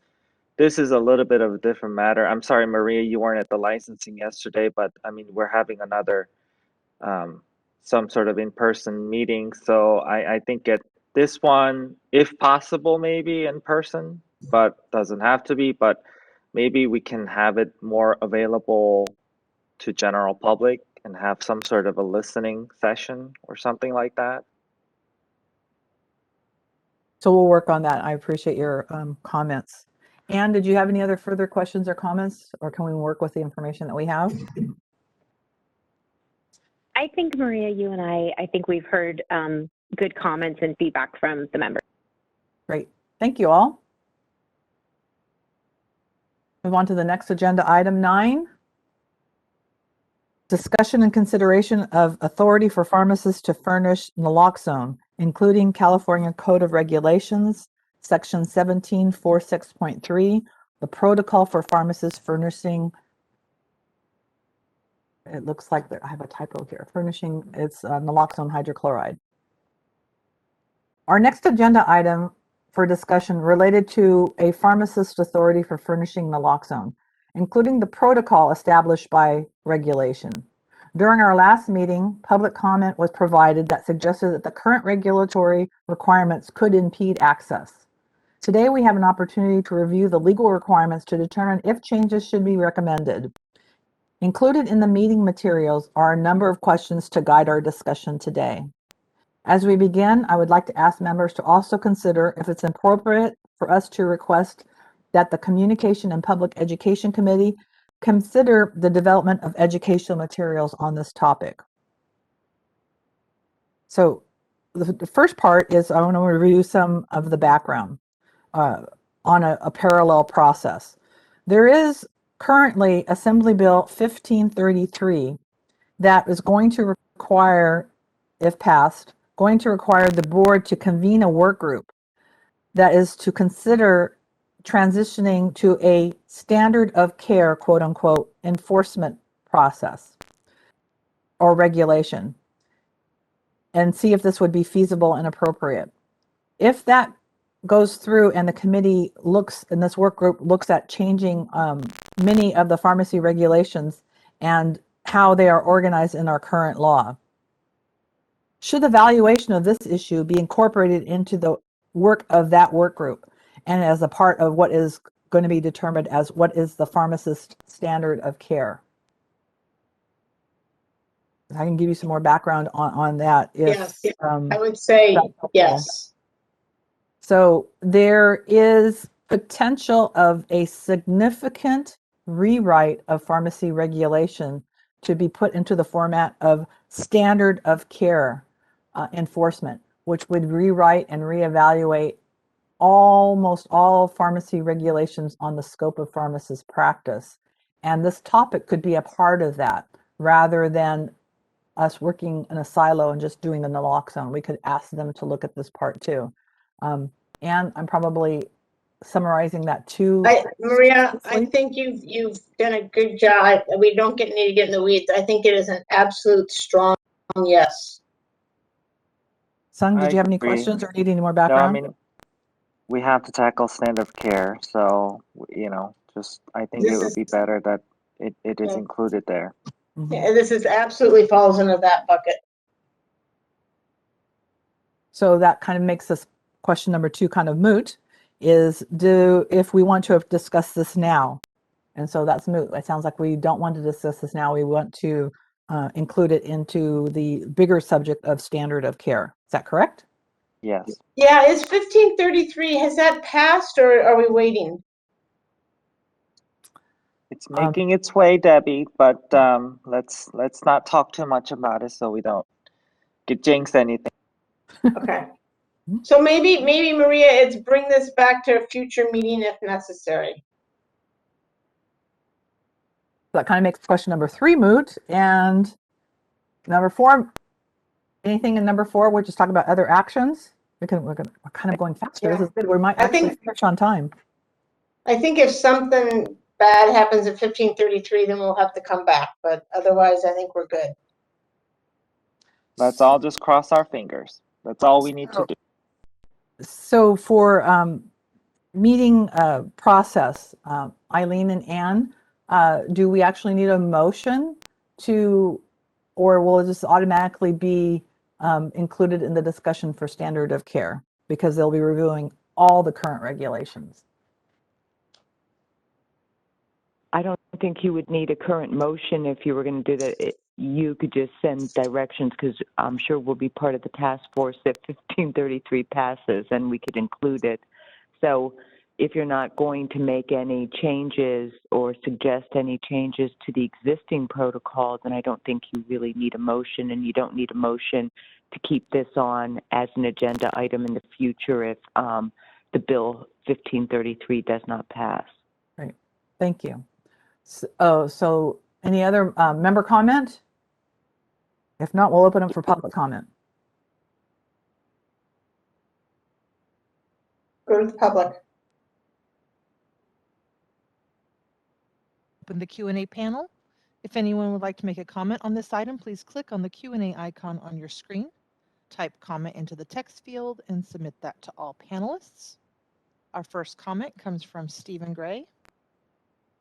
this is a little bit of a different matter. I'm sorry, Maria, you weren't at the licensing yesterday, but I mean, we're having another, some sort of in-person meeting. So I think at this one, if possible, maybe in person, but doesn't have to be, but maybe we can have it more available to general public and have some sort of a listening session or something like that. So we'll work on that. I appreciate your comments. Anne, did you have any other further questions or comments, or can we work with the information that we have? I think, Maria, you and I think we've heard good comments and feedback from the members. Great. Thank you all. Move on to the next agenda, item 9. Discussion and consideration of authority for pharmacists to furnish naloxone, including California Code of Regulations, Section 1746.3, the protocol for pharmacists furnishing. It looks like I have a typo here. Furnishing, it's naloxone hydrochloride. Our next agenda item for discussion related to a pharmacist authority for furnishing naloxone, including the protocol established by regulation. During our last meeting, public comment was provided that suggested that the current regulatory requirements could impede access. Today, we have an opportunity to review the legal requirements to determine if changes should be recommended. Included in the meeting materials are a number of questions to guide our discussion today. As we begin, I would like to ask members to also consider if it's appropriate for us to request that the Communication and Public Education Committee consider the development of educational materials on this topic. So the first part is I want to review some of the background on a parallel process. There is currently Assembly Bill 1533 that is going to require, if passed, going to require the board to convene a work group that is to consider transitioning to a standard of care, quote unquote, enforcement process or regulation, and see if this would be feasible and appropriate. If that goes through and the committee looks, and this work group looks at changing many of the pharmacy regulations and how they are organized in our current law, should evaluation of this issue be incorporated into the work of that work group and as a part of what is going to be determined as what is the pharmacist standard of care? I can give you some more background on that. If, yes, I would say yes. So there is potential of a significant rewrite of pharmacy regulation to be put into the format of standard of care enforcement, which would rewrite and reevaluate almost all pharmacy regulations on the scope of pharmacist practice. And this topic could be a part of that rather than us working in a silo and just doing the naloxone. We could ask them to look at this part too. And I'm probably summarizing that too. Maria, I Sleep? think you've done a good job. We don't need to get in the weeds. I think it is an absolute strong yes. Sung, did I you have any agree. questions or need any more No, I background? mean, we have to tackle standard of care, so, just, I think it This would is, be better that it is Yeah. included there. Mhm. yeah, this is absolutely falls into that bucket. So that kind of makes this question number 2 kind of moot, is if we want to have discussed this now. And so that's moot. It sounds like we don't want to discuss this now. We want to include it into the bigger subject of standard of care. Is that correct? Yes. Yeah, is 1533, has that passed or are we waiting? It's making its way, Debbie, but let's not talk too much about it so we don't jinx anything. Okay. So maybe Maria, it's bring this back to a future meeting if necessary. That kind of makes question number 3 moot. And number 4, anything in number 4, we're just talking about other actions. We're kind of going faster. Yeah. This is good. We might I actually think- finish on time. I think if something bad happens at 1533, then we'll have to come back. But otherwise, I think we're good. Let's all just cross our fingers. That's all we need to do. So for meeting process, Eileen and Anne, do we actually need a motion to, or will it just automatically be included in the discussion for standard of care? Because they'll be reviewing all the current regulations. I don't think you would need a current motion if you were going to do that. You could just send directions because I'm sure we'll be part of the task force if 1533 passes and we could include it. So if you're not going to make any changes or suggest any changes to the existing protocol, then I don't think you really need a motion, and you don't need a motion to keep this on as an agenda item in the future if the bill 1533 does not pass. Right. Thank you. So any other member comment? If not, we'll open up for public comment. Go to the public. Open the Q&A panel. If anyone would like to make a comment on this item, please click on the Q&A icon on your screen, type comment into the text field, and submit that to all panelists. Our first comment comes from Stephen Gray.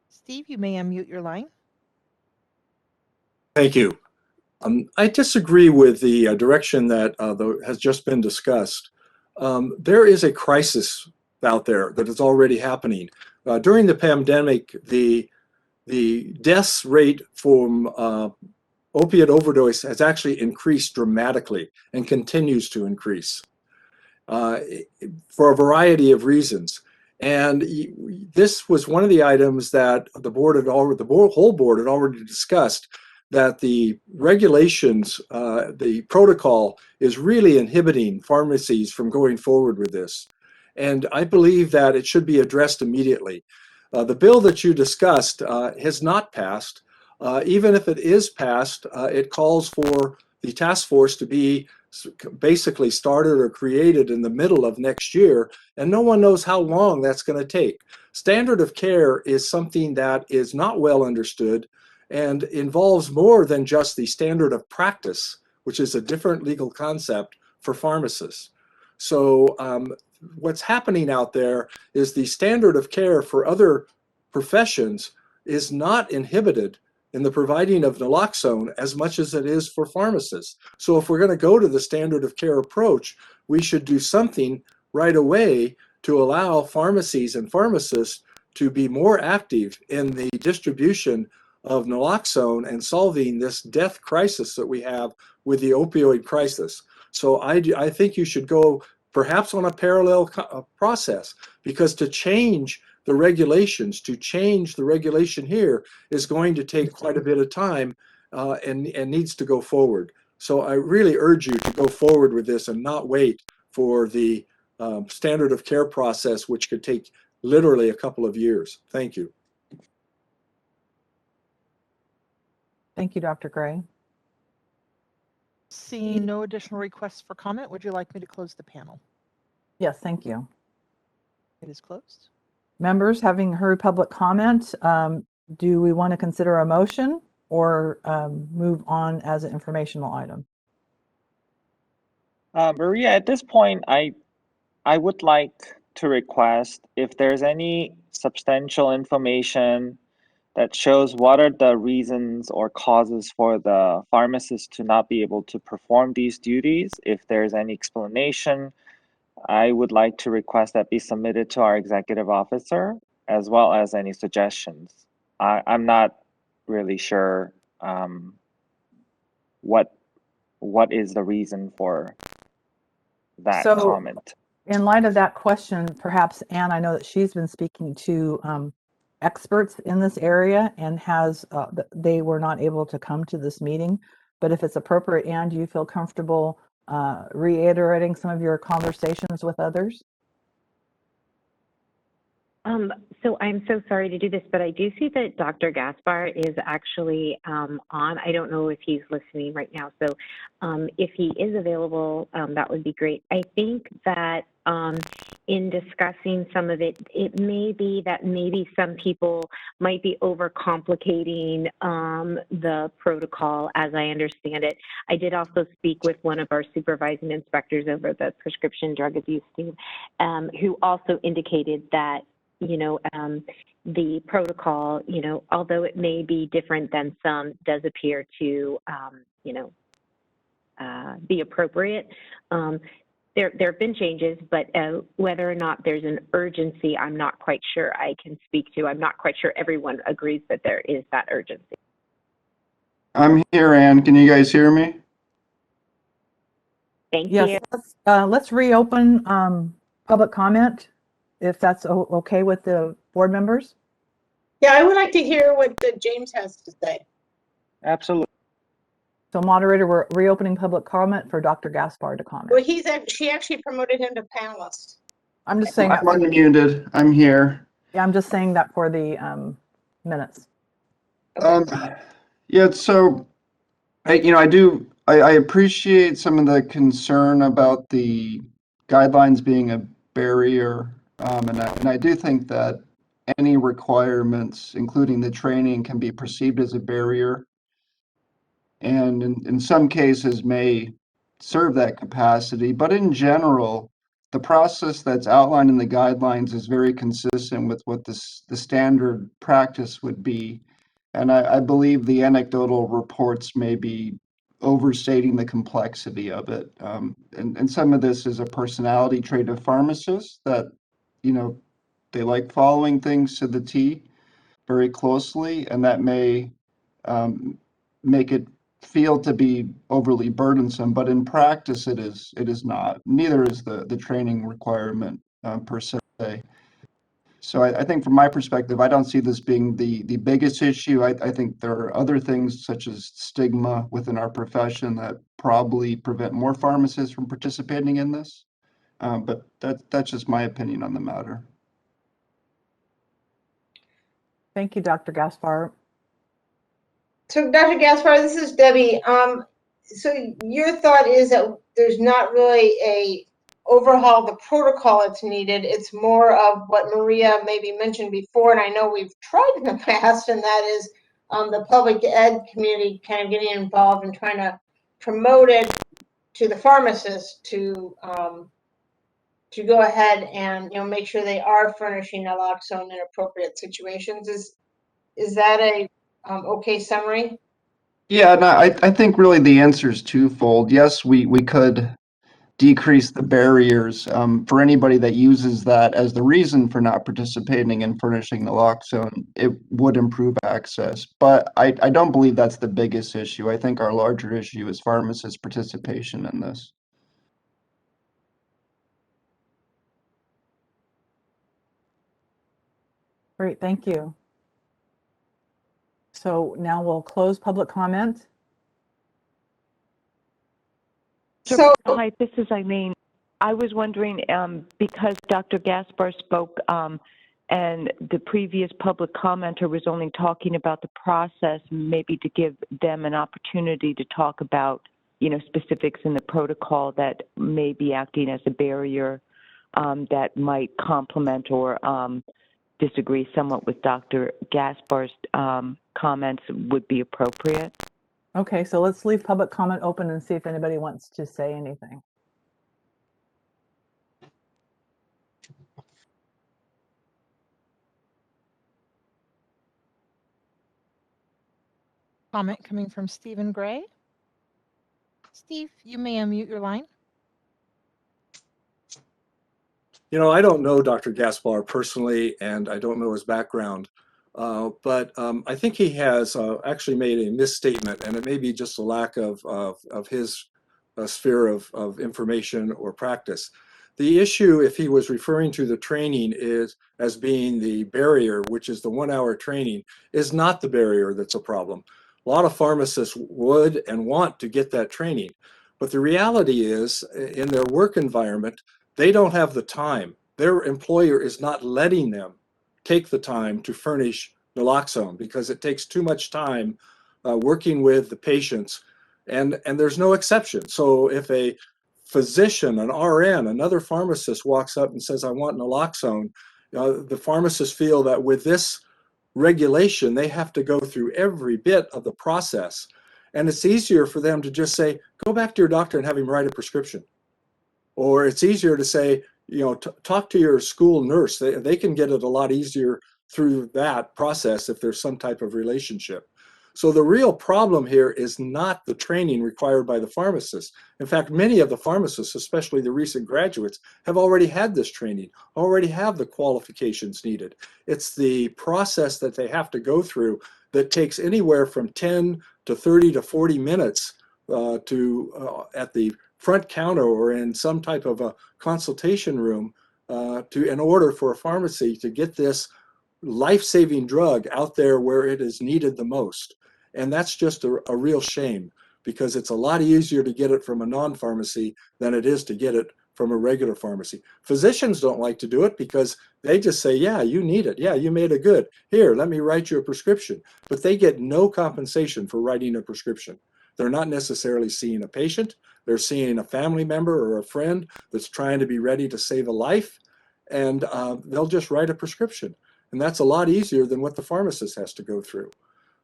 Steve, you may unmute your line. Thank you. I disagree with the direction that has just been discussed. There is a crisis out there that is already happening. During the pandemic, the deaths rate from opiate overdose has actually increased dramatically and continues to increase for a variety of reasons. And this was one of the items that the whole board had already discussed, that the regulations, the protocol is really inhibiting pharmacies from going forward with this. And I believe that it should be addressed immediately. The bill that you discussed has not passed. Even if it is passed, it calls for the task force to be basically started or created in the middle of next year, and no one knows how long that's going to take. Standard of care is something that is not well understood and involves more than just the standard of practice, which is a different legal concept for pharmacists. So what's happening out there is the standard of care for other professions is not inhibited in the providing of naloxone as much as it is for pharmacists. So if we're going to go to the standard of care approach, we should do something right away to allow pharmacies and pharmacists to be more active in the distribution of naloxone and solving this death crisis that we have with the opioid crisis. So I think you should go perhaps on a parallel process, because to change the regulations, to change the regulation here is going to take quite a bit of time and needs to go forward. So I really urge you to go forward with this and not wait for the standard of care process, which could take literally a couple of years. Thank you. Thank you, Dr. Gray. Seeing no additional requests for comment, would you like me to close the panel? Yes, thank you. It is closed. Members, having heard public comment, do we want to consider a motion or move on as an informational item? Maria, at this point, I would like to request if there's any substantial information that shows what are the reasons or causes for the pharmacist to not be able to perform these duties. If there's any explanation, I would like to request that be submitted to our executive officer, as well as any suggestions. I'm not really sure what is the reason for that So- comment. In light of that question, perhaps Anne, I know that she's been speaking to experts in this area and they were not able to come to this meeting. But if it's appropriate, Anne, do you feel comfortable reiterating some of your conversations with others? So I'm so sorry to do this, but I do see that Dr. Gaspar is actually on. I don't know if he's listening right now. So if he is available, that would be great. I think that in discussing some of it, it may be that maybe some people might be overcomplicating the protocol as I understand it. I did also speak with one of our supervising inspectors over the prescription drug abuse team, who also indicated that the protocol, although it may be different than some, does appear to, be appropriate. There have been changes, but whether or not there's an urgency, I'm not quite sure I can speak to. I'm not quite sure everyone agrees that there is that urgency. I'm here, Ann. Can you guys hear me? Thank you. Yes, let's reopen public comment, if that's okay with the board members. Yeah, I would like to hear what James has to say. Absolutely. So moderator, we're reopening public comment for Dr. Gaspar to comment. Well, she actually promoted him to panelist. I'm just saying I'm that, unmuted. I'm here. yeah, I'm just saying that for the minutes. Yeah, so I appreciate some of the concern about the guidelines being a barrier. And I do think that any requirements, including the training, can be perceived as a barrier. And in some cases may serve that capacity. But in general, the process that's outlined in the guidelines is very consistent with what the standard practice would be. And I believe the anecdotal reports may be overstating the complexity of it. And some of this is a personality trait of pharmacists that, they like following things to the T very closely, and that may make it feel to be overly burdensome, but in practice it is not. Neither is the training requirement per se. So I think from my perspective, I don't see this being the biggest issue. I think there are other things such as stigma within our profession that probably prevent more pharmacists from participating in this. But that's just my opinion on the matter. Thank you, Dr. Gaspar. So Dr. Gaspar, this is Debbie. So your thought is that there's not really a overhaul the protocol that's needed. It's more of what Maria maybe mentioned before, and I know we've tried in the past, and that is the public ed community kind of getting involved and trying to promote it to the pharmacists to go ahead and make sure they are furnishing naloxone in appropriate situations. Is that a okay summary? Yeah, no, I think really the answer is twofold. Yes, we could decrease the barriers for anybody that uses that as the reason for not participating in furnishing naloxone. It would improve access, but I don't believe that's the biggest issue. I think our larger issue is pharmacists' participation in this. Great, thank you. So now we'll close public comment. So Hi, this is Eileen. I was wondering, because Dr. Gaspar spoke and the previous public commenter was only talking about the process, maybe to give them an opportunity to talk about, specifics in the protocol that may be acting as a barrier that might complement or disagree somewhat with Dr. Gaspar's comments would be appropriate. Okay, so let's leave public comment open and see if anybody wants to say anything. Comment coming from Stephen Gray. Steve, you may unmute your line. You know, I don't know Dr. Gaspar personally, and I don't know his background, but I think he has actually made a misstatement, and it may be just a lack of his sphere of information or practice. The issue, if he was referring to the training is as being the barrier, which is the 1 hour training, is not the barrier that's a problem. A lot of pharmacists would and want to get that training, but the reality is in their work environment, they don't have the time. Their employer is not letting them take the time to furnish naloxone because it takes too much time working with the patients, and there's no exception. So if a physician, an RN, another pharmacist walks up and says, I want naloxone, the pharmacists feel that with this regulation, they have to go through every bit of the process. And it's easier for them to just say, go back to your doctor and have him write a prescription. Or it's easier to say, you know, talk to your school nurse. They can get it a lot easier through that process if there's some type of relationship. So the real problem here is not the training required by the pharmacists. In fact, many of the pharmacists, especially the recent graduates, have already had this training, already have the qualifications needed. It's the process that they have to go through that takes anywhere from 10 to 30 to 40 minutes at the front counter or in some type of a consultation room in order for a pharmacy to get this life-saving drug out there where it is needed the most. And that's just a real shame, because it's a lot easier to get it from a non-pharmacy than it is to get it from a regular pharmacy. Physicians don't like to do it because they just say, yeah, you need it. Yeah, you made it good. Here, let me write you a prescription. But they get no compensation for writing a prescription. They're not necessarily seeing a patient. They're seeing a family member or a friend that's trying to be ready to save a life, and they'll just write a prescription. And that's a lot easier than what the pharmacist has to go through.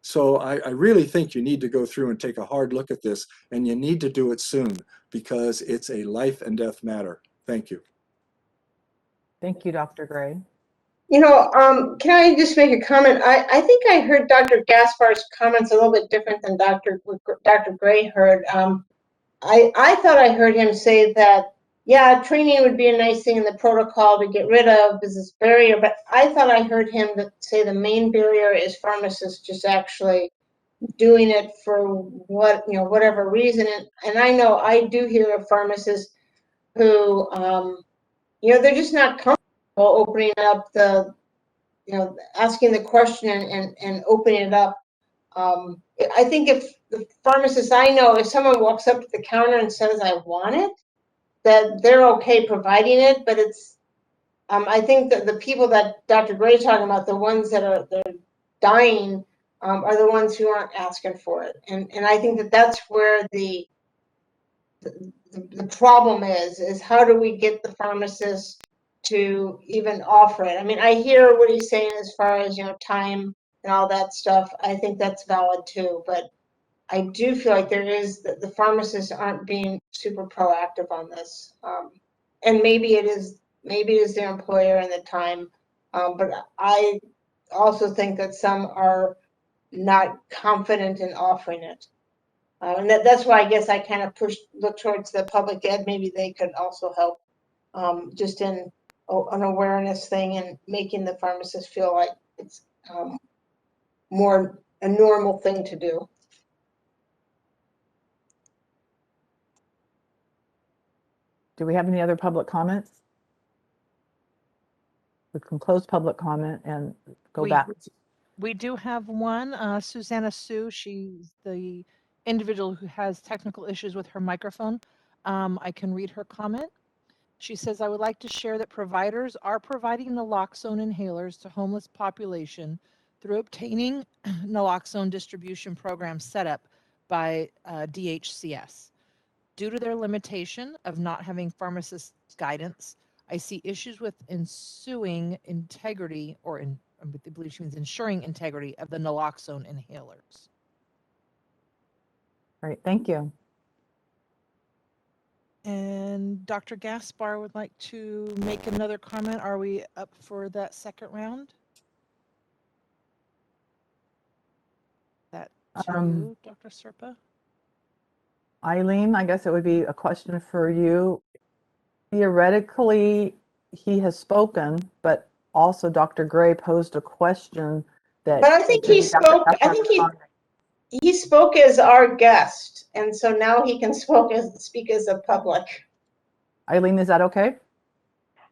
So I really think you need to go through and take a hard look at this, and you need to do it soon because it's a life and death matter. Thank you. Thank you, Dr. Gray. You know, can I just make a comment? I think I heard Dr. Gaspar's comments a little bit different than Dr. Gray heard. I thought I heard him say that, yeah, training would be a nice thing in the protocol to get rid of this barrier, but I thought I heard him say the main barrier is pharmacists just actually doing it for whatever reason. And I know I do hear of pharmacists who, they're just not comfortable opening up asking the question and opening it up. I think if the pharmacist I know, if someone walks up to the counter and says, I want it, that they're okay providing it, but it's, I think that the people that Dr. Gray is talking about, the ones they're dying, are the ones who aren't asking for it. And I think that that's where the problem is how do we get the pharmacists to even offer it? I mean, I hear what he's saying as far as, time and all that stuff. I think that's valid too, but I do feel like the pharmacists aren't being super proactive on this. And maybe it is their employer and the time. But I also think that some are not confident in offering it. And that's why I guess I kind of look towards the public ed. Maybe they could also help just in an awareness thing and making the pharmacist feel like it's more a normal thing to do. Do we have any other public comments? We can close public comment and go back. We do have one, Susanna Sue. She's the individual who has technical issues with her microphone. I can read her comment. She says, I would like to share that providers are providing naloxone inhalers to homeless population through obtaining naloxone distribution programs set up by DHCS. Due to their limitation of not having pharmacist guidance, I see issues with ensuing integrity I believe she means ensuring integrity of the naloxone inhalers. Great, thank you. And Dr. Gaspar would like to make another comment. Are we up for that second round? That to Um, Dr. Serpa? Eileen, I guess it would be a question for you. Theoretically, he has spoken, but also Dr. Gray posed a question that. But I think he maybe Dr. spoke, I Gaspar think would comment. he spoke as our guest, and so now he can speak as a public. Eileen, is that okay?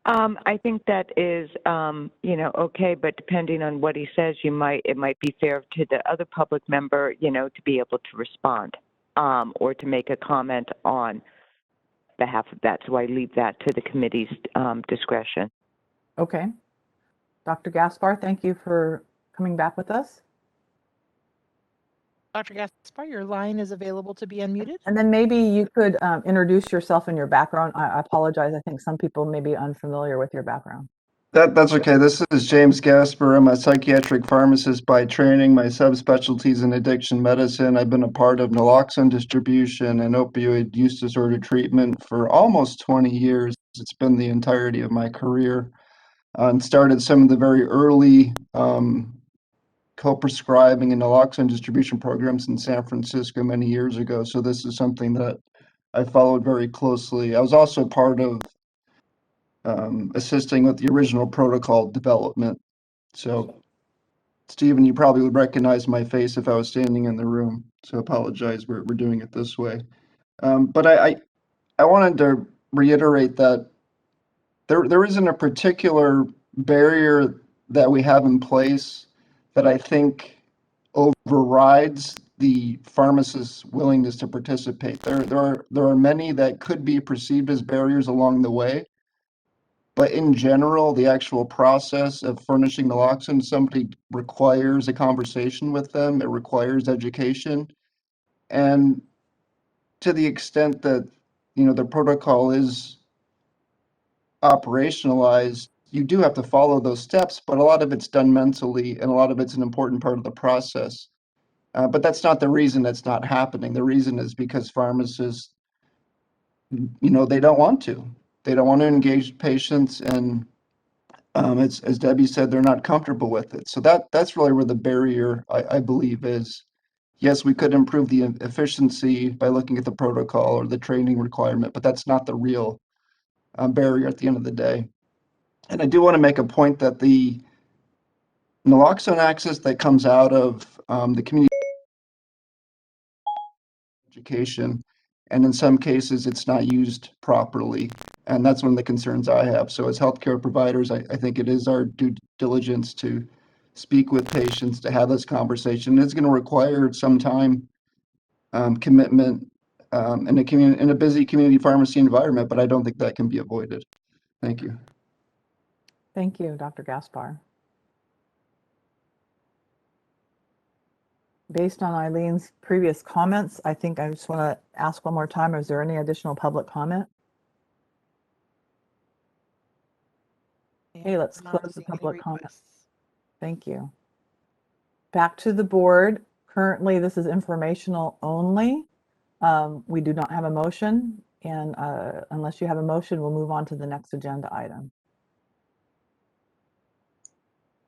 I think that is, okay, but depending on what he says, it might be fair to the other public member, to be able to respond, or to make a comment on behalf of that. So I leave that to the committee's discretion. Okay. Dr. Gaspar, thank you for coming back with us. Dr. Gaspar, your line is available to be unmuted. And then maybe you could introduce yourself and your background. I apologize. I think some people may be unfamiliar with your background. That's okay. This is James Gasper. I'm a psychiatric pharmacist by training. My subspecialties in addiction medicine. I've been a part of naloxone distribution and opioid use disorder treatment for almost 20 years. It's been the entirety of my career. And started some of the very early co-prescribing and naloxone distribution programs in San Francisco many years ago. So this is something that I followed very closely. I was also part of assisting with the original protocol development. So, Stephen, you probably would recognize my face if I was standing in the room. So apologize, we're doing it this way. But I wanted to reiterate that there isn't a particular barrier that we have in place that I think overrides the pharmacist's willingness to participate. There are many that could be perceived as barriers along the way. But in general, the actual process of furnishing naloxone, somebody requires a conversation with them. It requires education. And to the extent that, the protocol is operationalized, you do have to follow those steps, but a lot of it's done mentally and a lot of it's an important part of the process. But that's not the reason that's not happening. The reason is because pharmacists, they don't want to. They don't want to engage patients, and as Debbie said, they're not comfortable with it. So that's really where the barrier, I believe, is. Yes, we could improve the efficiency by looking at the protocol or the training requirement, but that's not the real barrier at the end of the day. And I do want to make a point that the naloxone access that comes out of the community education, and in some cases, it's not used properly. And that's one of the concerns I have. So as healthcare providers, I think it is our due diligence to speak with patients, to have this conversation. It's going to require some time, commitment, in a busy community pharmacy environment, but I don't think that can be avoided. Thank you. Thank you, Dr. Gaspar. Based on Eileen's previous comments, I think I just want to ask one more time, is there any additional public comment? Okay, let's Not close the seeing any public comment. requests. Thank you. Back to the board. Currently, this is informational only. We do not have a motion, and unless you have a motion, we'll move on to the next agenda item.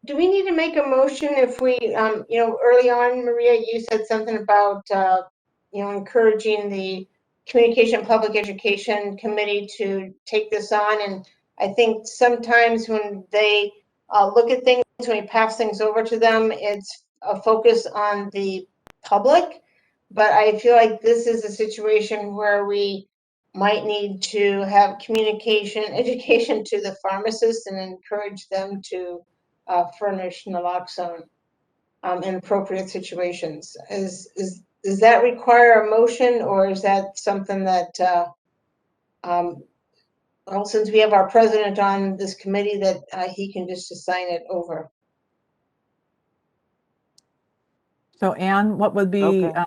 Do we need to make a motion if we, early on, Maria, you said something about, encouraging the Communication Public Education Committee to take this on. And I think sometimes when they look at things, when we pass things over to them, it's a focus on the public. But I feel like this is a situation where we might need to have communication, education to the pharmacists and encourage them to furnish naloxone in appropriate situations. Does that require a motion, or is that something that, well, since we have our president on this committee, that he can just assign it over? So Anne, what would be Okay.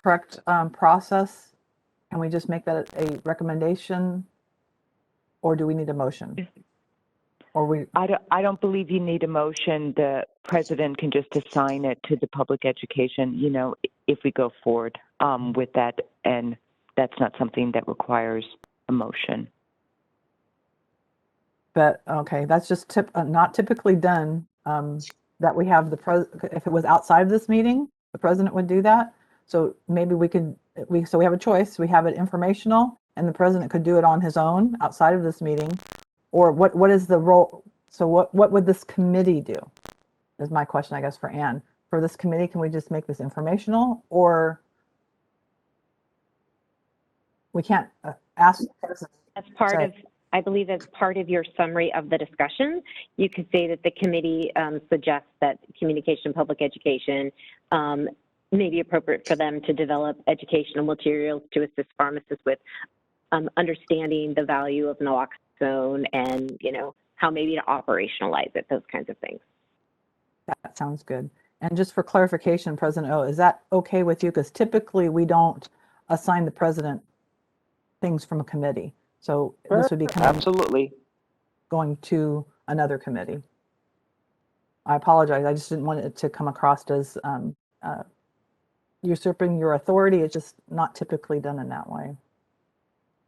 correct process? Can we just make that a recommendation? or do we need a motion? Or we, I don't believe you need a motion. The president can just assign it to the public education, you know, if we go forward with that. And that's not something that requires a motion. but, okay, that's just not typically done, that we have if it was outside of this meeting, the president would do that. So maybe we have a choice. We have it informational and the president could do it on his own outside of this meeting. Or what is the role? So what would this committee do? Is my question, I guess, for Anne. For this committee, can we just make this informational, or we can't ask the president? As part Sorry. of, I believe as part of your summary of the discussion, you could say that the committee suggests that communication, public education, may be appropriate for them to develop educational materials to assist pharmacists with understanding the value of naloxone and, you know, how maybe to operationalize it, those kinds of things. That sounds good. And just for clarification, President O, is that okay with you? Because typically we don't assign the president things from a committee. So this would be Absolutely. going to another committee. I apologize. I just didn't want it to come across as usurping your authority. It's just not typically done in that way.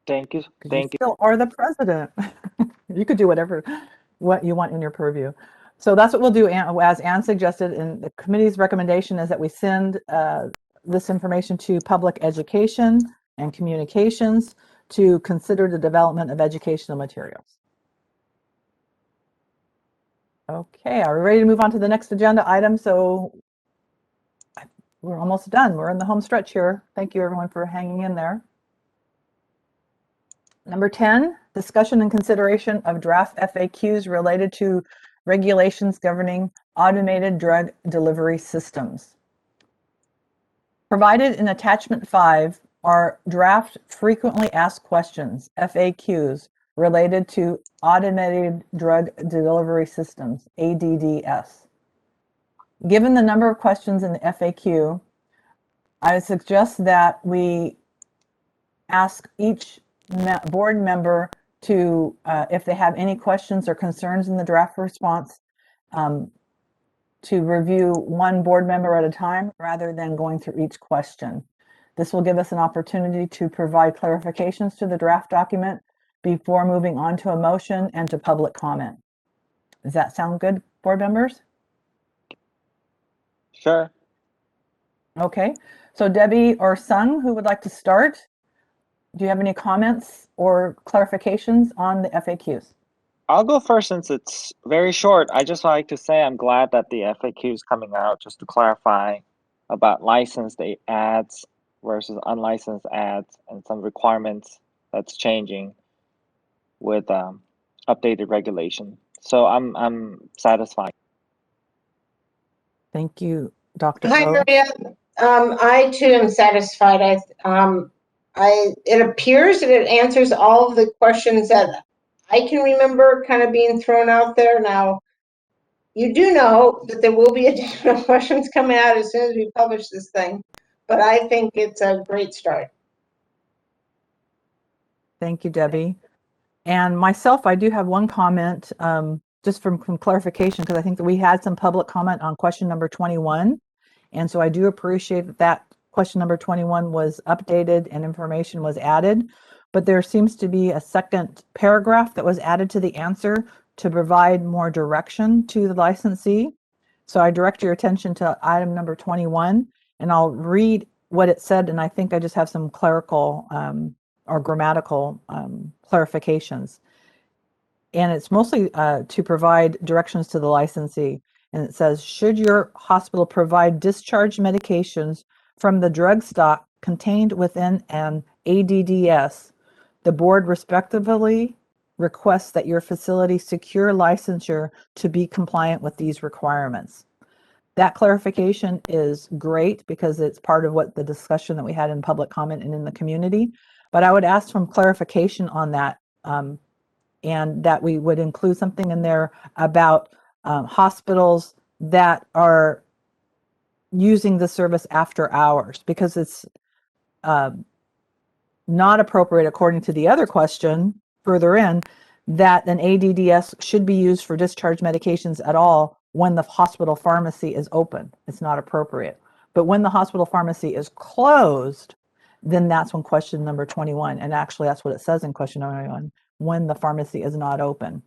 Thank you. 'Cause Thank you you. still are the president. You could do what you want in your purview. So that's what we'll do, as Anne suggested, and the committee's recommendation is that we send this information to public education and communications to consider the development of educational materials. Okay, are we ready to move on to the next agenda item? So we're almost done. We're in the home stretch here. Thank you everyone for hanging in there. Number 10, discussion and consideration of draft FAQs related to regulations governing automated drug delivery systems. Provided in attachment 5 are draft frequently asked questions, FAQs, related to automated drug delivery systems, ADDS. Given the number of questions in the FAQ, I would suggest that we ask each board member to, if they have any questions or concerns in the draft response, to review one board member at a time rather than going through each question. This will give us an opportunity to provide clarifications to the draft document before moving on to a motion and to public comment. Does that sound good, board members? Sure. Okay, so Debbie or Sung, who would like to start? Do you have any comments or clarifications on the FAQs? I'll go first since it's very short. I just like to say I'm glad that the FAQ is coming out just to clarify about licensed ads versus unlicensed ads and some requirements that's changing with updated regulation. So I'm satisfied. Thank you, Dr. Hi, O. Maria. I too am satisfied. It appears that it answers all of the questions that I can remember kind of being thrown out there. Now, you do know that there will be additional questions coming out as soon as we publish this thing, but I think it's a great start. Thank you, Debbie. And myself, I do have one comment, just from clarification, because I think that we had some public comment on question number 21. And so I do appreciate that that question number 21 was updated and information was added. But there seems to be a second paragraph that was added to the answer to provide more direction to the licensee. So I direct your attention to item number 21, and I'll read what it said, and I think I just have some clerical or grammatical clarifications. And it's mostly to provide directions to the licensee. And it says, should your hospital provide discharge medications from the drug stock contained within an ADDS, the board respectively requests that your facility secure licensure to be compliant with these requirements. That clarification is great because it's part of what the discussion that we had in public comment and in the community. But I would ask for clarification on that, and that we would include something in there about hospitals that are using the service after hours, because it's not appropriate, according to the other question further in, that an ADDS should be used for discharge medications at all when the hospital pharmacy is open. It's not appropriate. But when the hospital pharmacy is closed, then that's when question number 21, and actually that's what it says in question number 21, when the pharmacy is not open.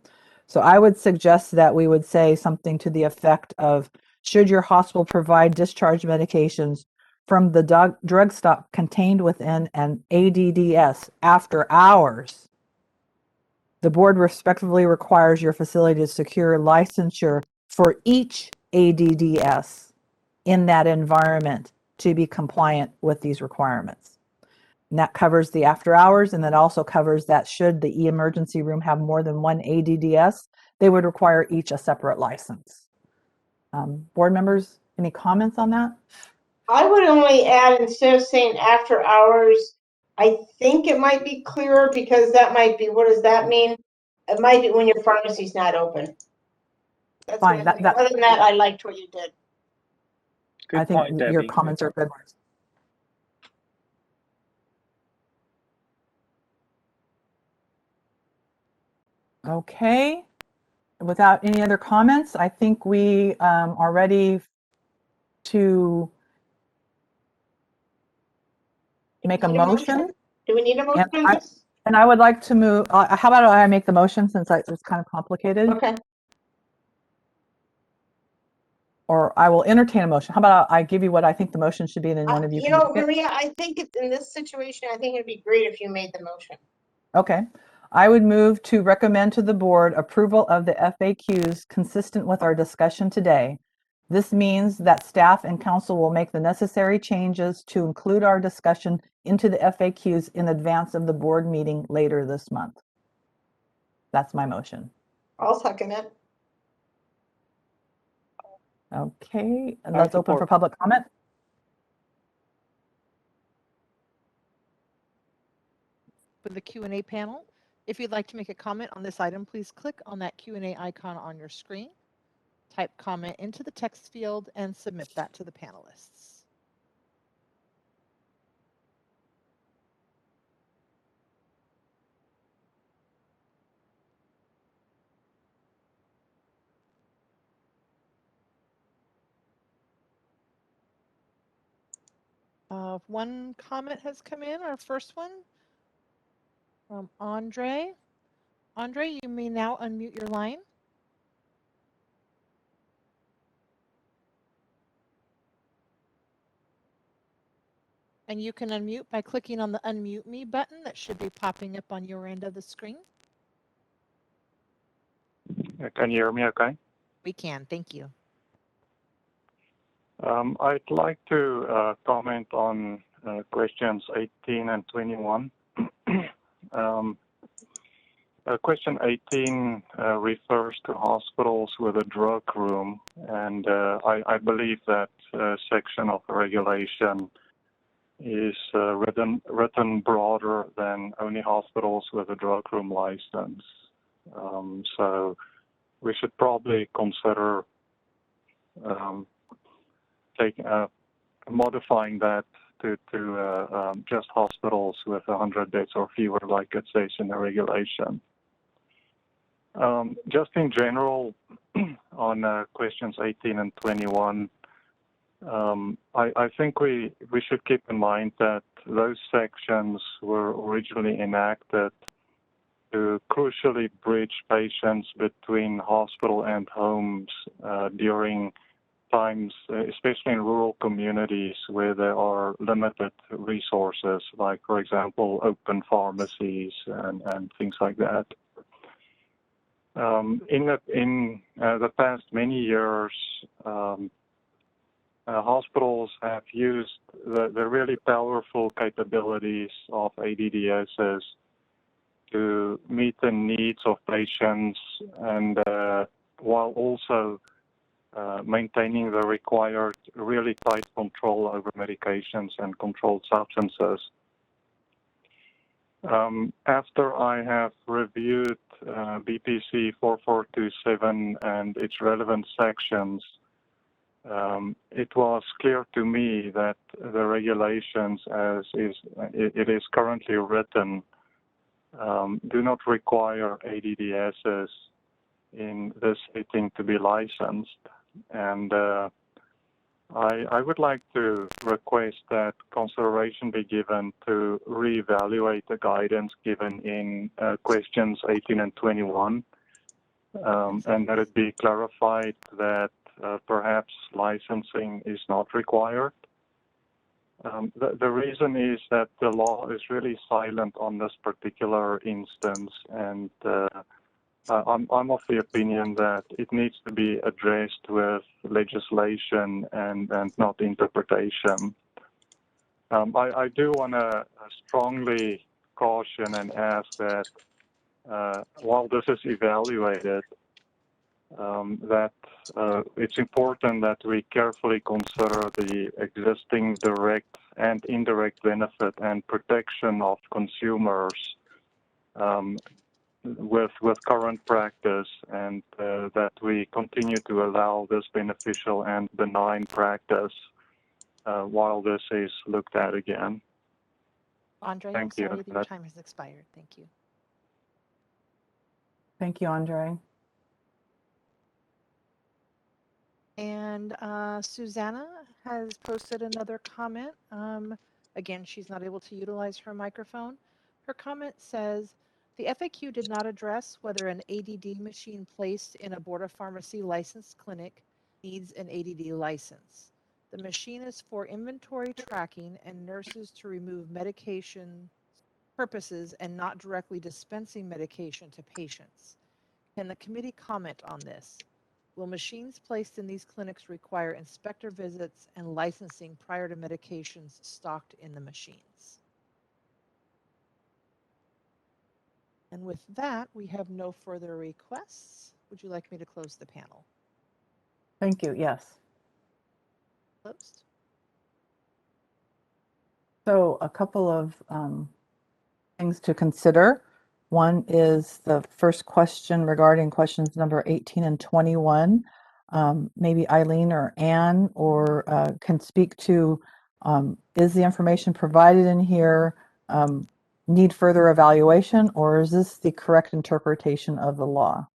So I would suggest that we would say something to the effect of, should your hospital provide discharge medications from the drug stock contained within an ADDS after hours, the board respectively requires your facility to secure licensure for each ADDS in that environment to be compliant with these requirements. And that covers the after hours, and that also covers that should the emergency room have more than one ADDS, they would require each a separate license. Board members, any comments on that? I would only add, instead of saying after hours, I think it might be clearer, because that might be, what does that mean? It might be when your pharmacy's not open. That's Fine. what I think. Other than that, I liked what you did. Good I think point, your Debbie. comments are good ones. Okay. Without any other comments, I think we are ready to make a motion. Do we need a motion on this? And I would like to move, how about I make the motion, since it's kind of complicated? Okay. Or I will entertain a motion. How about I give you what I think the motion should be, and then one of you You can know, make it? Maria, I think in this situation, I think it'd be great if you made the motion. Okay. I would move to recommend to the board approval of the FAQs consistent with our discussion today. This means that staff and council will make the necessary changes to include our discussion into the FAQs in advance of the board meeting later this month. That's my motion. I'll second it. Okay, and let's open for public comment. For the Q&A panel, if you'd like to make a comment on this item, please click on that Q&A icon on your screen, type comment into the text field, and submit that to the panelists. One comment has come in, our first one from Andre. Andre, you may now unmute your line. And you can unmute by clicking on the unmute me button that should be popping up on your end of the screen. Can you hear me okay? We can, thank you. I'd like to comment on questions 18 and 21. Question 18 refers to hospitals with a drug room, and I believe that section of the regulation is written broader than only hospitals with a drug room license. So we should probably consider modifying that to just hospitals with 100 beds or fewer, like it says in the regulation. Just in general, on questions 18 and 21, I think we should keep in mind that those sections were originally enacted to crucially bridge patients between hospital and homes during times, especially in rural communities where there are limited resources, like, for example, open pharmacies and things like that. In the past many years, hospitals have used the really powerful capabilities of ADDSs to meet the needs of patients, and while also maintaining the required really tight control over medications and controlled substances. After I have reviewed BPC 4427 and its relevant sections, it was clear to me that the regulations as it is currently written do not require ADDSs in this setting to be licensed. And I would like to request that consideration be given to reevaluate the guidance given in questions 18 and 21, and that it be clarified that perhaps licensing is not required. The reason is that the law is really silent on this particular instance, and I'm of the opinion that it needs to be addressed with legislation and not interpretation. I do want to strongly caution and ask that while this is evaluated, that it's important that we carefully consider the existing direct and indirect benefit and protection of consumers with current practice, and that we continue to allow this beneficial and benign practice while this is looked at again. Andre, I'm Thank you. sorry that your time has expired. Thank you. Thank you, Andre. And Susanna has posted another comment. Again, she's not able to utilize her microphone. Her comment says, the FAQ did not address whether an ADD machine placed in a Board of Pharmacy licensed clinic needs an ADD license. The machine is for inventory tracking and nurses to remove medication purposes and not directly dispensing medication to patients. Can the committee comment on this? Will machines placed in these clinics require inspector visits and licensing prior to medications stocked in the machines? And with that, we have no further requests. Would you like me to close the panel? Thank you. Yes. Closed. So a couple of things to consider. One is the first question regarding questions number 18 and 21. Maybe Eileen or Anne can speak to, is the information provided in here need further evaluation, or is this the correct interpretation of the law?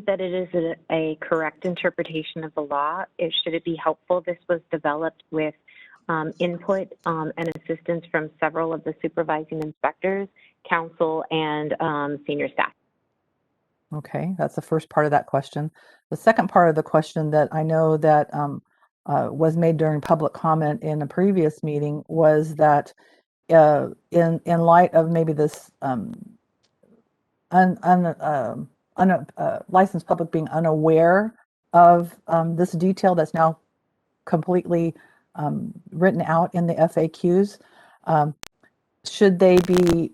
That it is a correct interpretation of the law. Should it be helpful, this was developed with input and assistance from several of the supervising inspectors, council, and senior staff. Okay, that's the first part of that question. The second part of the question that I know that was made during public comment in a previous meeting was that in light of maybe this licensed public being unaware of this detail that's now completely written out in the FAQs, should they be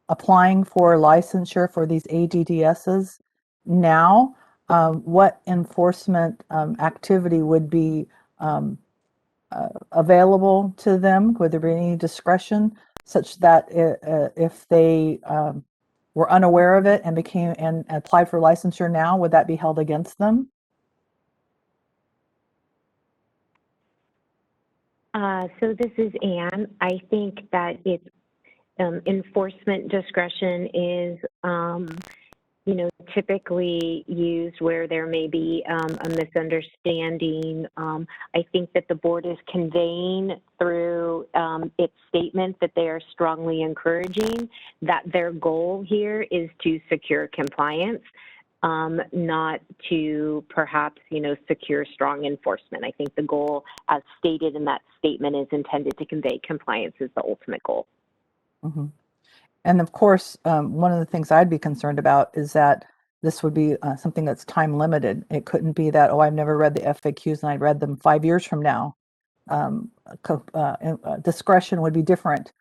applying for licensure for these ADDSs now? What enforcement activity would be available to them? Would there be any discretion such that if they were unaware of it and applied for licensure now, would that be held against them? So this is Anne. I think that it's enforcement discretion is, typically used where there may be a misunderstanding. I think that the board is conveying through its statement that they are strongly encouraging that their goal here is to secure compliance, not to perhaps, secure strong enforcement. I think the goal, as stated in that statement, is intended to convey compliance as the ultimate goal. Mm-hmm. And of course, one of the things I'd be concerned about is that this would be something that's time limited. It couldn't be that, oh, I've never read the FAQs and I read them 5 years from now. Discretion would be different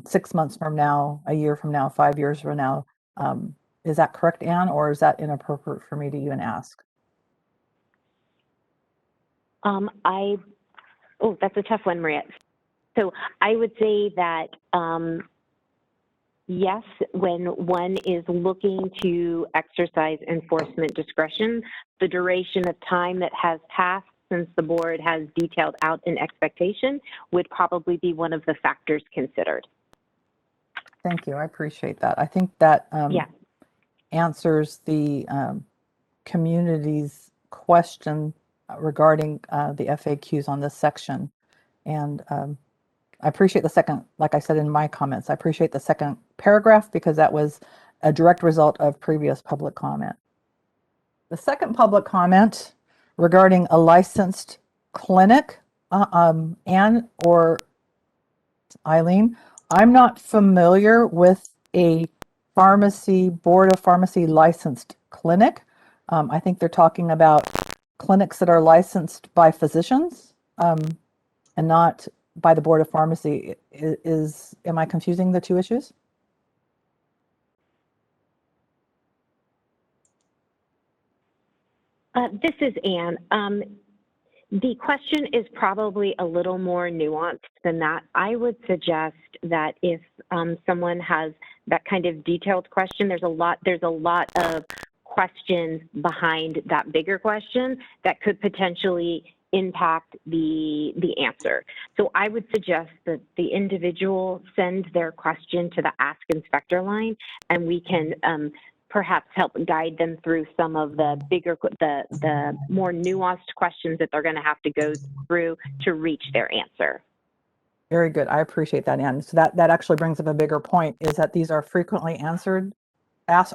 6 months from now, a year from now, 5 years from now. Is that correct, Anne, or is that inappropriate for me to even ask? That's a tough one, Maria. So I would say that yes, when one is looking to exercise enforcement discretion, the duration of time that has passed since the board has detailed out an expectation, would probably be one of the factors considered. Thank you. I appreciate that. I think that Yeah. answers the community's question regarding the FAQs on this section. And I appreciate the second, like I said in my comments, I appreciate the second paragraph because that was a direct result of previous public comment. The second public comment regarding a licensed clinic, Anne or Eileen, I'm not familiar with a pharmacy, Board of Pharmacy licensed clinic. I think they're talking about clinics that are licensed by physicians and not by the Board of Pharmacy. Am I confusing the two issues? This is Anne. The question is probably a little more nuanced than that. I would suggest that if someone has that kind of detailed question, there's a lot of questions behind that bigger question that could potentially impact the answer. So I would suggest that the individual send their question to the Ask Inspector line, and we can perhaps help guide them through some of the bigger, the more nuanced questions that they're going to have to go through to reach their answer. Very good. I appreciate that, Anne. So that actually brings up a bigger point, is that these are frequently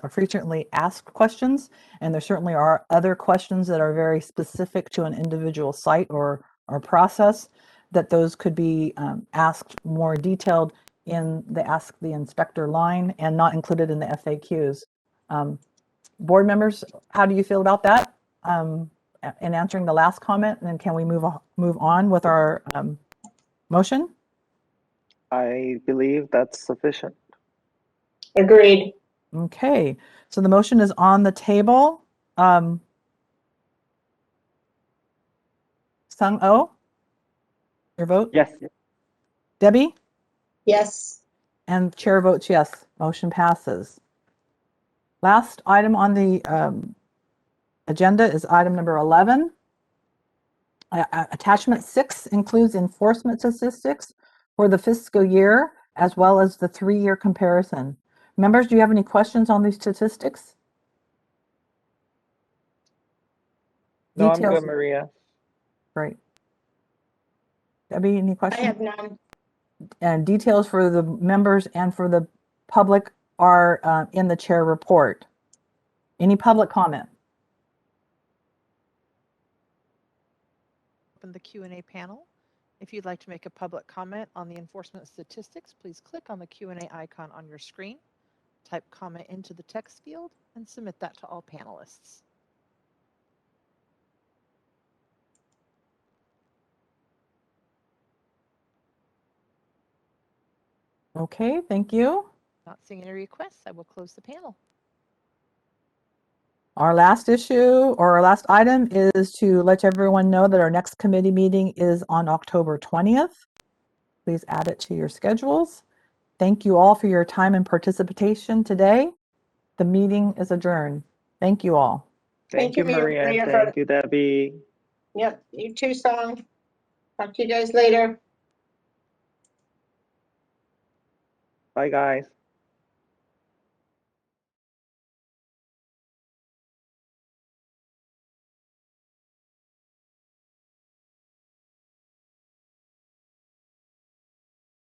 frequently asked questions, and there certainly are other questions that are very specific to an individual site or process, that those could be asked more detailed in the Ask the Inspector line and not included in the FAQs. Board members, how do you feel about that in answering the last comment? And then can we move on with our motion? I believe that's sufficient. Agreed. Okay, so the motion is on the table. Sung-Oh, your vote? Yes. Debbie? Yes. And chair votes yes. Motion passes. Last item on the agenda is item number 11. Attachment 6 includes enforcement statistics for the fiscal year as well as the 3-year comparison. Members, do you have any questions on these statistics? No, Details. I'm good, Maria. Great. Debbie, any I questions? have none. And details for the members and for the public are in the chair report. Any public comment? Open the Q&A panel. If you'd like to make a public comment on the enforcement statistics, please click on the Q&A icon on your screen, type comment into the text field, and submit that to all panelists. Okay, thank you. Not seeing any requests, I will close the panel. Our last issue or our last item is to let everyone know that our next committee meeting is on October 20th. Please add it to your schedules. Thank you all for your time and participation today. The meeting is adjourned. Thank you all. Thank you, Maria. And thank you, Debbie. Yep, you too, Song. Talk to you guys later. Bye, guys.